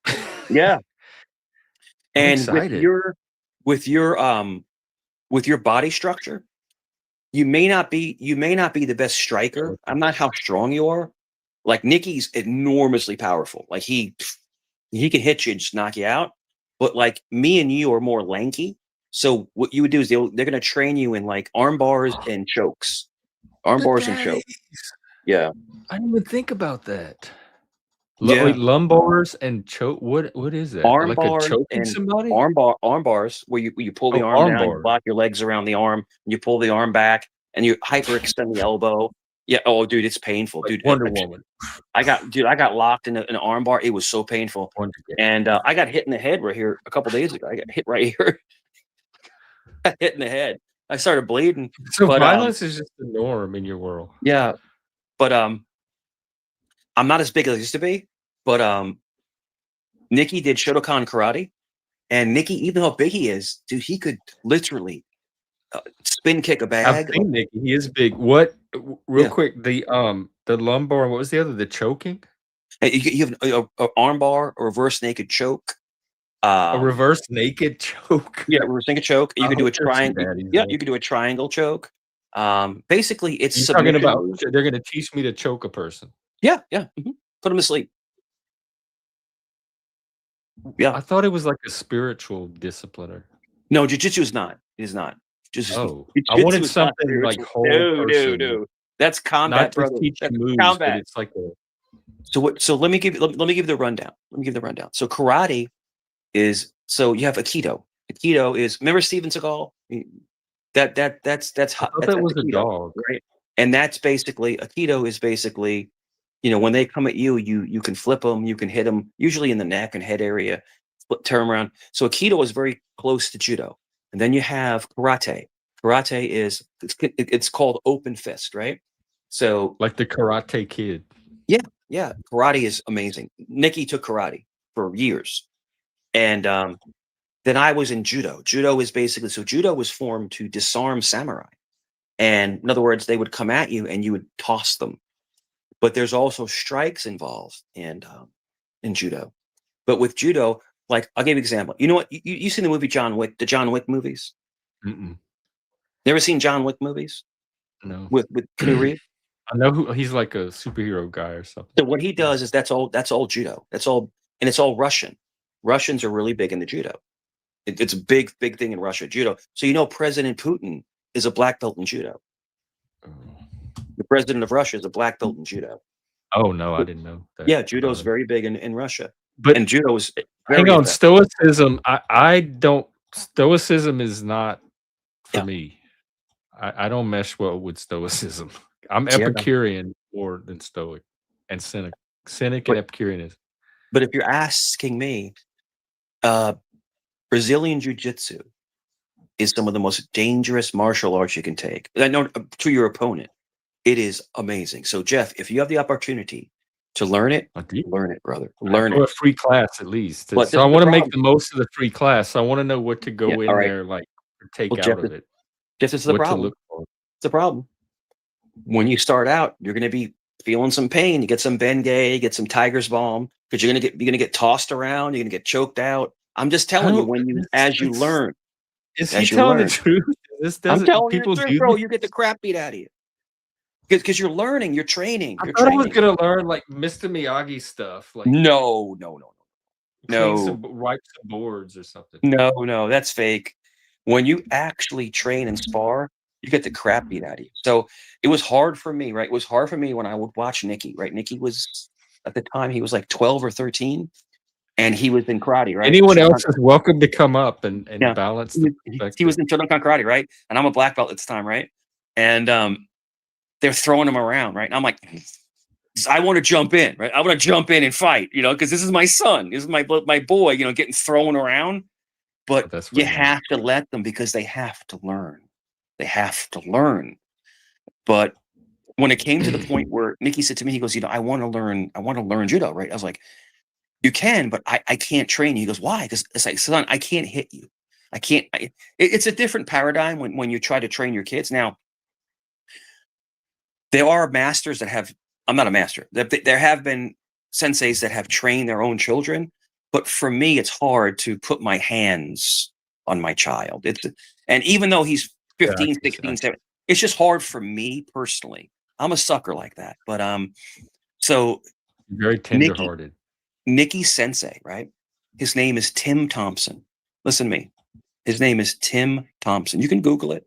[SPEAKER 3] Yeah,
[SPEAKER 1] I'm
[SPEAKER 3] and
[SPEAKER 1] excited.
[SPEAKER 3] with your body structure, you may not be the best striker. I'm not how strong you are. Like Nicky's enormously powerful. Like he can hit you and just knock you out. But like me and you are more lanky. So what you would do is they're going to train you in like arm bars and chokes. Arm bars and chokes. Yeah.
[SPEAKER 1] I didn't even think about that.
[SPEAKER 3] Yeah.
[SPEAKER 1] Wait, lumbars and choke. What is that?
[SPEAKER 3] Arm
[SPEAKER 1] Like
[SPEAKER 3] bars
[SPEAKER 1] choking
[SPEAKER 3] and
[SPEAKER 1] somebody?
[SPEAKER 3] arm bars where you pull the arm
[SPEAKER 1] arm
[SPEAKER 3] down, you
[SPEAKER 1] bar.
[SPEAKER 3] lock your legs around the arm, and you pull the arm back, and you hyperextend the elbow. Yeah. Oh, dude, it's painful,
[SPEAKER 1] Like
[SPEAKER 3] dude.
[SPEAKER 1] Wonder Woman.
[SPEAKER 3] I got locked in an arm bar. It was so painful, and I got hit in the head right here a couple days ago. I got hit right here. Hit in the head. I started bleeding.
[SPEAKER 1] So
[SPEAKER 3] but,
[SPEAKER 1] violence is just the norm in your world.
[SPEAKER 3] Yeah, but I'm not as big as I used to be. But Nikki did Shotokan karate, and Nikki, even how big he is, dude, he could literally spin kick a
[SPEAKER 1] I've
[SPEAKER 3] bag.
[SPEAKER 1] seen Nicky. He is big. What? Real quick, the lumbar. What was the other? The choking.
[SPEAKER 3] You have a arm bar, a reverse naked choke.
[SPEAKER 1] A reverse naked choke.
[SPEAKER 3] Yeah, reverse naked choke. You could do a triangle. Yeah,
[SPEAKER 1] you
[SPEAKER 3] you could do a triangle choke. Basically, it's
[SPEAKER 1] You're talking about
[SPEAKER 3] moves.
[SPEAKER 1] they're going to teach me to choke a person.
[SPEAKER 3] Yeah. Put them to sleep. Yeah.
[SPEAKER 1] I thought it was like a spiritual discipliner.
[SPEAKER 3] No, jiu-jitsu is not. It is not.
[SPEAKER 1] I wanted something like whole person.
[SPEAKER 3] No. That's combat,
[SPEAKER 1] not
[SPEAKER 3] brother.
[SPEAKER 1] teach
[SPEAKER 3] That's
[SPEAKER 1] moves,
[SPEAKER 3] combat.
[SPEAKER 1] but it's like a.
[SPEAKER 3] So let me give you the rundown. So karate is, so you have Aikido. Aikido is, remember Steven Seagal? That's hot.
[SPEAKER 1] That was
[SPEAKER 3] Aikido,
[SPEAKER 1] a dog,
[SPEAKER 3] right? And that's basically, Aikido is basically, when they come at you, you can flip them, you can hit them, usually in the neck and head area, turn around. So Aikido is very close to judo. And then you have karate. Karate is, it's called open fist, right? So
[SPEAKER 1] like the Karate Kid.
[SPEAKER 3] Yeah, karate is amazing. Nikki took karate for years, and then I was in judo. Judo is basically, so judo was formed to disarm samurai, and in other words, they would come at you and you would toss them. But there's also strikes involved in judo. But with judo, like, I'll give you an example. You know what? You seen the movie John Wick, the John Wick movies?
[SPEAKER 1] Mm-mm.
[SPEAKER 3] Never seen John Wick movies?
[SPEAKER 1] No.
[SPEAKER 3] With Keanu Reeves?
[SPEAKER 1] I know he's like a superhero guy or something.
[SPEAKER 3] So what he does is that's all judo. That's all, and it's all Russian. Russians are really big in the judo. It's a big thing in Russia, judo. So President Putin is a black belt in judo.
[SPEAKER 1] Oh.
[SPEAKER 3] The president of Russia is a black belt in judo.
[SPEAKER 1] Oh no, I didn't know that.
[SPEAKER 3] Yeah, judo is very big in Russia.
[SPEAKER 1] But
[SPEAKER 3] and judo is
[SPEAKER 1] hang on, stoicism. I don't. Stoicism is not for me. I don't mesh well with stoicism. I'm Epicurean more than Stoic, and Cynic and Epicureanism.
[SPEAKER 3] But if you're asking me, Brazilian Jiu-Jitsu is some of the most dangerous martial arts you can take. I know, to your opponent, it is amazing. So Jeff, if you have the opportunity to learn it, learn it, brother. Learn it.
[SPEAKER 1] A free class at least. So I want to make the most of the free class. So I want to know what to go in there, like take out of it.
[SPEAKER 3] This is the problem. It's the problem. When you start out, you're going to be feeling some pain. You get some Bengay, you get some Tiger's Balm, because you're going to get tossed around. You're going to get choked out. I'm just telling you, as you learn.
[SPEAKER 1] Is he telling the truth?
[SPEAKER 3] I'm telling you the truth, bro. You get the crap beat out of you. Because you're learning, you're training.
[SPEAKER 1] I thought I was going to learn like Mr. Miyagi stuff. Like
[SPEAKER 3] no.
[SPEAKER 1] Wipe some boards or something.
[SPEAKER 3] No, that's fake. When you actually train and spar, you get the crap beat out of you. So it was hard for me, right? It was hard for me when I would watch Nikki, right? Nikki was at the time he was like 12 or 13, and he was in karate, right?
[SPEAKER 1] Anyone else is welcome to come up and
[SPEAKER 3] Yeah.
[SPEAKER 1] balance the
[SPEAKER 3] He
[SPEAKER 1] perspective.
[SPEAKER 3] was in Shotokan karate, right? And I'm a black belt at the time, right? And they're throwing him around, right? And I'm like, I want to jump in, right? I want to jump in and fight, because this is my son, this is my boy, getting thrown around. But
[SPEAKER 1] That's
[SPEAKER 3] you
[SPEAKER 1] what
[SPEAKER 3] have to let them, because they have to learn. They have to learn. But when it came to the point where Mickey said to me, he goes, I want to learn judo, right? I was like, you can, but I can't train you. He goes, why? Because it's like, son, I can't hit you. I can't. It's a different paradigm when you try to train your kids. Now, there are masters that have. I'm not a master. There have been senseis that have trained their own children, but for me, it's hard to put my hands on my child. And even though he's 15, 16, 17, it's just hard for me personally. I'm a sucker like that. But so
[SPEAKER 1] very tenderhearted.
[SPEAKER 3] Nikki Sensei, right? His name is Tim Thompson. Listen to me. His name is Tim Thompson. You can Google it.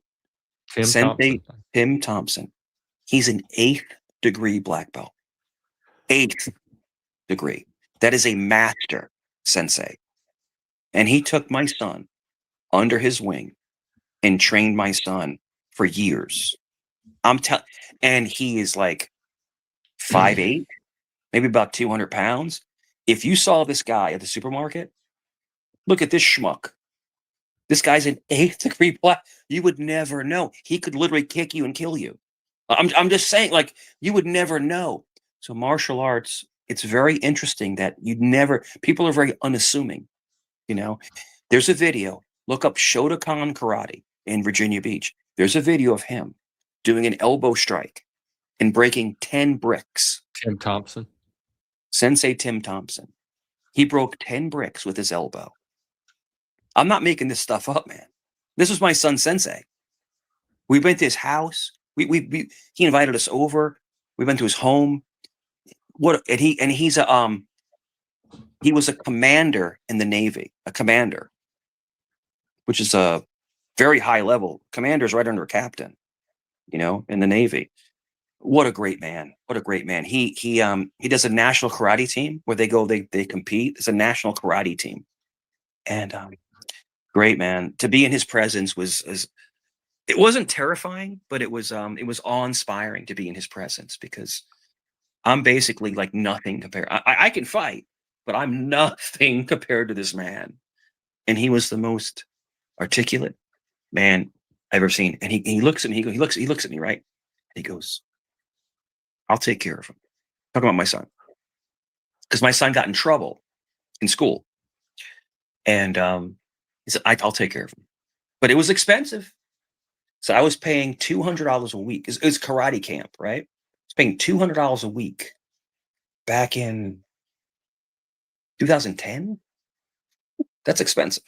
[SPEAKER 3] Sensei Tim Thompson. He's an 8th degree black belt. 8th degree. That is a master sensei. And he took my son under his wing and trained my son for years. And he is like 5'8", maybe about 200 pounds. If you saw this guy at the supermarket, look at this schmuck. This guy's an 8th degree black. You would never know. He could literally kick you and kill you. I'm just saying, like, you would never know. So martial arts, it's very interesting that people are very unassuming. There's a video. Look up Shotokan karate in Virginia Beach. There's a video of him doing an elbow strike and breaking 10 bricks.
[SPEAKER 1] Tim Thompson.
[SPEAKER 3] Sensei Tim Thompson. He broke 10 bricks with his elbow. I'm not making this stuff up, man. This was my son Sensei. We went to his house. He invited us over. We went to his home. He was a commander in the Navy, a commander, which is a very high level. Commander's right under a captain, in the Navy. What a great man. What a great man. He does a national karate team where they compete. It's a national karate team. And great man. To be in his presence it wasn't terrifying, but it was awe-inspiring to be in his presence, because I'm basically like nothing compared. I can fight, but I'm nothing compared to this man. And he was the most articulate man I've ever seen. And he looks at me. He looks at me, right? And he goes, "I'll take care of him." Talking about my son, because my son got in trouble in school, and he said, "I'll take care of him," but it was expensive. So I was paying $200 a week. It's karate camp, right? I was paying $200 a week back in 2010. That's expensive.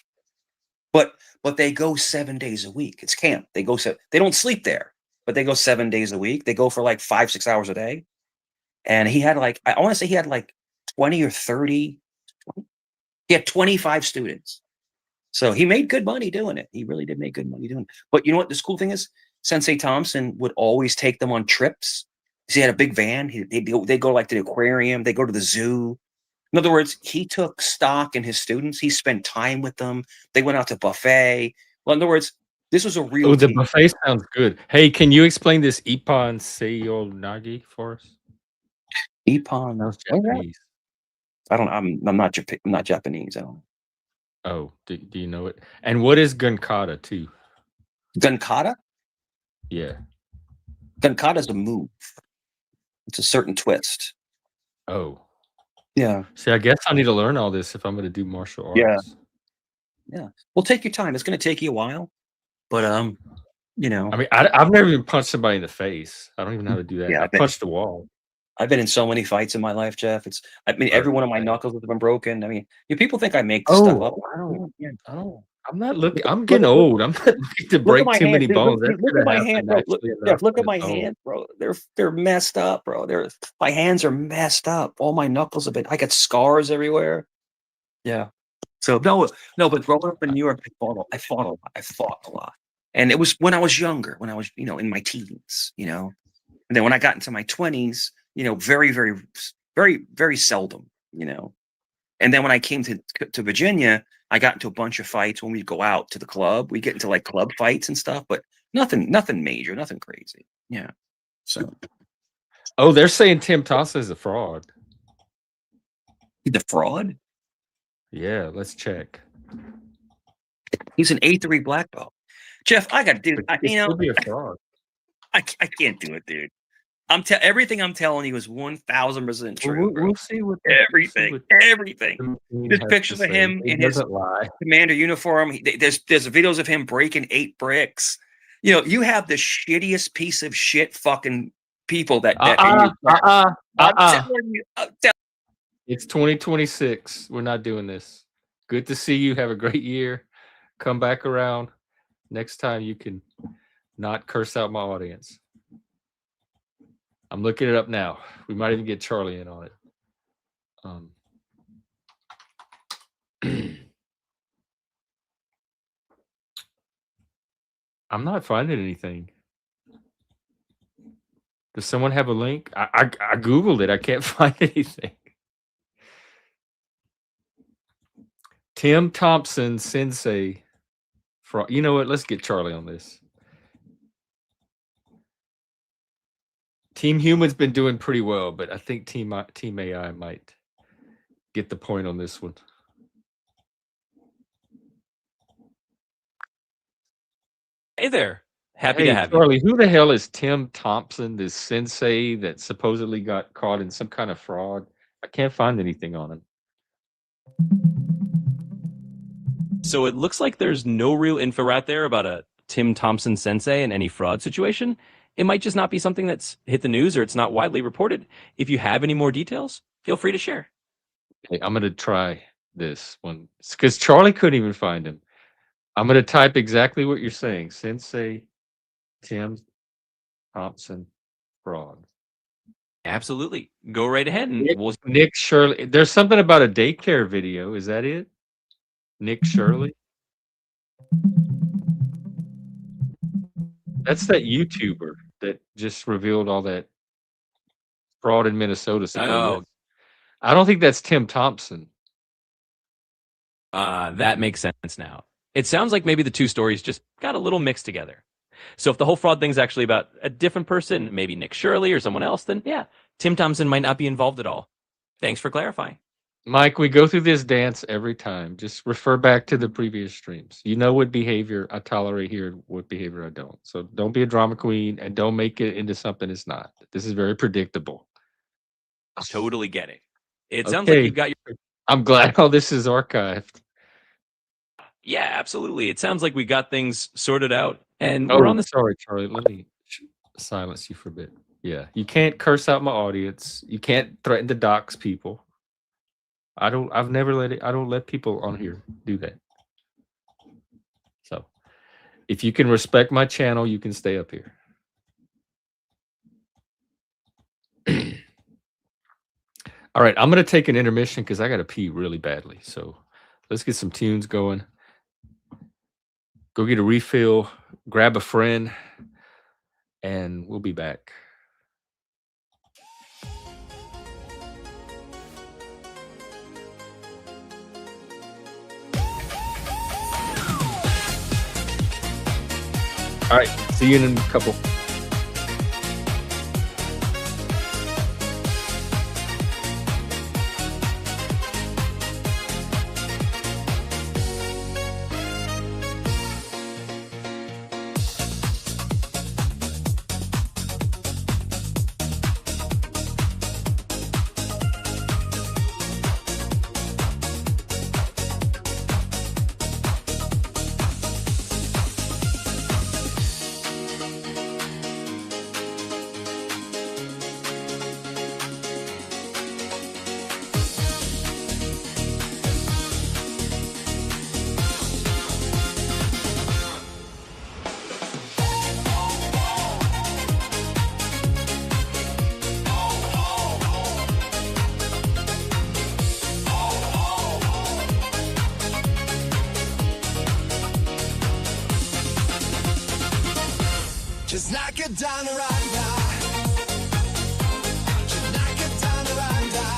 [SPEAKER 3] But they go 7 days a week. It's camp. They don't sleep there, but they go 7 days a week. They go for like 5-6 hours a day. And he had like, I want to say he had like 20 or 30. He had 25 students. So he made good money doing it. He really did make good money doing it. But you know what? This cool thing is, Sensei Thompson would always take them on trips. He had a big van. They go like to the aquarium. They go to the zoo. In other words, he took stock in his students. He spent time with them. They went out to buffet. Well, in other words, this was a real.
[SPEAKER 1] Oh, the buffet sounds good. Hey, can you explain this Ippon Seiyonagi for us?
[SPEAKER 3] Ippon,
[SPEAKER 1] That's Japanese.
[SPEAKER 3] I'm not Japanese. I don't know.
[SPEAKER 1] Oh, do you know it? And what is Gunkata too?
[SPEAKER 3] Gunkata?
[SPEAKER 1] Yeah.
[SPEAKER 3] Gunkata is a move. It's a certain twist.
[SPEAKER 1] Oh.
[SPEAKER 3] Yeah.
[SPEAKER 1] See, I guess I need to learn all this if I'm going to do martial arts.
[SPEAKER 3] Yeah. Well, take your time. It's going to take you a while, but
[SPEAKER 1] I mean, I've never even punched somebody in the face. I don't even know how to do that.
[SPEAKER 3] Yeah,
[SPEAKER 1] I punched the wall.
[SPEAKER 3] I've been in so many fights in my life, Jeff. Every one of my knuckles have been broken. I mean, people think I make this stuff up.
[SPEAKER 1] I'm not looking. I'm getting old. I'm not looking to break too many bones.
[SPEAKER 3] Look at my hand, bro. Look at my hand, bro. They're messed up, bro. My hands are messed up. All my knuckles have been. I got scars everywhere. Yeah. So no, but growing up in New York, I fought a lot, and it was when I was younger, when I was in my teens, and then when I got into my 20s, very, very very, very seldom, you know. And then when I came to Virginia, I got into a bunch of fights when we go out to the club. We get into like club fights and stuff, but nothing major, nothing crazy. Yeah. So
[SPEAKER 1] Oh, they're saying Tim Thompson is a fraud.
[SPEAKER 3] he's a fraud.
[SPEAKER 1] Yeah, let's check.
[SPEAKER 3] He's an A3 black belt. Jeff, I got, dude.
[SPEAKER 1] He could be a fraud.
[SPEAKER 3] I can't do it, dude. Everything I'm telling you is 1,000% true.
[SPEAKER 1] We'll see what
[SPEAKER 3] everything. There's pictures of him in his commander uniform. There's videos of him breaking 8 bricks. You know, you have the shittiest piece of shit fucking people that.
[SPEAKER 1] It's 2026. We're not doing this. Good to see you. Have a great year. Come back around. Next time you can not curse out my audience. I'm looking it up now. We might even get Charlie in on it. I'm not finding anything. Does someone have a link? I Googled it. I can't find anything. Tim Thompson Sensei. You know what? Let's get Charlie on this. Team Human's been doing pretty well, but I think Team AI might get the point on this one.
[SPEAKER 2] Hey there. Happy to have
[SPEAKER 1] Charlie, who the hell is Tim Thompson, this sensei that supposedly got caught in some kind of fraud? I can't find anything on him.
[SPEAKER 2] So it looks like there's no real info out there about a Tim Thompson sensei and any fraud situation. It might just not be something that's hit the news or it's not widely reported. If you have any more details, feel free to share.
[SPEAKER 1] Hey, I'm going to try this one because Charlie couldn't even find him. I'm going to type exactly what you're saying. Sensei Tim Thompson fraud.
[SPEAKER 2] Absolutely. Go right ahead. And
[SPEAKER 1] Nick Shirley. There's something about a daycare video. Is that it? Nick Shirley? That's that YouTuber that just revealed all that fraud in Minnesota.
[SPEAKER 2] Oh.
[SPEAKER 1] I don't think that's Tim Thompson.
[SPEAKER 2] That makes sense now. It sounds like maybe the two stories just got a little mixed together. So if the whole fraud thing's actually about a different person, maybe Nick Shirley or someone else, then yeah, Tim Thompson might not be involved at all. Thanks for clarifying.
[SPEAKER 1] Mike, we go through this dance every time. Just refer back to the previous streams. You know what behavior I tolerate here, what behavior I don't. So don't be a drama queen and don't make it into something it's not. This is very predictable.
[SPEAKER 2] Totally get it. It sounds like you've got your...
[SPEAKER 1] I'm glad all this is archived.
[SPEAKER 2] Yeah, absolutely. It sounds like we got things sorted out. And we're on the...
[SPEAKER 1] Sorry, Charlie. Let me silence you for a bit. Yeah, you can't curse out my audience. You can't threaten to dox people. I don't let people on here do that. So if you can respect my channel, you can stay up here. All right, I'm going to take an intermission because I got to pee really badly. So let's get some tunes going. Go get a refill, grab a friend, and we'll be back. All right, see you in a couple.
[SPEAKER 4] Just knock it down right now. Just knock it down right now.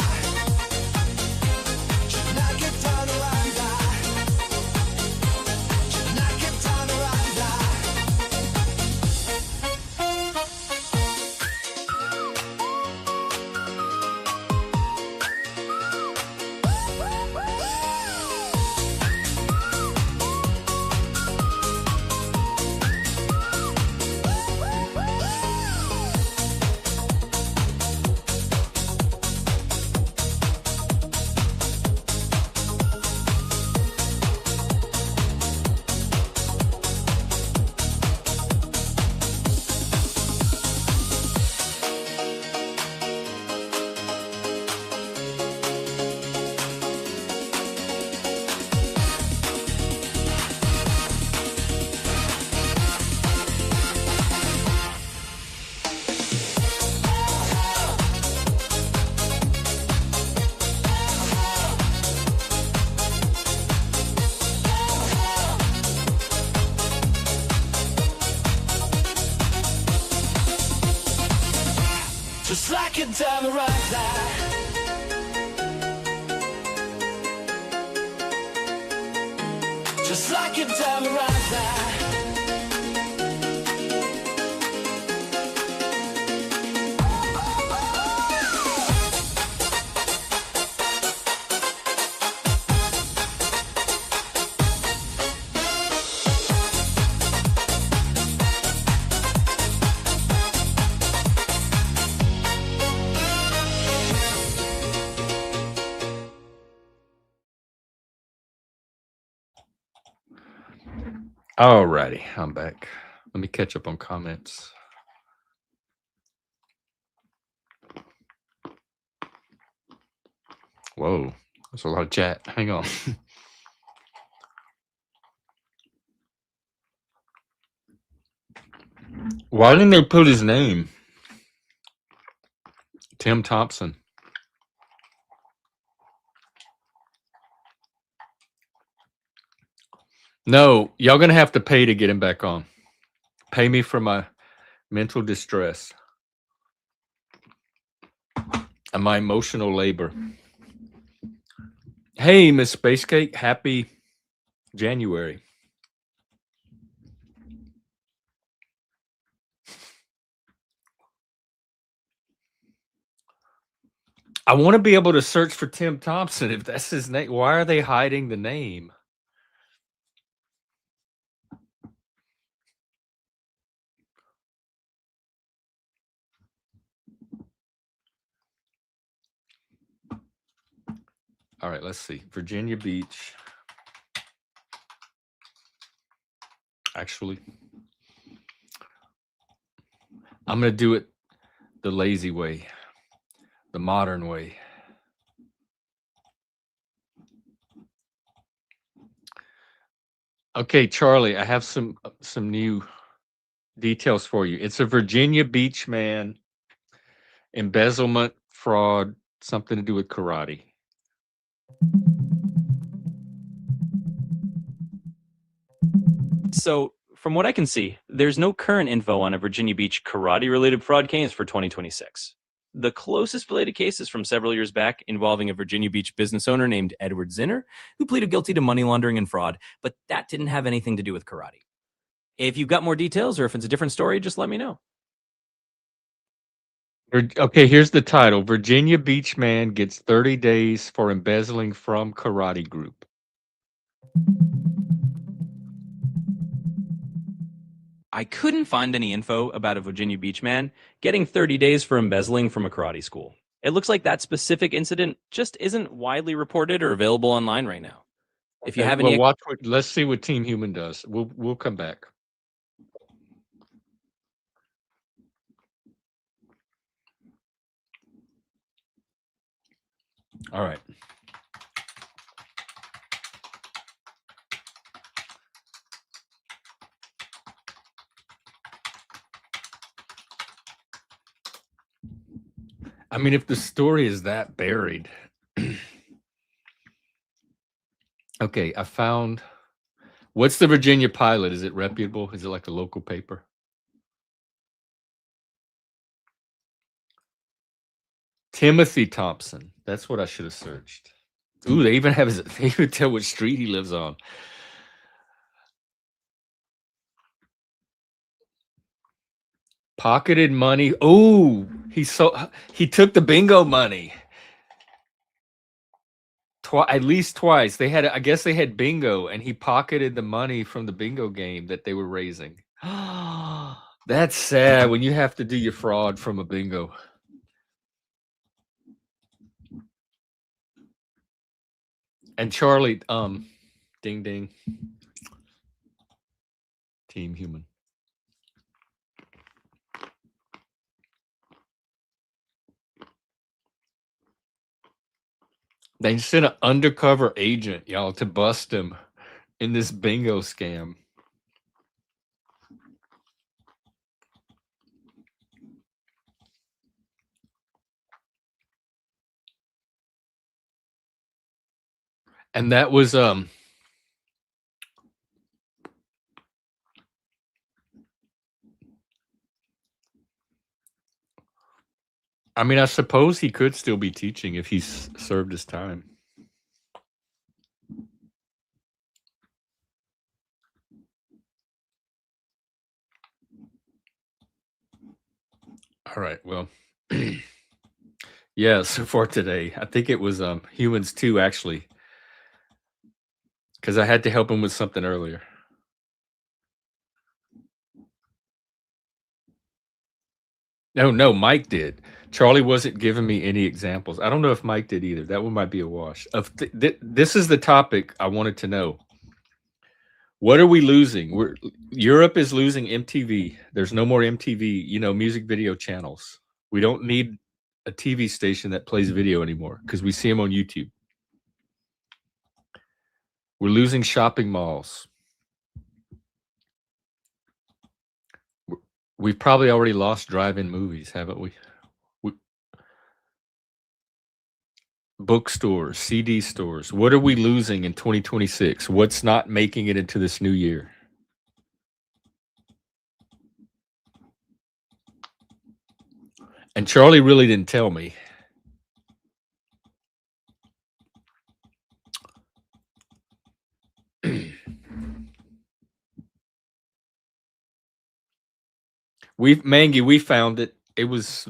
[SPEAKER 4] like a diamond right now. Just like a diamond right now.
[SPEAKER 1] Alrighty, I'm back. Let me catch up on comments. Whoa, there's a lot of chat. Hang on. Why didn't they put his name? Tim Thompson. No, y'all gonna have to pay to get him back on. Pay me for my mental distress and my emotional labor. Hey, Miss Space Cake, happy January. I want to be able to search for Tim Thompson if that's his name. Why are they hiding the name? All right, let's see. Virginia Beach. Actually, I'm going to do it the lazy way, the modern way. Okay, Charlie, I have some new details for you. It's a Virginia Beach man, embezzlement, fraud, something to do with karate.
[SPEAKER 2] So, from what I can see, there's no current info on a Virginia Beach karate-related fraud case for 2026. The closest related case is from several years back involving a Virginia Beach business owner named Edward Zinner, who pleaded guilty to money laundering and fraud, but that didn't have anything to do with karate. If you've got more details or if it's a different story, just let me know.
[SPEAKER 1] Okay, here's the title. Virginia Beach man gets 30 days for embezzling from karate group.
[SPEAKER 2] I couldn't find any info about a Virginia Beach man getting 30 days for embezzling from a karate school. It looks like that specific incident just isn't widely reported or available online right now. If you have any,
[SPEAKER 1] well, let's see what Team Human does. We'll come back. All right. I mean, if the story is that buried. Okay, I found. What's the Virginia Pilot? Is it reputable? Is it like a local paper? Timothy Thompson. That's what I should have searched. Ooh, they even have they even tell which street he lives on. Pocketed money. Oh, he took the bingo money. At least twice. I guess they had bingo, and he pocketed the money from the bingo game that they were raising. That's sad when you have to do your fraud from a bingo. And Charlie, ding ding. Team Human. They sent an undercover agent, y'all, to bust him in this bingo scam. And that was I mean, I suppose he could still be teaching if he's served his time. All right. Well, yeah. So for today, I think it was Humans 2 actually, because I had to help him with something earlier. No, Mike did. Charlie wasn't giving me any examples. I don't know if Mike did either. That one might be a wash. This is the topic I wanted to know. What are we losing? Europe is losing MTV. There's no more MTV, music video channels. We don't need a TV station that plays video anymore because we see them on YouTube. We're losing shopping malls. We've probably already lost drive-in movies, haven't we? Bookstores, CD stores. What are we losing in 2026? What's not making it into this new year? And Charlie really didn't tell me. We found it. It was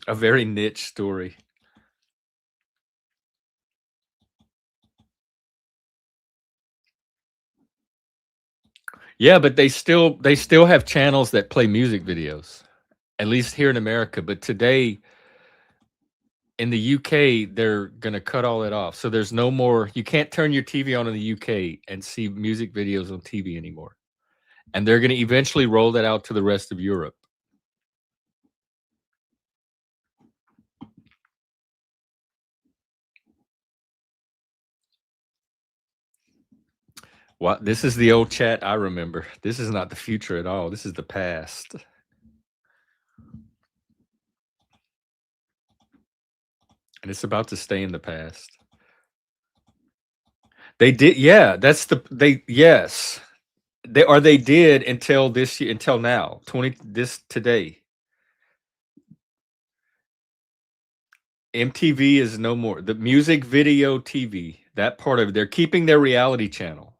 [SPEAKER 1] a very niche story. Yeah, but they still have channels that play music videos, at least here in America. But today in the UK, they're gonna cut all that off. So there's no more. You can't turn your TV on in the UK and see music videos on TV anymore. And they're gonna eventually roll that out to the rest of Europe. What? This is the old chat I remember. This is not the future at all. This is the past. And it's about to stay in the past. They did, yeah. Yes. They did until this year, until now. Today. MTV is no more. The music video TV, that part of it, they're keeping their reality channel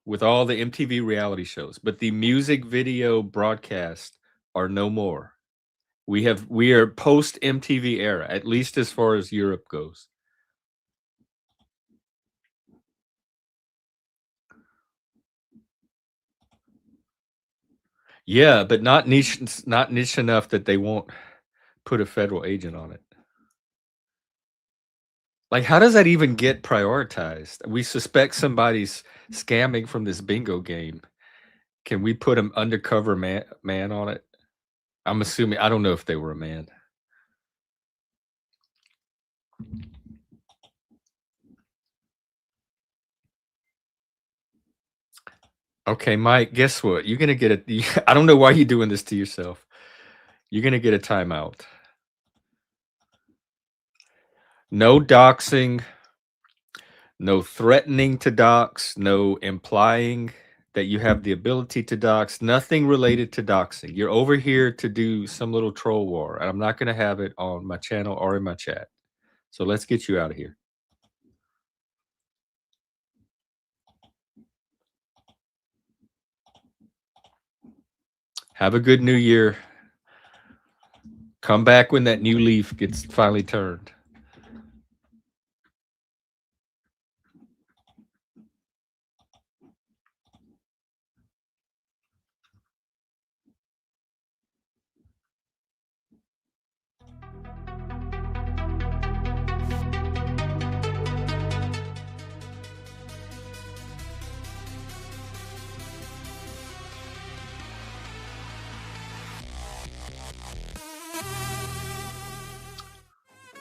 [SPEAKER 1] with all the MTV reality shows, but the music video broadcasts are no more. We are post MTV era, at least as far as Europe goes. Yeah, but not niche enough that they won't put a federal agent on it. Like, how does that even get prioritized? We suspect somebody's scamming from this bingo game. Can we put an undercover man on it? I'm assuming, I don't know if they were a man. Okay, Mike, guess what? You're going to get I don't know why you're doing this to yourself. You're going to get a timeout. No doxing, no threatening to dox, no implying that you have the ability to dox, nothing related to doxing. You're over here to do some little troll war, and I'm not going to have it on my channel or in my chat. So let's get you out of here. Have a good new year. Come back when that new leaf gets finally turned.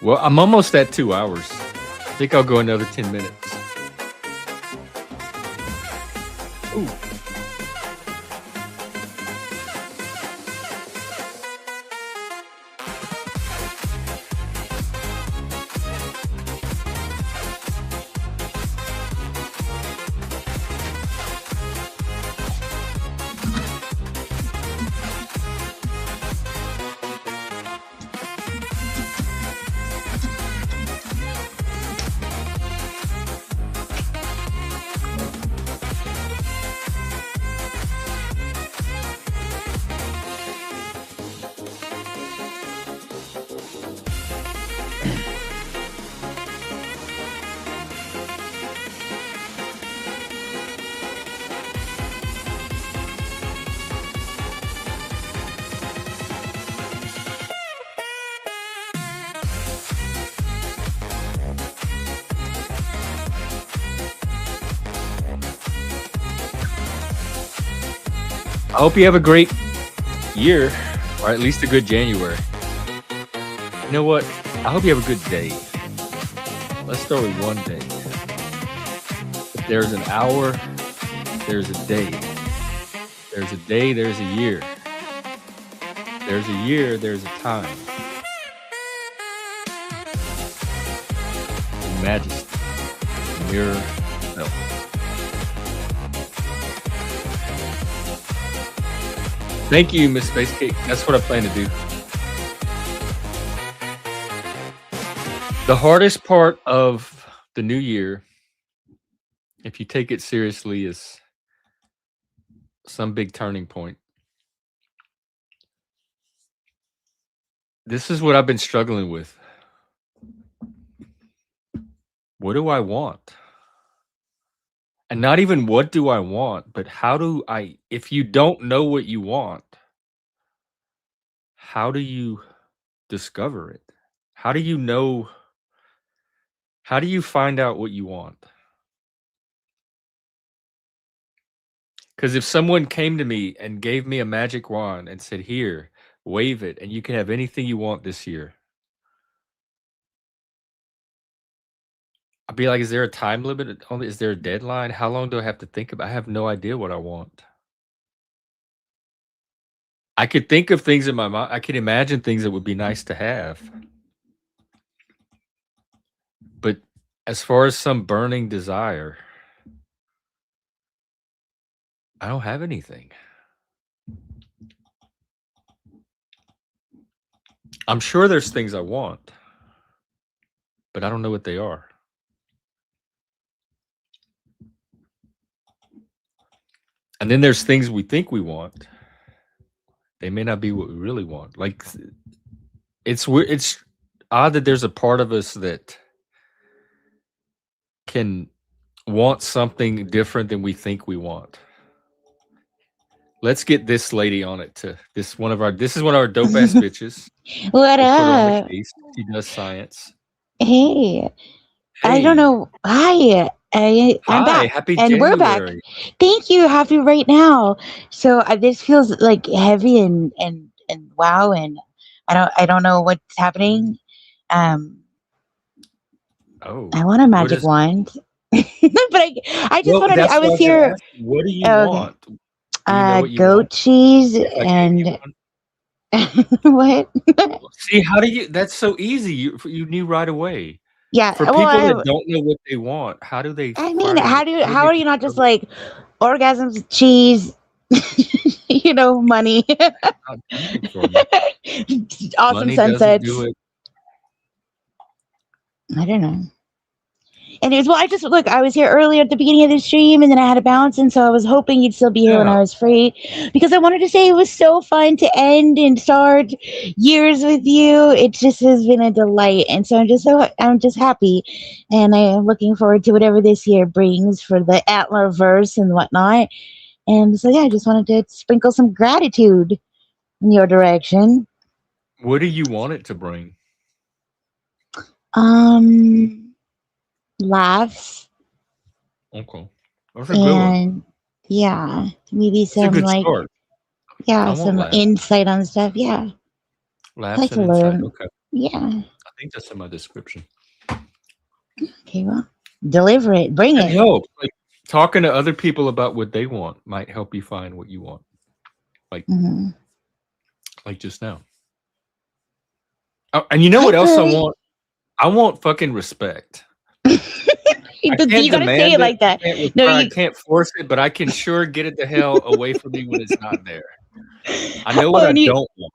[SPEAKER 1] Well, I'm almost at 2 hours. I think I'll go another 10 minutes. Ooh. I hope you have a great year, or at least a good January. You know what? I hope you have a good day. Let's start with one day. If there's an hour, there's a day. There's a day, there's a year. There's a year, there's a time. In majesty, mirror, no. Thank you, Miss Space Cake. That's what I plan to do. The hardest part of the new year, if you take it seriously, is some big turning point. This is what I've been struggling with. What do I want? And not even what do I want, but how do I, if you don't know what you want, how do you discover it? How do you know? How do you find out what you want? Because if someone came to me and gave me a magic wand and said, here, wave it, and you can have anything you want this year, I'd be like, is there a time limit? Is there a deadline? How long do I have to think about? I have no idea what I want. I could think of things in my mind. I could imagine things that would be nice to have. But as far as some burning desire, I don't have anything. I'm sure there's things I want, but I don't know what they are. And then there's things we think we want. They may not be what we really want. Like, it's weird. It's odd that there's a part of us that can want something different than we think we want. Let's get this lady on it. This is one of our dope ass bitches.
[SPEAKER 5] What
[SPEAKER 1] We'll put her on
[SPEAKER 5] up?
[SPEAKER 1] the case. She does science.
[SPEAKER 5] Hey, I don't
[SPEAKER 1] Hey,
[SPEAKER 5] know. Hi, I'm
[SPEAKER 1] hi,
[SPEAKER 5] back,
[SPEAKER 1] happy
[SPEAKER 5] and we're back.
[SPEAKER 1] January.
[SPEAKER 5] Thank you. Happy right now. So this feels like heavy and wow, and I don't know what's happening. Um,
[SPEAKER 1] Oh,
[SPEAKER 5] I want a
[SPEAKER 1] what
[SPEAKER 5] magic
[SPEAKER 1] is?
[SPEAKER 5] wand, but I just
[SPEAKER 1] Well,
[SPEAKER 5] wanted.
[SPEAKER 1] that's
[SPEAKER 5] I
[SPEAKER 1] what I
[SPEAKER 5] was
[SPEAKER 1] was gonna
[SPEAKER 5] here.
[SPEAKER 1] ask you. What do you
[SPEAKER 5] Okay.
[SPEAKER 1] want? Do you know what you
[SPEAKER 5] Goat
[SPEAKER 1] want?
[SPEAKER 5] cheese
[SPEAKER 1] If I gave you
[SPEAKER 5] and
[SPEAKER 1] one.
[SPEAKER 5] what?
[SPEAKER 1] See, how do you? That's so easy. You knew right away.
[SPEAKER 5] Yeah.
[SPEAKER 1] For
[SPEAKER 5] Well,
[SPEAKER 1] people that don't know what they want, how do they
[SPEAKER 5] I mean,
[SPEAKER 1] find it? How do
[SPEAKER 5] how
[SPEAKER 1] they
[SPEAKER 5] are you not just
[SPEAKER 1] discover it?
[SPEAKER 5] like orgasms, cheese, money,
[SPEAKER 1] That's not doing it for me.
[SPEAKER 5] awesome
[SPEAKER 1] Money doesn't
[SPEAKER 5] sunsets?
[SPEAKER 1] do it.
[SPEAKER 5] I don't know. Anyways, well, I just look. I was here earlier at the beginning of the stream, and then I had to bounce, and so I was hoping you'd still be here when
[SPEAKER 1] Yeah.
[SPEAKER 5] I was free, because I wanted to say it was so fun to end and start years with you. It just has been a delight, and so I'm just happy, and I am looking forward to whatever this year brings for the Antler verse and whatnot. And so yeah, I just wanted to sprinkle some gratitude in your direction.
[SPEAKER 1] What do you want it to bring?
[SPEAKER 5] Laughs
[SPEAKER 1] Okay, that's a good one.
[SPEAKER 5] and yeah, maybe
[SPEAKER 1] It's a
[SPEAKER 5] some
[SPEAKER 1] good
[SPEAKER 5] like
[SPEAKER 1] start. I
[SPEAKER 5] yeah,
[SPEAKER 1] want
[SPEAKER 5] some
[SPEAKER 1] laughs.
[SPEAKER 5] insight on stuff. Yeah, I
[SPEAKER 1] Laughs
[SPEAKER 5] like to
[SPEAKER 1] and insight.
[SPEAKER 5] learn.
[SPEAKER 1] Okay,
[SPEAKER 5] Yeah.
[SPEAKER 1] I think that's in my description.
[SPEAKER 5] Okay, well, deliver it, bring
[SPEAKER 1] It
[SPEAKER 5] it.
[SPEAKER 1] helps. Like talking to other people about what they want might help you find what you want.
[SPEAKER 5] hmm
[SPEAKER 1] Like just now. Oh, and you know
[SPEAKER 5] Hi,
[SPEAKER 1] what else I
[SPEAKER 5] Curly.
[SPEAKER 1] want? I want fucking respect.
[SPEAKER 5] You
[SPEAKER 1] I can't
[SPEAKER 5] gotta say
[SPEAKER 1] demand
[SPEAKER 5] it
[SPEAKER 1] it.
[SPEAKER 5] like that.
[SPEAKER 1] I can't
[SPEAKER 5] No,
[SPEAKER 1] require, I
[SPEAKER 5] you.
[SPEAKER 1] can't force it, but I can sure get it the hell away from me when it's not there. I know what
[SPEAKER 5] Well,
[SPEAKER 1] I don't want.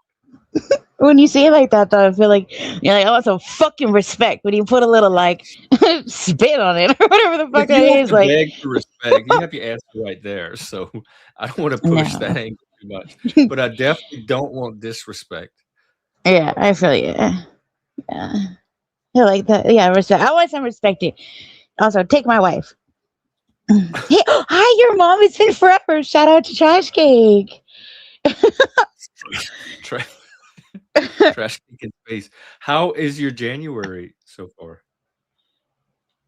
[SPEAKER 5] when you say it like that, though, I feel like you're like, I want some fucking respect. When you put a little like spit on it or whatever the
[SPEAKER 1] If
[SPEAKER 5] fuck that
[SPEAKER 1] you have
[SPEAKER 5] is,
[SPEAKER 1] to
[SPEAKER 5] like
[SPEAKER 1] beg for respect, you have your answer right there. So I don't want to push that
[SPEAKER 5] no.
[SPEAKER 1] angle too much, but I definitely don't want disrespect.
[SPEAKER 5] Yeah, I feel you. Yeah, I like that. Yeah, respect. I want some respect. Also, take my wife. Hey, hi, your mom. It's been forever. Shout out to Trash Cake.
[SPEAKER 1] Tra- Trash cake in space. How is your January so far?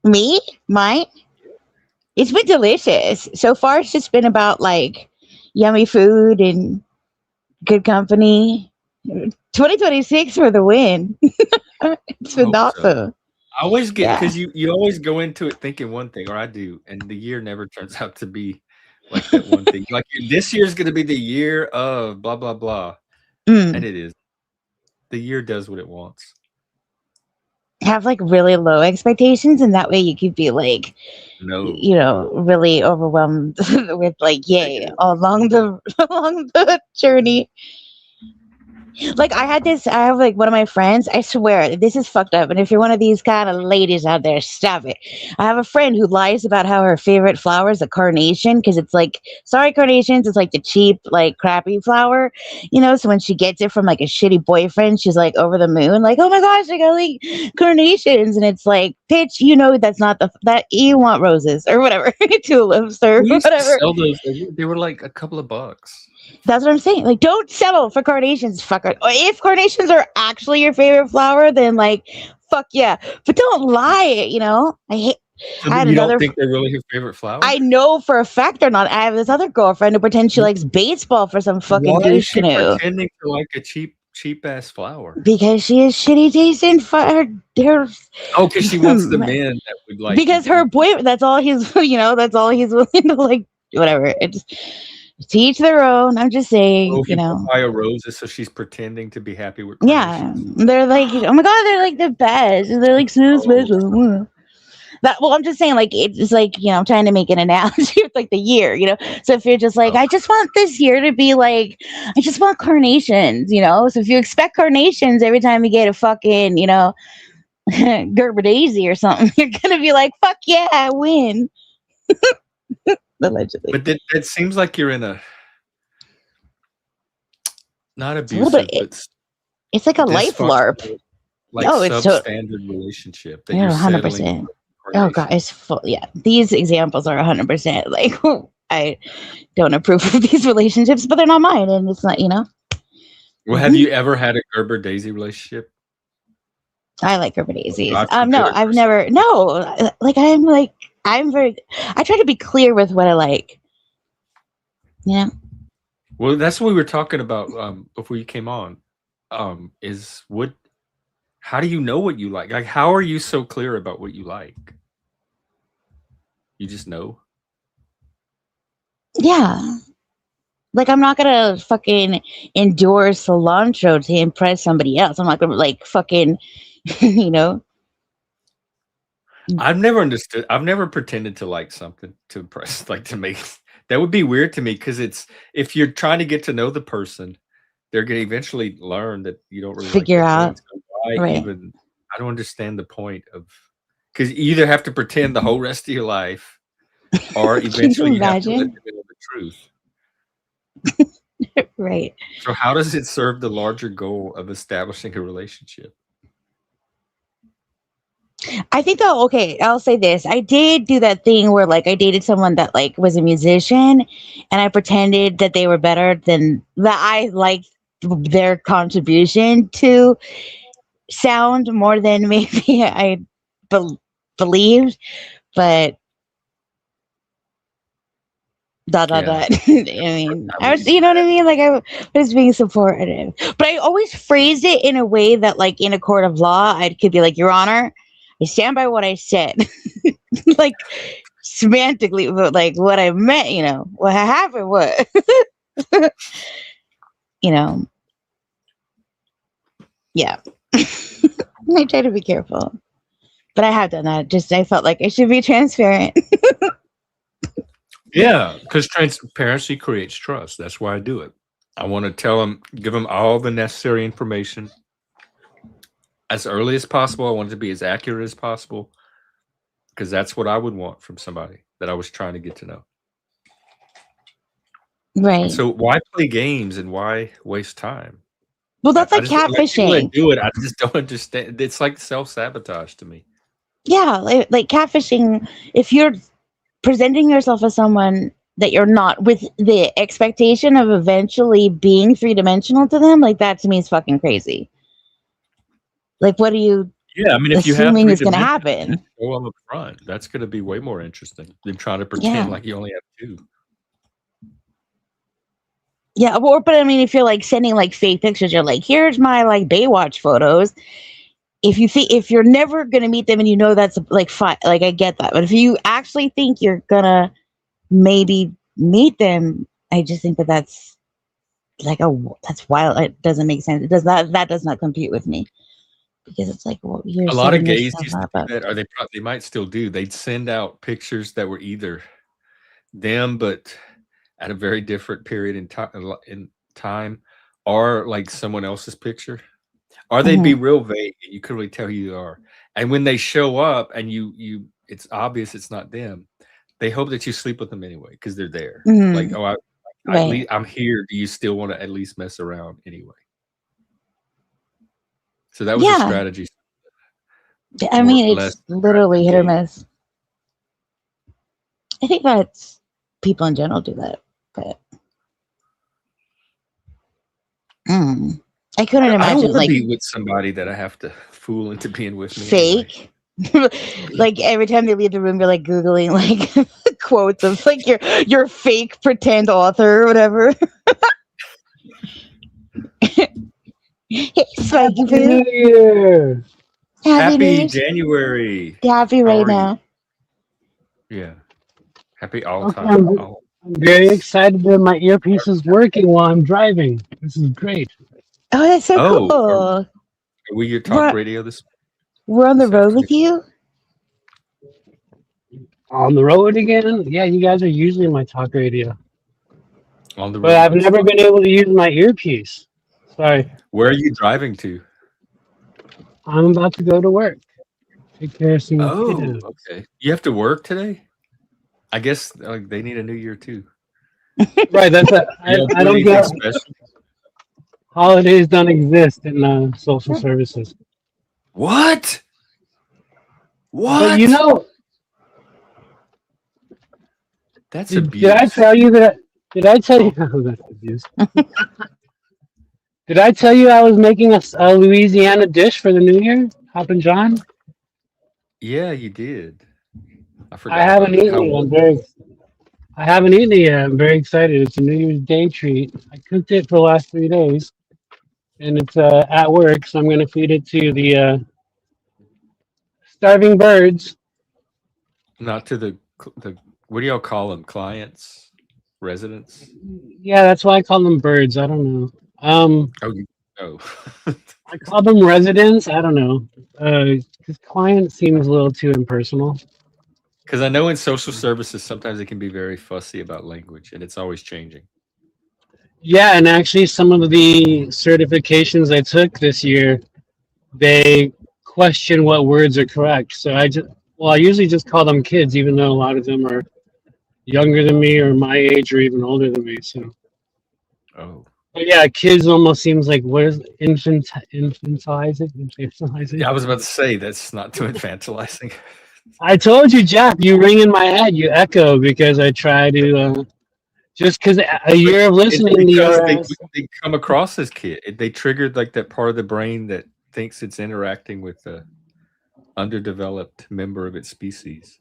[SPEAKER 5] Me, mine. It's been delicious so far. It's just been about like yummy food and good company. 2026 for the win. It's
[SPEAKER 1] I
[SPEAKER 5] been
[SPEAKER 1] hope so.
[SPEAKER 5] awesome.
[SPEAKER 1] I always get
[SPEAKER 5] Yeah.
[SPEAKER 1] because you always go into it thinking one thing, or I do, and the year never turns out to be like that one thing. Like this year is going to be the year of blah blah blah, and
[SPEAKER 5] Mm.
[SPEAKER 1] it is. The year does what it wants.
[SPEAKER 5] Have like really low expectations, and that way you could be like,
[SPEAKER 1] No,
[SPEAKER 5] really overwhelmed with like, yay,
[SPEAKER 1] negative.
[SPEAKER 5] along the along the journey. Like I have like one of my friends, I swear this is fucked up. And if you're one of these kind of ladies out there, stop it. I have a friend who lies about how her favorite flower is a carnation because it's like, sorry, carnations, it's like the cheap, like crappy flower, So when she gets it from like a shitty boyfriend, she's like over the moon, like, oh my gosh, I got like carnations. And it's like, bitch, that's not that you want roses or whatever, tulips or
[SPEAKER 1] We used to
[SPEAKER 5] whatever.
[SPEAKER 1] sell those. They were like a couple of bucks.
[SPEAKER 5] That's what I'm saying. Like, don't settle for carnations, fucker. If carnations are actually your favorite flower, then like, fuck yeah. But don't lie. I hate.
[SPEAKER 1] So
[SPEAKER 5] I had
[SPEAKER 1] you don't
[SPEAKER 5] another.
[SPEAKER 1] think they're really her favorite flower?
[SPEAKER 5] I know for a fact they're not. I have this other girlfriend who pretends she likes baseball for some fucking
[SPEAKER 1] Why is
[SPEAKER 5] douche
[SPEAKER 1] she
[SPEAKER 5] canoe
[SPEAKER 1] pretending to like a cheap ass flower?
[SPEAKER 5] because she has shitty taste in her.
[SPEAKER 1] Oh, because she wants the men that would like.
[SPEAKER 5] Because her boy. That's all he's. That's all he's willing to like. Whatever. It's to each their own. I'm just saying.
[SPEAKER 1] Oh, if you buy a roses, so she's pretending to be happy with.
[SPEAKER 5] Yeah,
[SPEAKER 1] carnations.
[SPEAKER 5] they're like, oh my god, they're like the best. They're like so special. I'm just saying, like, it's like, I'm trying to make an analogy with like the year, So if you're just like,
[SPEAKER 1] Oh.
[SPEAKER 5] I just want this year to be like, I just want carnations, So if you expect carnations every time you get a fucking, Gerber Daisy or something, you're gonna be like, fuck yeah, I win. Allegedly.
[SPEAKER 1] But that seems like you're in a not
[SPEAKER 5] It's a little
[SPEAKER 1] abusive,
[SPEAKER 5] bit.
[SPEAKER 1] but
[SPEAKER 5] It's like a life LARP.
[SPEAKER 1] like
[SPEAKER 5] it's
[SPEAKER 1] substandard relationship that
[SPEAKER 5] Yeah,
[SPEAKER 1] you're
[SPEAKER 5] 100%.
[SPEAKER 1] settling.
[SPEAKER 5] Oh god, it's full. Yeah, these examples are 100%. Like, I don't approve of these relationships, but they're not mine, and it's not.
[SPEAKER 1] Well, have you ever had a Gerber Daisy relationship?
[SPEAKER 5] I like Gerber Daisies.
[SPEAKER 1] Not
[SPEAKER 5] No,
[SPEAKER 1] considered
[SPEAKER 5] I've
[SPEAKER 1] person.
[SPEAKER 5] never. No, I'm very. I try to be clear with what I like.
[SPEAKER 1] Well, that's what we were talking about before you came on. Is what? How do you know what you like? Like, how are you so clear about what you like? You just know.
[SPEAKER 5] Yeah. Like, I'm not gonna fucking endorse cilantro to impress somebody else. I'm not gonna like fucking,
[SPEAKER 1] I've never understood. I've never pretended to like something to impress, like to make. That would be weird to me because it's if you're trying to get to know the person, they're going to eventually learn that you don't really
[SPEAKER 5] figure
[SPEAKER 1] like
[SPEAKER 5] out.
[SPEAKER 1] things. So why
[SPEAKER 5] Right.
[SPEAKER 1] even? I don't understand the point of because you either have to pretend the whole rest of your life, or eventually you have to let
[SPEAKER 5] imagine?
[SPEAKER 1] them know the truth.
[SPEAKER 5] Right.
[SPEAKER 1] So how does it serve the larger goal of establishing a relationship?
[SPEAKER 5] I think okay, I'll say this. I did do that thing where like I dated someone that like was a musician and I pretended that they were better than that I liked their contribution to sound more than maybe I believed, but dot. I mean, I was, you know what I mean? Like I was being supportive, but I always phrased it in a way that, like, in a court of law, I could be like, "Your Honor, I stand by what I said," like semantically, but like what I meant, what happened, what, yeah. I try to be careful, but I have done that. Just I felt like I should be transparent.
[SPEAKER 1] Yeah, because transparency creates trust. That's why I do it. I want to tell them, give them all the necessary information as early as possible. I want it to be as accurate as possible because that's what I would want from somebody that I was trying to get to know.
[SPEAKER 5] Right.
[SPEAKER 1] And so why play games and why waste time?
[SPEAKER 5] Well, that's like catfishing.
[SPEAKER 1] I do it. I just don't understand. It's like self-sabotage to me.
[SPEAKER 5] Yeah, like catfishing. If you're presenting yourself as someone that you're not, with the expectation of eventually being three-dimensional to them, like that to me is fucking crazy. Like, what are you?
[SPEAKER 1] Yeah, I mean, if you have
[SPEAKER 5] assuming is going to happen?
[SPEAKER 1] Go on the front. That's going to be way more interesting than trying to pretend like you only have two.
[SPEAKER 5] Yeah, but I mean, if you're like sending like fake pictures, you're like, here's my like Baywatch photos. If you're never gonna meet them and you know that's like fine, like I get that. But if you actually think you're gonna maybe meet them, I just think that that's like that's wild. It doesn't make sense. It does not that does not compute with me because it's like, well, you're
[SPEAKER 1] A lot of
[SPEAKER 5] setting
[SPEAKER 1] gays
[SPEAKER 5] yourself
[SPEAKER 1] used to
[SPEAKER 5] up.
[SPEAKER 1] do that, or they might still do. They'd send out pictures that were either them, but at a very different period in time, or like someone else's picture, or they'd be
[SPEAKER 5] Mhm.
[SPEAKER 1] real vague, and you couldn't really tell who you are. And when they show up, and it's obvious it's not them. They hope that you sleep with them anyway because they're there. Like,
[SPEAKER 5] Mhm.
[SPEAKER 1] oh, at
[SPEAKER 5] Right.
[SPEAKER 1] least I'm here. Do you still want to at least mess around anyway? So that was a
[SPEAKER 5] Yeah.
[SPEAKER 1] strategy.
[SPEAKER 5] I
[SPEAKER 1] More
[SPEAKER 5] mean,
[SPEAKER 1] less
[SPEAKER 5] it's literally hit or
[SPEAKER 1] gay.
[SPEAKER 5] miss. I think that's people in general do that, but I couldn't
[SPEAKER 1] I don't
[SPEAKER 5] imagine
[SPEAKER 1] want to
[SPEAKER 5] like
[SPEAKER 1] be with somebody that I have to fool into being with me anyway.
[SPEAKER 5] fake. Like every time they leave the room, you're like googling like quotes of like your fake pretend author or whatever. Hey, Spiky
[SPEAKER 6] Happy
[SPEAKER 5] Poo,
[SPEAKER 6] New Year!
[SPEAKER 5] happy New
[SPEAKER 1] Happy
[SPEAKER 5] Year's.
[SPEAKER 1] January.
[SPEAKER 5] Happy
[SPEAKER 1] How
[SPEAKER 5] right
[SPEAKER 1] are you?
[SPEAKER 5] now.
[SPEAKER 1] Yeah. Happy all
[SPEAKER 6] Okay,
[SPEAKER 1] time.
[SPEAKER 6] I'm very excited that my earpiece is working while I'm driving. This is great.
[SPEAKER 5] Oh, that's so
[SPEAKER 1] Oh,
[SPEAKER 5] cool.
[SPEAKER 1] are we your talk
[SPEAKER 5] We're
[SPEAKER 1] radio this
[SPEAKER 5] we're on the road
[SPEAKER 1] afternoon?
[SPEAKER 5] with you.
[SPEAKER 6] On the road again? Yeah, you guys are usually my talk radio.
[SPEAKER 1] On the
[SPEAKER 6] But
[SPEAKER 1] road.
[SPEAKER 6] I've never been able to use my earpiece. Sorry.
[SPEAKER 1] Where are you driving to?
[SPEAKER 6] I'm about to go to work. Take care of some
[SPEAKER 1] Oh,
[SPEAKER 6] kiddos.
[SPEAKER 1] okay. You have to work today? I guess they need a new year too.
[SPEAKER 6] Right,
[SPEAKER 1] You don't
[SPEAKER 6] I
[SPEAKER 1] do
[SPEAKER 6] don't
[SPEAKER 1] anything
[SPEAKER 6] get
[SPEAKER 1] special?
[SPEAKER 6] holidays don't exist in social services.
[SPEAKER 1] What?
[SPEAKER 6] But you
[SPEAKER 1] What?
[SPEAKER 6] know,
[SPEAKER 1] That's
[SPEAKER 6] did I
[SPEAKER 1] abuse.
[SPEAKER 6] tell you that? Did I tell you? Oh, that's abuse. Did I tell you I was making a Louisiana dish for the New Year? Hoppin' John?
[SPEAKER 1] Yeah, you did. I
[SPEAKER 6] I
[SPEAKER 1] forgot
[SPEAKER 6] haven't
[SPEAKER 1] about that.
[SPEAKER 6] eaten
[SPEAKER 1] How
[SPEAKER 6] it.
[SPEAKER 1] was it?
[SPEAKER 6] I haven't eaten it yet. I'm very excited. It's a New Year's Day treat. I cooked it for the last 3 days, and it's at work, so I'm going to feed it to the starving birds.
[SPEAKER 1] Not to the what do y'all call them? Clients? Residents?
[SPEAKER 6] Yeah, that's why I call them birds. I don't know.
[SPEAKER 1] Oh, oh.
[SPEAKER 6] I call them residents. I don't know. Because client seems a little too impersonal.
[SPEAKER 1] Because I know in social services sometimes it can be very fussy about language, and it's always changing.
[SPEAKER 6] Yeah, and actually, some of the certifications I took this year, they question what words are correct. So I usually just call them kids, even though a lot of them are younger than me or my age or even older than me. So,
[SPEAKER 1] Oh.
[SPEAKER 6] but yeah, kids almost seems like what is infantilizing? Infantilizing?
[SPEAKER 1] Yeah, I was about to say that's not too infantilizing.
[SPEAKER 6] I told you, Jeff, you ring in my head, you echo because I try to just because a year of
[SPEAKER 1] It's
[SPEAKER 6] listening to
[SPEAKER 1] because
[SPEAKER 6] your
[SPEAKER 1] they come across as kid. They triggered like that part of the brain that thinks it's interacting with the underdeveloped member of its species.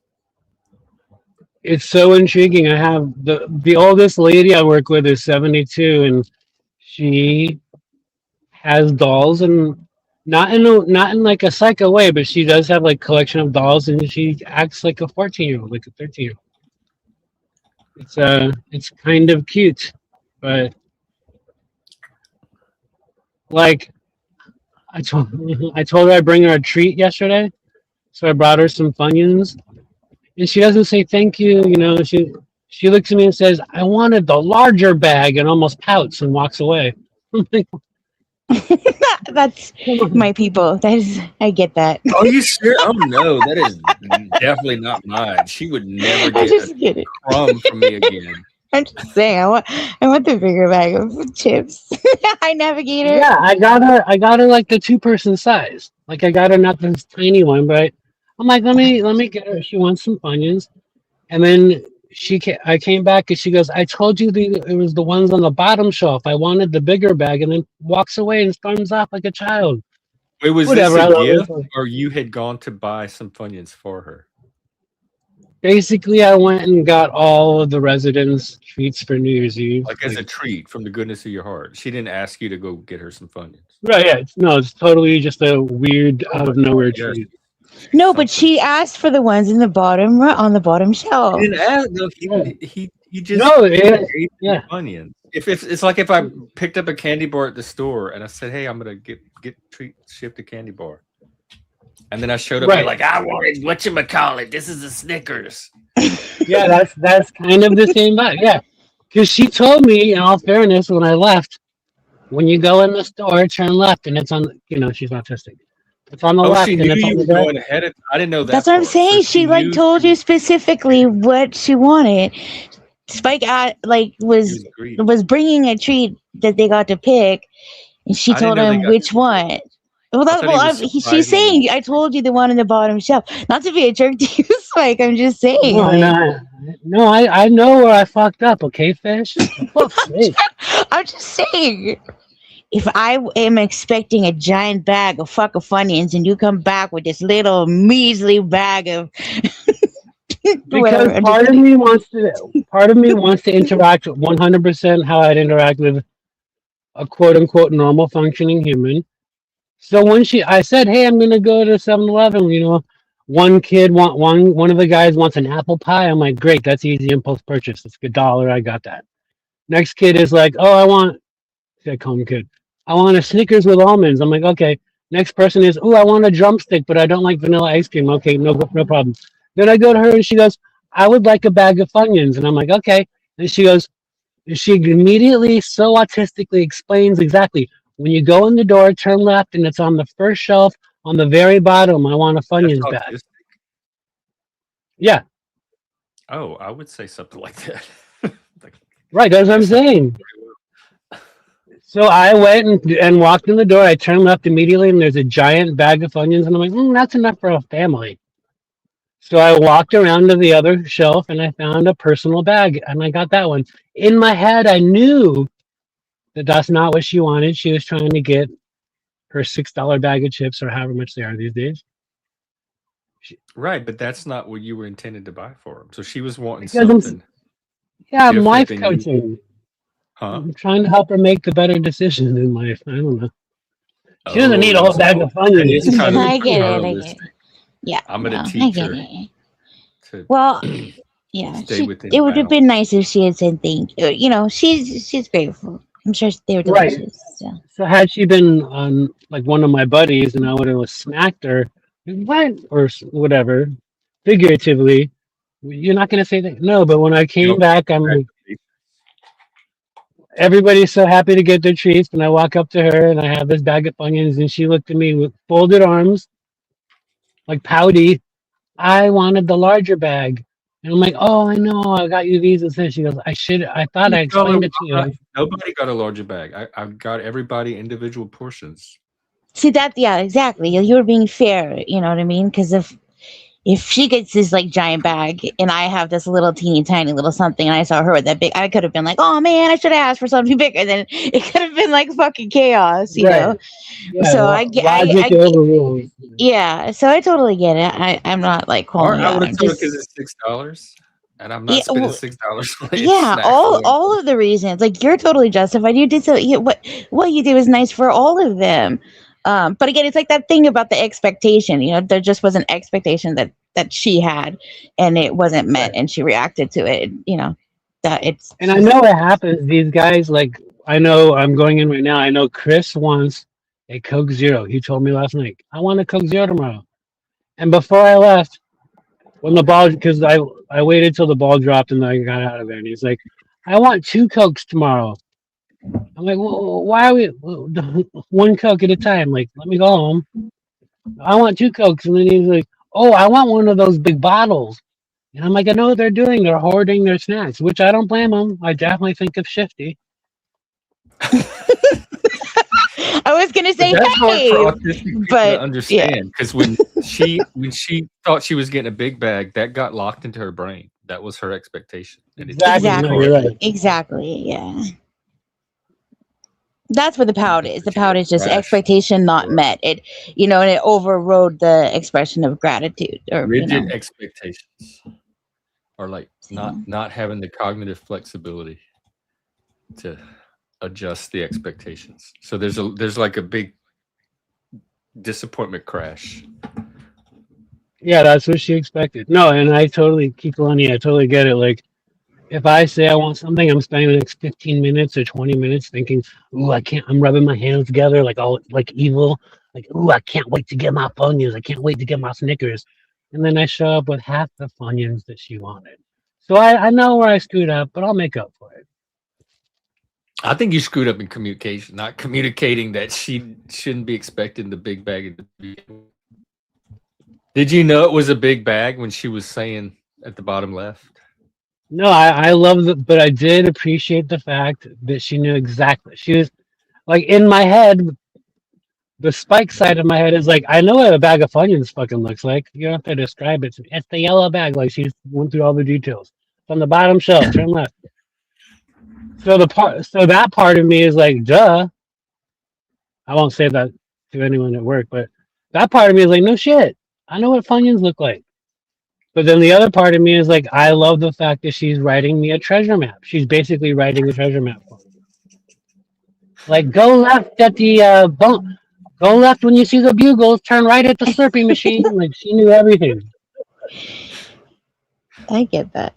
[SPEAKER 6] it's so intriguing. I have the oldest lady I work with is 72, and she has dolls, and not in like a psycho way, but she does have like collection of dolls, and she acts like a 14-year-old, like a 13-year-old. It's kind of cute, but like I told her I'd bring her a treat yesterday, so I brought her some Funyuns, and she doesn't say thank you. You know, she looks at me and says, "I wanted the larger bag," and almost pouts and walks away. I'm like,
[SPEAKER 5] That's
[SPEAKER 6] come on.
[SPEAKER 5] my people. That is, I get that.
[SPEAKER 1] Oh, you sure? Oh no, that is definitely not mine. She would never
[SPEAKER 5] I
[SPEAKER 1] get
[SPEAKER 5] just
[SPEAKER 1] a
[SPEAKER 5] get it.
[SPEAKER 1] crumb from me again.
[SPEAKER 5] I'm just saying. I want the bigger bag of chips. Hi, Navigator.
[SPEAKER 6] Yeah, I got her like the 2-person size. Like I got her not this tiny one, but I'm like, let me get her. She wants some Funyuns, and then I came back and she goes, I told you it was the ones on the bottom shelf. I wanted the bigger bag, and then walks away and storms off like a child.
[SPEAKER 1] Wait, was this
[SPEAKER 6] Whatever,
[SPEAKER 1] a
[SPEAKER 6] I love
[SPEAKER 1] gift
[SPEAKER 6] her.
[SPEAKER 1] or you had gone to buy some Funyuns for her?
[SPEAKER 6] Basically, I went and got all of the residents treats for New Year's Eve.
[SPEAKER 1] Like as a treat from the goodness of your heart. She didn't ask you to go get her some Funyuns.
[SPEAKER 6] Right, yeah. No, it's totally just a weird
[SPEAKER 1] Oh
[SPEAKER 6] out
[SPEAKER 1] my
[SPEAKER 6] of
[SPEAKER 1] God,
[SPEAKER 6] nowhere
[SPEAKER 1] yes.
[SPEAKER 6] treat.
[SPEAKER 5] No, but
[SPEAKER 1] Something.
[SPEAKER 5] she asked for the ones in the bottom on the bottom
[SPEAKER 1] He
[SPEAKER 5] shelf.
[SPEAKER 1] didn't ask. No,
[SPEAKER 6] Yeah.
[SPEAKER 1] he just
[SPEAKER 6] No,
[SPEAKER 1] gave you
[SPEAKER 6] yeah.
[SPEAKER 1] Funyuns. If it's like if I picked up a candy bar at the store and I said, "Hey, I'm gonna get treat shipped a candy bar," and then I showed up,
[SPEAKER 6] Right.
[SPEAKER 1] you're like, "I wanted whatchamacallit. This is a Snickers."
[SPEAKER 6] Yeah, that's kind of the same vibe. Yeah, because she told me, in all fairness, when I left, when you go in the store, turn left, and it's on. She's autistic. It's on the
[SPEAKER 1] Oh, she
[SPEAKER 6] left, and
[SPEAKER 1] knew
[SPEAKER 6] it's on
[SPEAKER 1] you
[SPEAKER 6] the
[SPEAKER 1] were
[SPEAKER 6] right.
[SPEAKER 1] going ahead of. I didn't know
[SPEAKER 5] That's
[SPEAKER 1] that
[SPEAKER 5] what I'm
[SPEAKER 1] part. So
[SPEAKER 5] saying.
[SPEAKER 1] she
[SPEAKER 5] She like
[SPEAKER 1] knew
[SPEAKER 5] told
[SPEAKER 1] she
[SPEAKER 5] you
[SPEAKER 1] was,
[SPEAKER 5] specifically what she wanted. Spike
[SPEAKER 1] she
[SPEAKER 5] was
[SPEAKER 1] was greedy.
[SPEAKER 5] bringing a treat that they got to pick, and she
[SPEAKER 1] I didn't
[SPEAKER 5] told
[SPEAKER 1] know they
[SPEAKER 5] him
[SPEAKER 1] got
[SPEAKER 5] which
[SPEAKER 1] to pick.
[SPEAKER 5] one. Well,
[SPEAKER 1] I thought he was
[SPEAKER 5] she's
[SPEAKER 1] surprising them.
[SPEAKER 5] saying I told you the one on the bottom shelf. Not to be a jerk to you, Spike. I'm just saying,
[SPEAKER 6] No,
[SPEAKER 5] like,
[SPEAKER 6] no, I know where I fucked up. Okay, fish. For fuck's sake.
[SPEAKER 5] I'm just saying. If I am expecting a giant bag of fucking Funyuns and you come back with this little measly bag of
[SPEAKER 6] Because
[SPEAKER 5] whatever, I'm just
[SPEAKER 6] part of me wants to interact 100% how I'd interact with a quote unquote normal functioning human. So when I said, "Hey, I'm gonna go to 7-Eleven," one of the guys wants an apple pie. I'm like, "Great, that's easy impulse purchase. It's $1. I got that." Next kid is like, "Oh, I call him kid. I want a Snickers with almonds." I'm like, "Okay." Next person is, "Oh, I want a drumstick, but I don't like vanilla ice cream." Okay, no problem. Then I go to her and she goes, "I would like a bag of Funyuns," and I'm like, "Okay." And she immediately, so autistically explains exactly when you go in the door, turn left, and it's on the first shelf on the very bottom. I want a
[SPEAKER 1] That's
[SPEAKER 6] Funyuns bag.
[SPEAKER 1] autistic.
[SPEAKER 6] Yeah,
[SPEAKER 1] Oh, I would say something like that. Like,
[SPEAKER 6] right. That's what I'm
[SPEAKER 1] guess I did
[SPEAKER 6] saying.
[SPEAKER 1] pretty well.
[SPEAKER 6] So I went and walked in the door. I turned left immediately, and there's a giant bag of Funyuns, and I'm like, that's enough for a family. So I walked around to the other shelf, and I found a personal bag, and I got that one. In my head, I knew that that's not what she wanted. She was trying to get her $6 bag of chips, or however much they are these days.
[SPEAKER 1] Right, but that's not what you were intended to buy for him. So she was wanting
[SPEAKER 6] Because
[SPEAKER 1] something
[SPEAKER 6] I'm
[SPEAKER 1] different
[SPEAKER 6] life
[SPEAKER 1] than you.
[SPEAKER 6] coaching.
[SPEAKER 1] Huh?
[SPEAKER 6] I'm trying to help her make the better decisions in life. I don't know. She doesn't need a whole
[SPEAKER 1] Oh,
[SPEAKER 6] bag of
[SPEAKER 1] so that
[SPEAKER 6] Funyuns.
[SPEAKER 1] is
[SPEAKER 6] She's
[SPEAKER 1] kind of
[SPEAKER 5] I get it. I get it.
[SPEAKER 1] paternalistic.
[SPEAKER 5] Yeah,
[SPEAKER 1] I'm
[SPEAKER 5] no,
[SPEAKER 1] gonna
[SPEAKER 5] I
[SPEAKER 1] teach
[SPEAKER 5] get
[SPEAKER 1] her
[SPEAKER 5] it.
[SPEAKER 1] to
[SPEAKER 5] Well, yeah,
[SPEAKER 1] stay within
[SPEAKER 5] it would have been
[SPEAKER 1] bounds.
[SPEAKER 5] nice if she had said thank you. She's grateful. I'm sure they were
[SPEAKER 6] Right.
[SPEAKER 5] delicious. So.
[SPEAKER 6] So had she been on like one of my buddies and I would have smacked her, what or whatever, figuratively, you're not gonna say that. No, but when I came
[SPEAKER 1] Nope.
[SPEAKER 6] back, I'm like, everybody's so happy to get their treats, and I walk up to her and I have this bag of Funyuns, and she looked at me with folded arms, like pouty. I wanted the larger bag. And I'm like, "Oh, I know, I got you these." And then she goes, I thought
[SPEAKER 1] You
[SPEAKER 6] I
[SPEAKER 1] tell her,
[SPEAKER 6] explained it to you.
[SPEAKER 1] nobody got a larger bag. I got everybody individual portions.
[SPEAKER 5] See that? Yeah, exactly. You were being fair. You know what I mean? Because if she gets this like giant bag and I have this little teeny tiny little something and I saw her with that big, I could have been like, oh man, I should have asked for something bigger. Then it could have been like fucking chaos, you know?
[SPEAKER 6] Right. Yeah,
[SPEAKER 5] So
[SPEAKER 6] logic overrules.
[SPEAKER 5] yeah, so I totally get it. I'm not like
[SPEAKER 1] Or
[SPEAKER 5] calling you
[SPEAKER 1] I
[SPEAKER 5] out.
[SPEAKER 1] would have
[SPEAKER 5] I'm
[SPEAKER 1] told her
[SPEAKER 5] just,
[SPEAKER 1] because it's $6, and I'm
[SPEAKER 5] yeah,
[SPEAKER 1] not spending $6 on a
[SPEAKER 5] yeah,
[SPEAKER 1] snack for one
[SPEAKER 5] all
[SPEAKER 1] person.
[SPEAKER 5] of the reasons. Like you're totally justified. You did so. What you did was nice for all of them. But again, it's like that thing about the expectation. You know, there just was an expectation that she had, and it wasn't met,
[SPEAKER 6] Right.
[SPEAKER 5] and she reacted to it. You know, that it's
[SPEAKER 6] And I
[SPEAKER 5] just
[SPEAKER 6] know it happens. These guys, like, I know I'm going in right now. I know Chris wants a Coke Zero. He told me last night, I want a Coke Zero tomorrow. And before I left, when the ball, because I waited till the ball dropped and then I got out of there. And he's like, I want 2 Cokes tomorrow. I'm like, well, why are we one Coke at a time? Like, let me go home. I want 2 Cokes. And then he's like, oh, I want one of those big bottles. And I'm like, I know what they're doing. They're hoarding their snacks, which I don't blame them. I definitely think of Shifty.
[SPEAKER 5] I was gonna
[SPEAKER 1] But
[SPEAKER 5] say,
[SPEAKER 1] that's hard for
[SPEAKER 5] hey,
[SPEAKER 1] autistic people to
[SPEAKER 5] but yeah,
[SPEAKER 1] understand because when she thought she was getting a big bag, that got locked into her brain. That was her expectation, and it's
[SPEAKER 6] Exactly.
[SPEAKER 1] really
[SPEAKER 6] No,
[SPEAKER 1] hard.
[SPEAKER 6] you're right.
[SPEAKER 5] exactly, yeah. That's what the pout is. The
[SPEAKER 1] She got
[SPEAKER 5] pout is just
[SPEAKER 1] trash.
[SPEAKER 5] expectation not met. It, and it overrode the expression of gratitude, or
[SPEAKER 1] Rigid expectations. Or like not having the cognitive flexibility to adjust the expectations. So there's like a big disappointment crash.
[SPEAKER 6] Yeah, that's what she expected. No, and I totally keep Lonnie. I totally get it. Like, if I say I want something, I'm spending the next 15 minutes or 20 minutes thinking, "Ooh, I can't." I'm rubbing my hands together like all like evil. Like, "Ooh, I can't wait to get my Funyuns. I can't wait to get my Snickers." And then I show up with half the Funyuns that she wanted. So I know where I screwed up, but I'll make up for it.
[SPEAKER 1] I think you screwed up in communication, not communicating that she shouldn't be expecting the big bag at the beginning. Did you know it was a big bag when she was saying at the bottom left?
[SPEAKER 6] No, I love it, but I did appreciate the fact that she knew exactly. She was like in my head. The spike side of my head is like, I know what a bag of Funyuns fucking looks like. You don't have to describe it. It's the yellow bag. Like she went through all the details. It's on the bottom shelf. Turn left. So that part of me is like, duh. I won't say that to anyone at work, but that part of me is like, no shit. I know what Funyuns look like. But then the other part of me is like, I love the fact that she's writing me a treasure map. She's basically writing a treasure map for me. Like, go left at the bump. Go left when you see the bugles. Turn right at the Slurpee machine. Like, she knew everything.
[SPEAKER 5] I get that.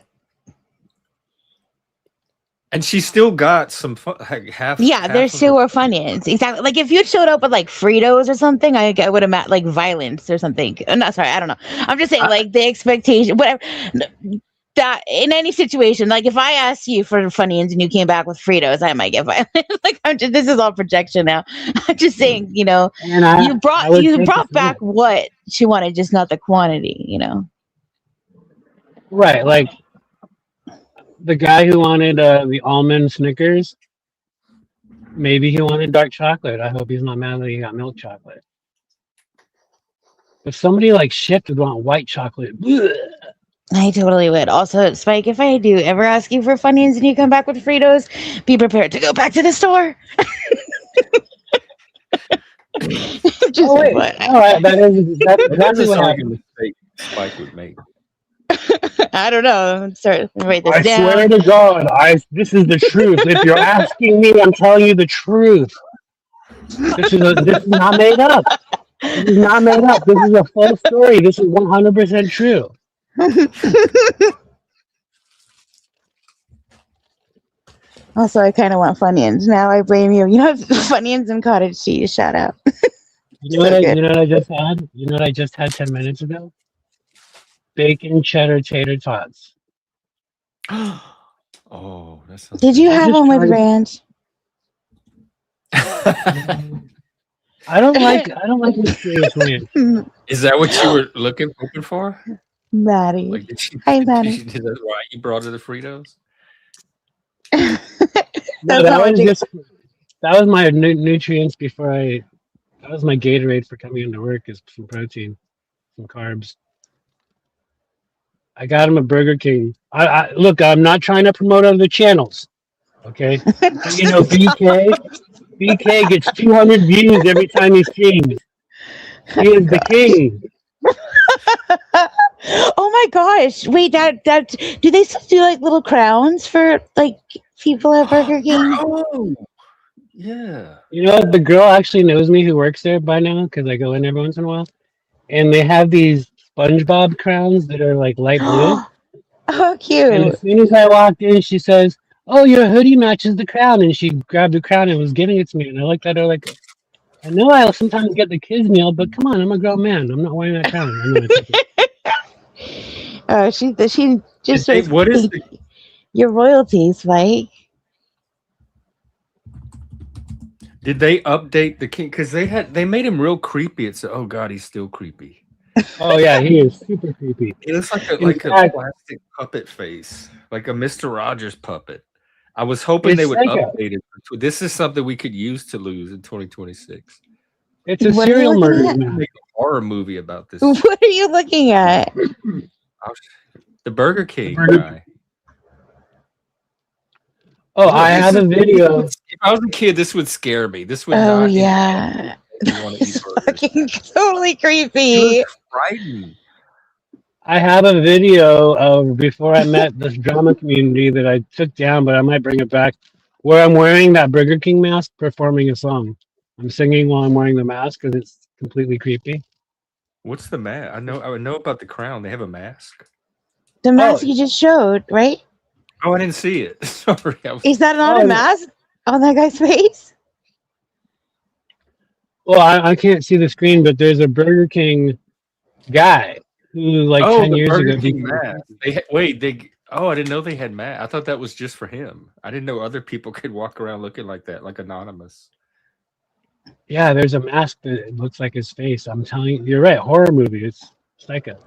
[SPEAKER 1] And she still got some like half.
[SPEAKER 5] Yeah, there still were Funyuns. Exactly. Like if you showed up with like Fritos or something, I would have met like violence or something. No, sorry, I don't know. I'm just saying like the expectation, whatever. That in any situation, like if I asked you for Funyuns and you came back with Fritos, I might get violent. Like this is all projection now. I'm just saying, you know,
[SPEAKER 6] and
[SPEAKER 5] you brought back what she wanted, just not the quantity, you know.
[SPEAKER 6] Right, like the guy who wanted the almond Snickers, maybe he wanted dark chocolate. I hope he's not mad that he got milk chocolate. If somebody like Shift would want white chocolate, bleh.
[SPEAKER 5] I totally would. Also, Spike, if I do ever ask you for Funyuns and you come back with Fritos, be prepared to go back to the store.
[SPEAKER 6] All right,
[SPEAKER 1] that's a mistake Spike would make.
[SPEAKER 5] I don't know. Start write this
[SPEAKER 6] I
[SPEAKER 5] down.
[SPEAKER 6] swear to God, this is the truth. If you're asking me, I'm telling you the truth. This is not made up. This is not made up. This is a full story. This is 100% true.
[SPEAKER 5] Also, I kind of want Funyuns. Now I blame you. You know, Funyuns and cottage cheese. Shout out.
[SPEAKER 6] You know what I just had? You know what I just had 10 minutes ago? Bacon cheddar tater tots.
[SPEAKER 1] Oh, that sounds.
[SPEAKER 5] Did you have them with ranch?
[SPEAKER 6] I don't like mysterious ranch.
[SPEAKER 1] Is that what you were hoping for?
[SPEAKER 5] Maddie.
[SPEAKER 1] Like,
[SPEAKER 5] Hi, Maddie.
[SPEAKER 1] Is that why you brought her the Fritos?
[SPEAKER 6] No, that was my nutrients before that was my Gatorade for coming into work, is some protein, some carbs. I got him a Burger King. Look, I'm not trying to promote other channels, okay? But, you know, BK gets 200 views every time he streams. He is the king.
[SPEAKER 5] Oh my gosh! Wait, that do they still do like little crowns for like people at Burger King?
[SPEAKER 1] Oh, yeah.
[SPEAKER 6] You know, the girl actually knows me who works there by now because I go in every once in a while, and they have these SpongeBob crowns that are like light blue.
[SPEAKER 5] Oh, cute!
[SPEAKER 6] And as soon as I walked in, she says, "Oh, your hoodie matches the crown," and she grabbed the crown and was giving it to me, and I looked at her like, I know I sometimes get the kids meal, but come on, I'm a grown man. I'm not wearing that crown.
[SPEAKER 5] She just
[SPEAKER 1] What is
[SPEAKER 5] your royalties, Mike?
[SPEAKER 1] Did they update the king? Because they made him real creepy. It's oh god, he's still creepy.
[SPEAKER 6] Oh yeah, he is super creepy.
[SPEAKER 1] He looks like a plastic puppet face, like a Mr. Rogers puppet. I was hoping they would update it. This is something we could use to lose in 2026.
[SPEAKER 6] It's a serial murder.
[SPEAKER 1] Make a horror movie about this.
[SPEAKER 5] What are you looking at?
[SPEAKER 1] The Burger King guy.
[SPEAKER 6] Oh, I have a video.
[SPEAKER 1] If I was a kid, this would scare me. This would.
[SPEAKER 5] Oh yeah, it's fucking totally creepy.
[SPEAKER 1] Frightening.
[SPEAKER 6] I have a video of before I met this drama community that I took down, but I might bring it back, where I'm wearing that Burger King mask performing a song. I'm singing while I'm wearing the mask because it's completely creepy.
[SPEAKER 1] What's the mask? I know about the crown. They have a mask.
[SPEAKER 5] The
[SPEAKER 6] Oh,
[SPEAKER 5] mask you just showed, right?
[SPEAKER 1] Oh, I didn't see it. Sorry.
[SPEAKER 5] Is that not
[SPEAKER 6] Oh,
[SPEAKER 5] a
[SPEAKER 6] no.
[SPEAKER 5] mask on that guy's face?
[SPEAKER 6] Well, I can't see the screen, but there's a Burger King guy who, like,
[SPEAKER 1] Oh,
[SPEAKER 6] 10
[SPEAKER 1] the
[SPEAKER 6] years
[SPEAKER 1] Burger
[SPEAKER 6] ago,
[SPEAKER 1] King
[SPEAKER 6] became
[SPEAKER 1] mask. Wait, oh, I didn't know they had mask. I thought that was just for him. I didn't know other people could walk around looking like that, like anonymous.
[SPEAKER 6] Yeah, there's a mask that looks like his face. I'm telling you, you're right. Horror movie. It's psycho.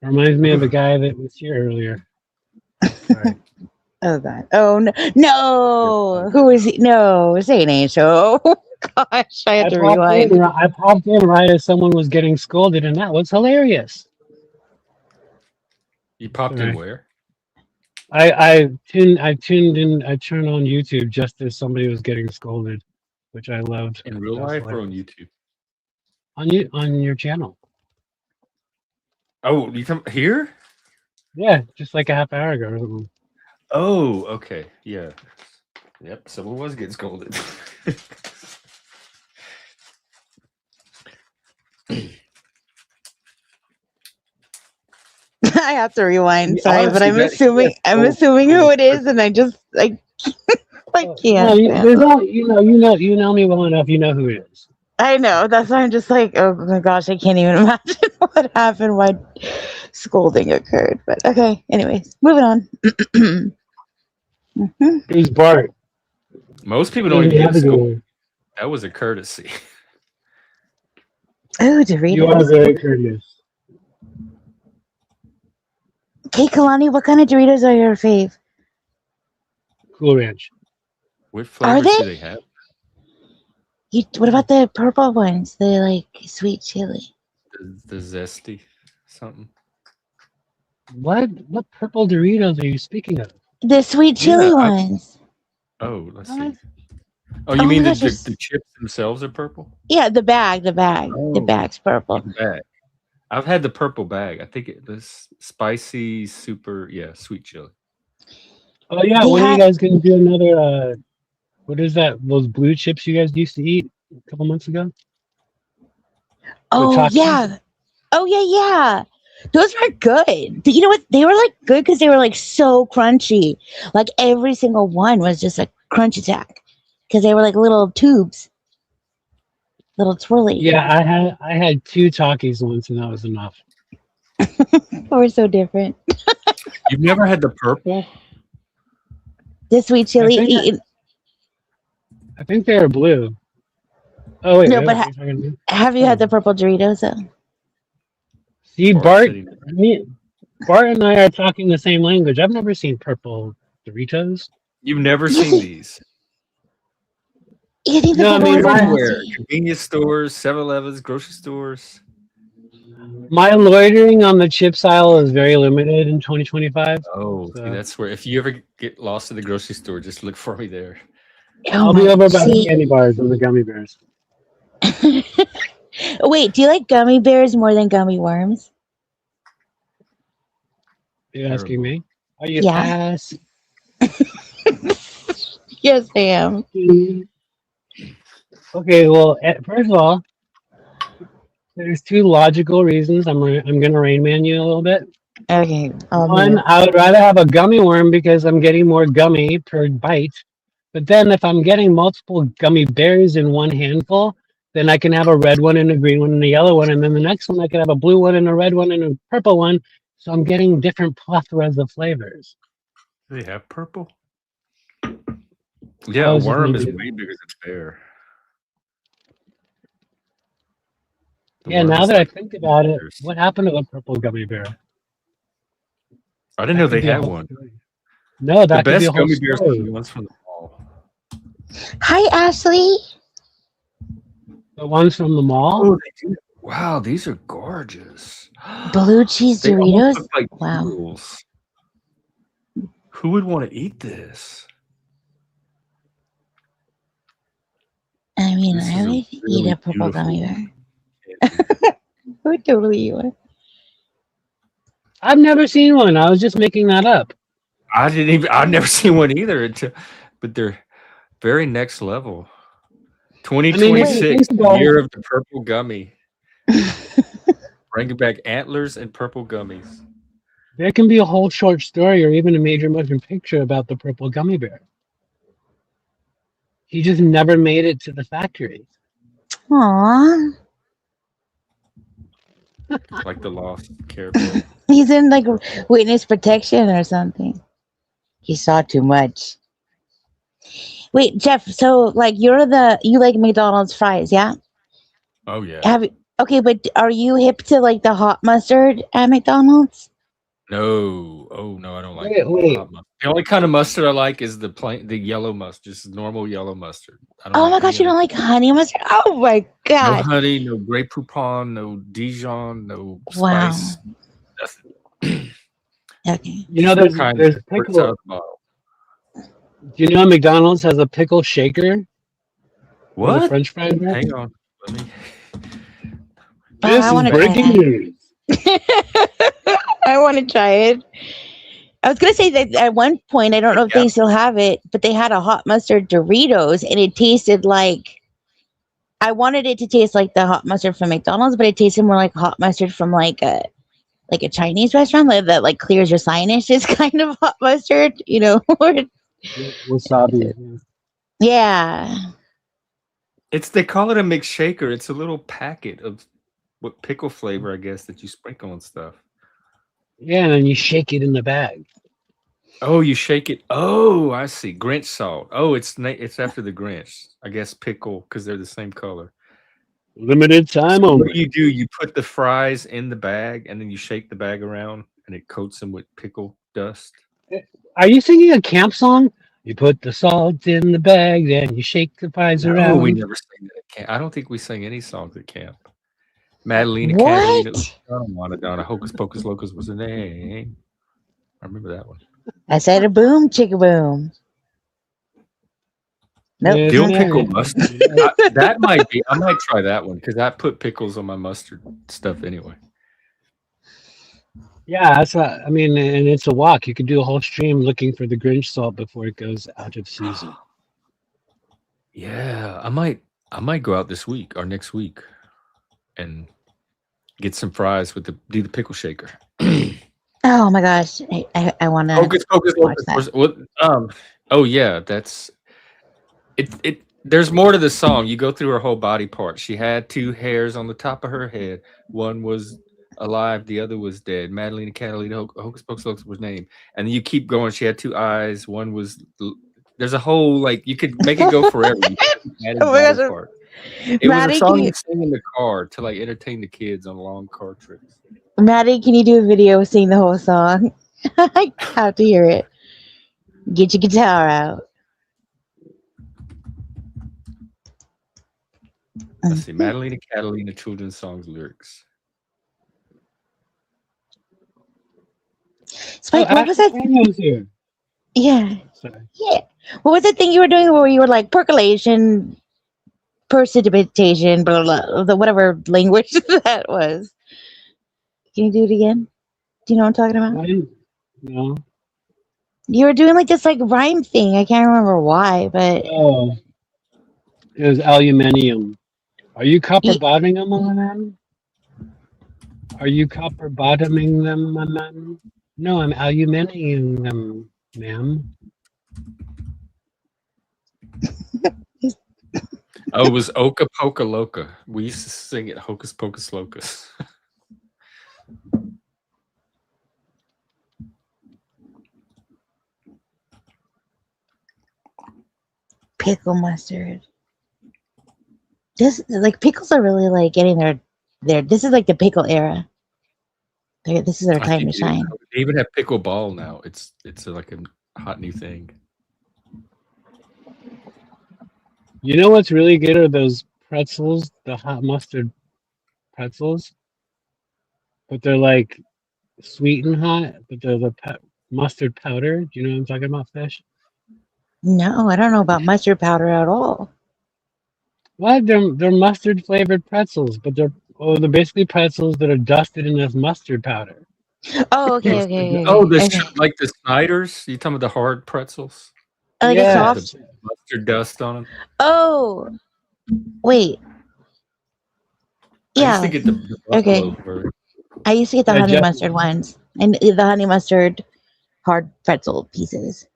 [SPEAKER 6] Reminds me of the guy that was here earlier. Sorry.
[SPEAKER 5] Oh God! Oh no! No! Who is he? No, say an Angel. Gosh, I had to rewind.
[SPEAKER 6] I popped in right as someone was getting scolded, and that was hilarious.
[SPEAKER 1] You popped
[SPEAKER 6] Sorry.
[SPEAKER 1] in where?
[SPEAKER 6] I tuned in. I turned on YouTube just as somebody was getting scolded, which I loved.
[SPEAKER 1] In real life or on YouTube?
[SPEAKER 6] On your channel.
[SPEAKER 1] Oh, you come here?
[SPEAKER 6] Yeah, just like a half hour ago or something.
[SPEAKER 1] Oh, okay. Yeah. Yep, someone was getting scolded.
[SPEAKER 5] I have to rewind.
[SPEAKER 1] Yeah,
[SPEAKER 5] Sorry, but
[SPEAKER 1] honestly,
[SPEAKER 5] I'm assuming who it is, and I can't.
[SPEAKER 6] No, you know me well enough. You know who it is.
[SPEAKER 5] I know. That's why I'm just like, oh my gosh, I can't even imagine what happened, why scolding occurred. But okay, anyways, moving on.
[SPEAKER 6] Who's Bart?
[SPEAKER 1] Most people don't even get
[SPEAKER 6] Navigator.
[SPEAKER 1] scolded. That was a courtesy.
[SPEAKER 5] Oh, Doritos.
[SPEAKER 6] You are very courteous.
[SPEAKER 5] Hey, Kalani, what kind of Doritos are your fave?
[SPEAKER 6] Cool Ranch.
[SPEAKER 1] What flavors
[SPEAKER 5] they?
[SPEAKER 1] do they have?
[SPEAKER 5] What about the purple ones? They're like sweet chili.
[SPEAKER 1] The zesty something.
[SPEAKER 6] What purple Doritos are you speaking of?
[SPEAKER 5] The sweet chili ones.
[SPEAKER 1] Oh, let's
[SPEAKER 6] What?
[SPEAKER 1] see. Oh, you mean
[SPEAKER 5] my gosh,
[SPEAKER 1] the chips themselves are purple?
[SPEAKER 5] Yeah, the bag. The
[SPEAKER 1] Oh,
[SPEAKER 5] bag's purple.
[SPEAKER 1] the bag. I've had the purple bag. I think this spicy, super, sweet chili.
[SPEAKER 6] Oh yeah, when are you guys gonna do another? What is that? Those blue chips you guys used to eat a couple months ago?
[SPEAKER 5] Oh yeah. Oh yeah. Those were good. You know what? They were like good because they were like so crunchy. Like every single one was just a crunch attack because they were like little tubes, little twirly.
[SPEAKER 6] Yeah, I had 2 Takis once, and that was enough.
[SPEAKER 5] We're so different.
[SPEAKER 1] You've never had the purple?
[SPEAKER 5] The sweet chili.
[SPEAKER 6] I think they were blue. Oh wait,
[SPEAKER 5] No, but have you had the purple Doritos though?
[SPEAKER 6] See, Bart and I are talking the same language. I've never seen purple Doritos.
[SPEAKER 1] You've never seen these?
[SPEAKER 5] You think
[SPEAKER 6] No, I mean,
[SPEAKER 1] everywhere. Convenience stores, 7-Elevens, grocery stores.
[SPEAKER 6] My loitering on the chips aisle is very limited in 2025.
[SPEAKER 1] Oh,
[SPEAKER 6] so.
[SPEAKER 1] see, that's where, if you ever get lost in the grocery store, just look for me there.
[SPEAKER 6] I'll be over by the candy bars and the gummy bears.
[SPEAKER 5] Wait, do you like gummy bears more than gummy worms?
[SPEAKER 6] Are you asking me? Are you
[SPEAKER 5] Yes, I am.
[SPEAKER 6] Okay, well, first of all, there's 2 logical reasons. I'm gonna Rain Man you a little bit.
[SPEAKER 5] Okay.
[SPEAKER 6] One, I would rather have a gummy worm because I'm getting more gummy per bite. But then if I'm getting multiple gummy bears in one handful, then I can have a red one and a green one and a yellow one. And then the next one, I can have a blue one and a red one and a purple one. So I'm getting different plethoras of flavors.
[SPEAKER 1] Do they have purple? Yeah, a worm is way bigger than a bear.
[SPEAKER 6] Yeah, now that I think about it, what happened to the purple gummy bear?
[SPEAKER 1] I didn't know they had one.
[SPEAKER 6] No, that
[SPEAKER 1] the
[SPEAKER 6] could be a
[SPEAKER 1] best
[SPEAKER 6] whole
[SPEAKER 1] gummy bears
[SPEAKER 6] story.
[SPEAKER 1] are the ones from the mall.
[SPEAKER 5] Hi, Ashley.
[SPEAKER 6] The ones from the mall?
[SPEAKER 1] Oh, they do. Wow, these are gorgeous.
[SPEAKER 5] Blue cheese
[SPEAKER 1] They almost
[SPEAKER 5] Doritos.
[SPEAKER 1] look like
[SPEAKER 5] Wow.
[SPEAKER 1] noodles. Who would want to eat this?
[SPEAKER 5] I mean,
[SPEAKER 1] This
[SPEAKER 5] I
[SPEAKER 1] is
[SPEAKER 5] would eat a purple gummy bear.
[SPEAKER 1] beautiful.
[SPEAKER 5] I would totally eat one.
[SPEAKER 6] I've never seen one. I was just making that up.
[SPEAKER 1] I've never seen one either. But they're very next level.
[SPEAKER 6] I mean, if you
[SPEAKER 1] 2026,
[SPEAKER 6] think
[SPEAKER 1] the
[SPEAKER 6] about
[SPEAKER 1] year
[SPEAKER 6] it,
[SPEAKER 1] of the purple gummy. Bringing back antlers and purple gummies.
[SPEAKER 6] there can be a whole short story or even a major motion picture about the purple gummy bear. He just never made it to the factory.
[SPEAKER 5] Aw.
[SPEAKER 1] Like the lost Care Bear.
[SPEAKER 5] He's in like witness protection or something. He saw too much. Wait, Jeff, so like you like McDonald's fries, yeah?
[SPEAKER 1] Oh yeah.
[SPEAKER 5] Okay, but are you hip to like the hot mustard at McDonald's?
[SPEAKER 1] No. Oh no, I don't like
[SPEAKER 6] Wait.
[SPEAKER 1] hot mustard. The only kind of mustard I like is the yellow mustard, just normal yellow mustard. I don't
[SPEAKER 5] Oh
[SPEAKER 1] like
[SPEAKER 5] my gosh,
[SPEAKER 1] any
[SPEAKER 5] you don't
[SPEAKER 1] other-
[SPEAKER 5] like honey mustard? Oh my
[SPEAKER 1] no
[SPEAKER 5] gosh.
[SPEAKER 1] honey, no Grey Poupon, no Dijon, no
[SPEAKER 5] Wow.
[SPEAKER 1] spice. Nothing.
[SPEAKER 5] Okay.
[SPEAKER 6] You know,
[SPEAKER 1] Just the kind
[SPEAKER 6] there's
[SPEAKER 1] that squirts
[SPEAKER 6] pickle.
[SPEAKER 1] out of the bottle.
[SPEAKER 6] Do you know McDonald's has a pickle shaker for the
[SPEAKER 1] What?
[SPEAKER 6] French fries?
[SPEAKER 1] Hang on. Let me.
[SPEAKER 6] This
[SPEAKER 5] I
[SPEAKER 6] is
[SPEAKER 5] wanna try
[SPEAKER 6] breaking
[SPEAKER 5] that.
[SPEAKER 6] news.
[SPEAKER 5] I want to try it. I was gonna say that at one point, I don't know if they still have it, but they had a hot mustard Doritos, and it tasted like. I wanted it to taste like the hot mustard from McDonald's, but it tasted more like hot mustard from like a Chinese restaurant that like clears your sinuses kind of hot mustard, you know?
[SPEAKER 6] Wasabi.
[SPEAKER 5] Yeah.
[SPEAKER 1] They call it a McShaker. It's a little packet of what pickle flavor, I guess, that you sprinkle on stuff.
[SPEAKER 6] Yeah, and then you shake it in the bag.
[SPEAKER 1] Oh, you shake it. Oh, I see. Grinch salt. Oh, it's after the Grinch. I guess pickle because they're the same color.
[SPEAKER 6] Limited time
[SPEAKER 1] So what
[SPEAKER 6] only.
[SPEAKER 1] do? You put the fries in the bag and then you shake the bag around and it coats them with pickle dust.
[SPEAKER 6] Are you singing a camp song? You put the salt in the bag, then you shake the fries
[SPEAKER 1] No,
[SPEAKER 6] around.
[SPEAKER 1] we never sing that at camp. I don't think we sing any songs at camp. Madalena,
[SPEAKER 5] What?
[SPEAKER 1] Catalina, Donna, Hocus Pocus Locus was her name. I remember that one.
[SPEAKER 5] I said a boom, chicka boom. Nope.
[SPEAKER 6] Yes,
[SPEAKER 1] Dill
[SPEAKER 6] ma'am.
[SPEAKER 1] pickle mustard. That might be. I might try that one because I put pickles on my mustard stuff anyway.
[SPEAKER 6] Yeah, that's what I mean, and it's a walk. You could do a whole stream looking for the Grinch salt before it goes out of season.
[SPEAKER 1] Yeah, I might go out this week or next week and get some fries with do the pickle shaker.
[SPEAKER 5] Oh my gosh. I want to.
[SPEAKER 1] Hocus Pocus
[SPEAKER 5] watch
[SPEAKER 1] Locus. What? Oh yeah, that's it. There's more to the song. You go through her whole body part. She had two hairs on the top of her head. One was alive, the other was dead. Madalena, Catalina, Hocus Pocus Locus was named. And then you keep going. She had two eyes. One was. There's a whole you could make it go forever.
[SPEAKER 5] Oh my gosh.
[SPEAKER 1] Part. It
[SPEAKER 5] Maddie,
[SPEAKER 1] was a song
[SPEAKER 5] can
[SPEAKER 1] you sing in the car to entertain the kids on long car trips.
[SPEAKER 5] Maddie, can you do a video sing the whole song? I have to hear it. Get your guitar out.
[SPEAKER 1] Let's see, Madalena, Catalina, children's songs lyrics.
[SPEAKER 5] Spike, what was that?
[SPEAKER 6] Here.
[SPEAKER 5] Yeah.
[SPEAKER 6] Sorry.
[SPEAKER 5] Yeah. What was the thing you were doing where you were like percolation, precipitation, blah, blah, blah, whatever language that was? Can you do it again? Do you know what I'm talking about?
[SPEAKER 6] No.
[SPEAKER 5] You were doing like this rhyme thing. I can't remember why, but
[SPEAKER 6] Oh, it was aluminium. Are you copper bottoming them, my man? Are you copper bottoming them, my man? No, I'm aluminium them, ma'am.
[SPEAKER 1] Oh, it was Oka Poka Loca. We used to sing it Hocus Pocus Locus.
[SPEAKER 5] pickle mustard. This pickles are really getting their this is the pickle era. This is their time to shine.
[SPEAKER 1] They even have pickleball now. It's like a hot new thing.
[SPEAKER 6] You know what's really good are those pretzels, the hot mustard pretzels. But they're sweet and hot, but they're the mustard powder. Do you know what I'm talking about, Fish?
[SPEAKER 5] No, I don't know about mustard powder at all.
[SPEAKER 6] What? They're mustard flavored pretzels, but they're basically pretzels that are dusted in this mustard powder.
[SPEAKER 5] Oh, okay,
[SPEAKER 1] Those-
[SPEAKER 5] okay,
[SPEAKER 1] Oh,
[SPEAKER 5] okay, okay.
[SPEAKER 1] like the Snyder's. You talking about the hard pretzels?
[SPEAKER 5] Like a
[SPEAKER 6] Yeah.
[SPEAKER 5] soft.
[SPEAKER 1] The mustard dust on them.
[SPEAKER 5] Oh, wait.
[SPEAKER 1] I used to
[SPEAKER 5] Yeah.
[SPEAKER 1] get the
[SPEAKER 5] Okay.
[SPEAKER 1] buffalo version.
[SPEAKER 5] I used to get the
[SPEAKER 6] Yeah,
[SPEAKER 5] honey
[SPEAKER 6] Jeff.
[SPEAKER 5] mustard ones and the honey mustard hard pretzel pieces.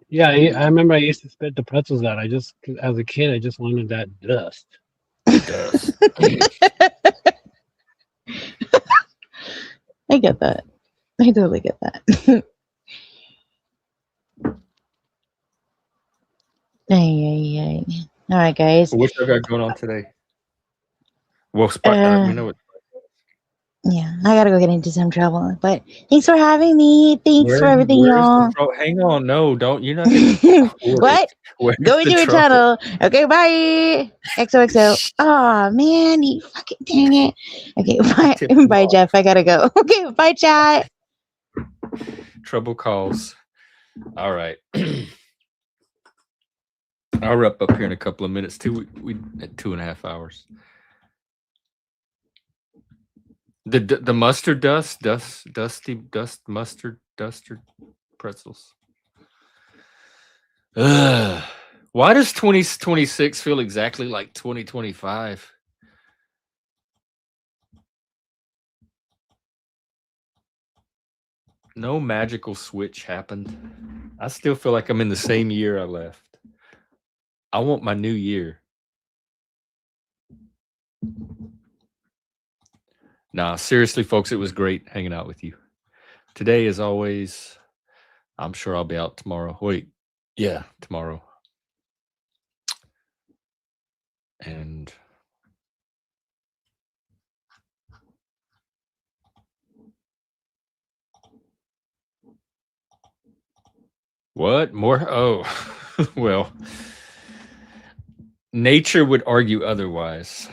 [SPEAKER 6] Yeah, I remember I used to spit the pretzels out. As a kid, I just wanted that dust.
[SPEAKER 1] Dust.
[SPEAKER 5] I get that. I totally get that. Ay. All right, guys.
[SPEAKER 1] What y'all got going on today? Well, we know what.
[SPEAKER 5] Yeah, I gotta go get into some trouble. But thanks for having me. Thanks for everything,
[SPEAKER 1] Where's the
[SPEAKER 5] y'all.
[SPEAKER 1] trouble? Hang on, no, don't. You're not getting.
[SPEAKER 5] What?
[SPEAKER 1] Where's
[SPEAKER 5] Go into
[SPEAKER 1] the
[SPEAKER 5] your
[SPEAKER 1] trouble?
[SPEAKER 5] channel. Okay, bye. XOXO. Oh man, you fucking dang it. Okay, bye.
[SPEAKER 1] Tip them
[SPEAKER 5] Bye,
[SPEAKER 1] off.
[SPEAKER 5] Jeff. I gotta go. Okay, bye, chat.
[SPEAKER 1] Trouble calls. All right. I'll wrap up here in a couple of minutes too. We at 2.5 hours. The mustard dusty mustard duster pretzels. Ugh. Why does 2026 feel exactly like 2025? No magical switch happened. I still feel like I'm in the same year I left. I want my new year. Nah, seriously, folks, it was great hanging out with you. Today, as always, I'm sure I'll be out tomorrow. Wait, yeah, tomorrow. And what more? Oh, well, nature would argue otherwise.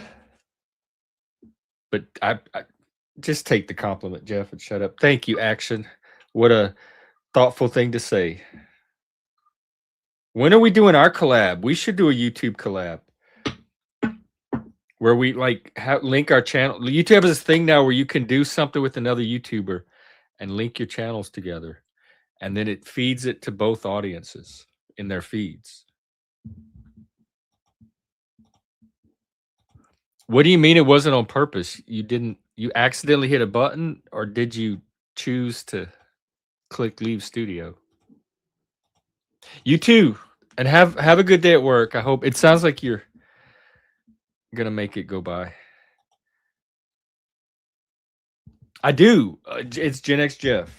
[SPEAKER 1] But I just take the compliment, Jeff, and shut up. Thank you, Action. What a thoughtful thing to say. When are we doing our collab? We should do a YouTube collab where we link our channel. YouTube has this thing now where you can do something with another YouTuber and link your channels together, and then it feeds it to both audiences in their feeds. What do you mean it wasn't on purpose? You accidentally hit a button, or did you choose to click leave studio? You too. And have a good day at work. I hope it sounds like you're gonna make it go by. I do. It's Gen X Jeff.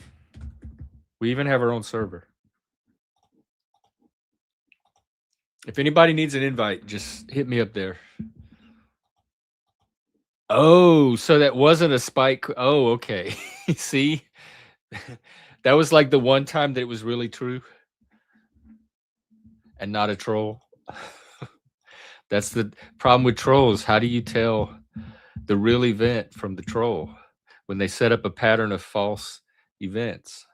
[SPEAKER 1] We even have our own server. If anybody needs an invite, just hit me up there. Oh, so that wasn't a spike. Oh, okay. See, that was like the one time that it was really true and not a troll. That's the problem with trolls. How do you tell the real event from the troll when they set up a pattern of false events?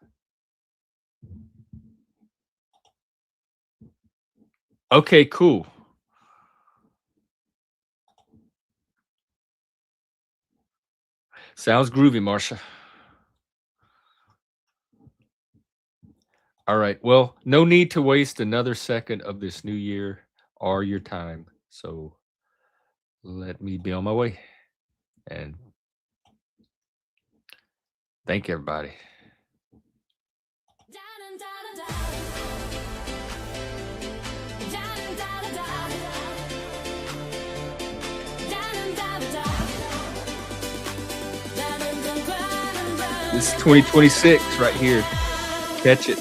[SPEAKER 1] Okay, cool. Sounds groovy, Marsha. All right. Well, no need to waste another second of this new year or your time. So let me be on my way. And thank everybody. This is 2026 right here. Catch it.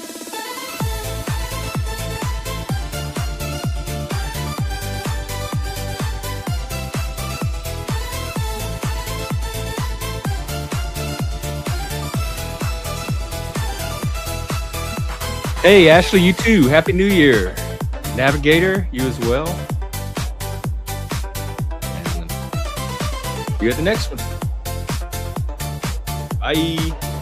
[SPEAKER 1] Hey, Ashley, you too. Happy New Year. Navigator, you as well. And you at the next one. Bye.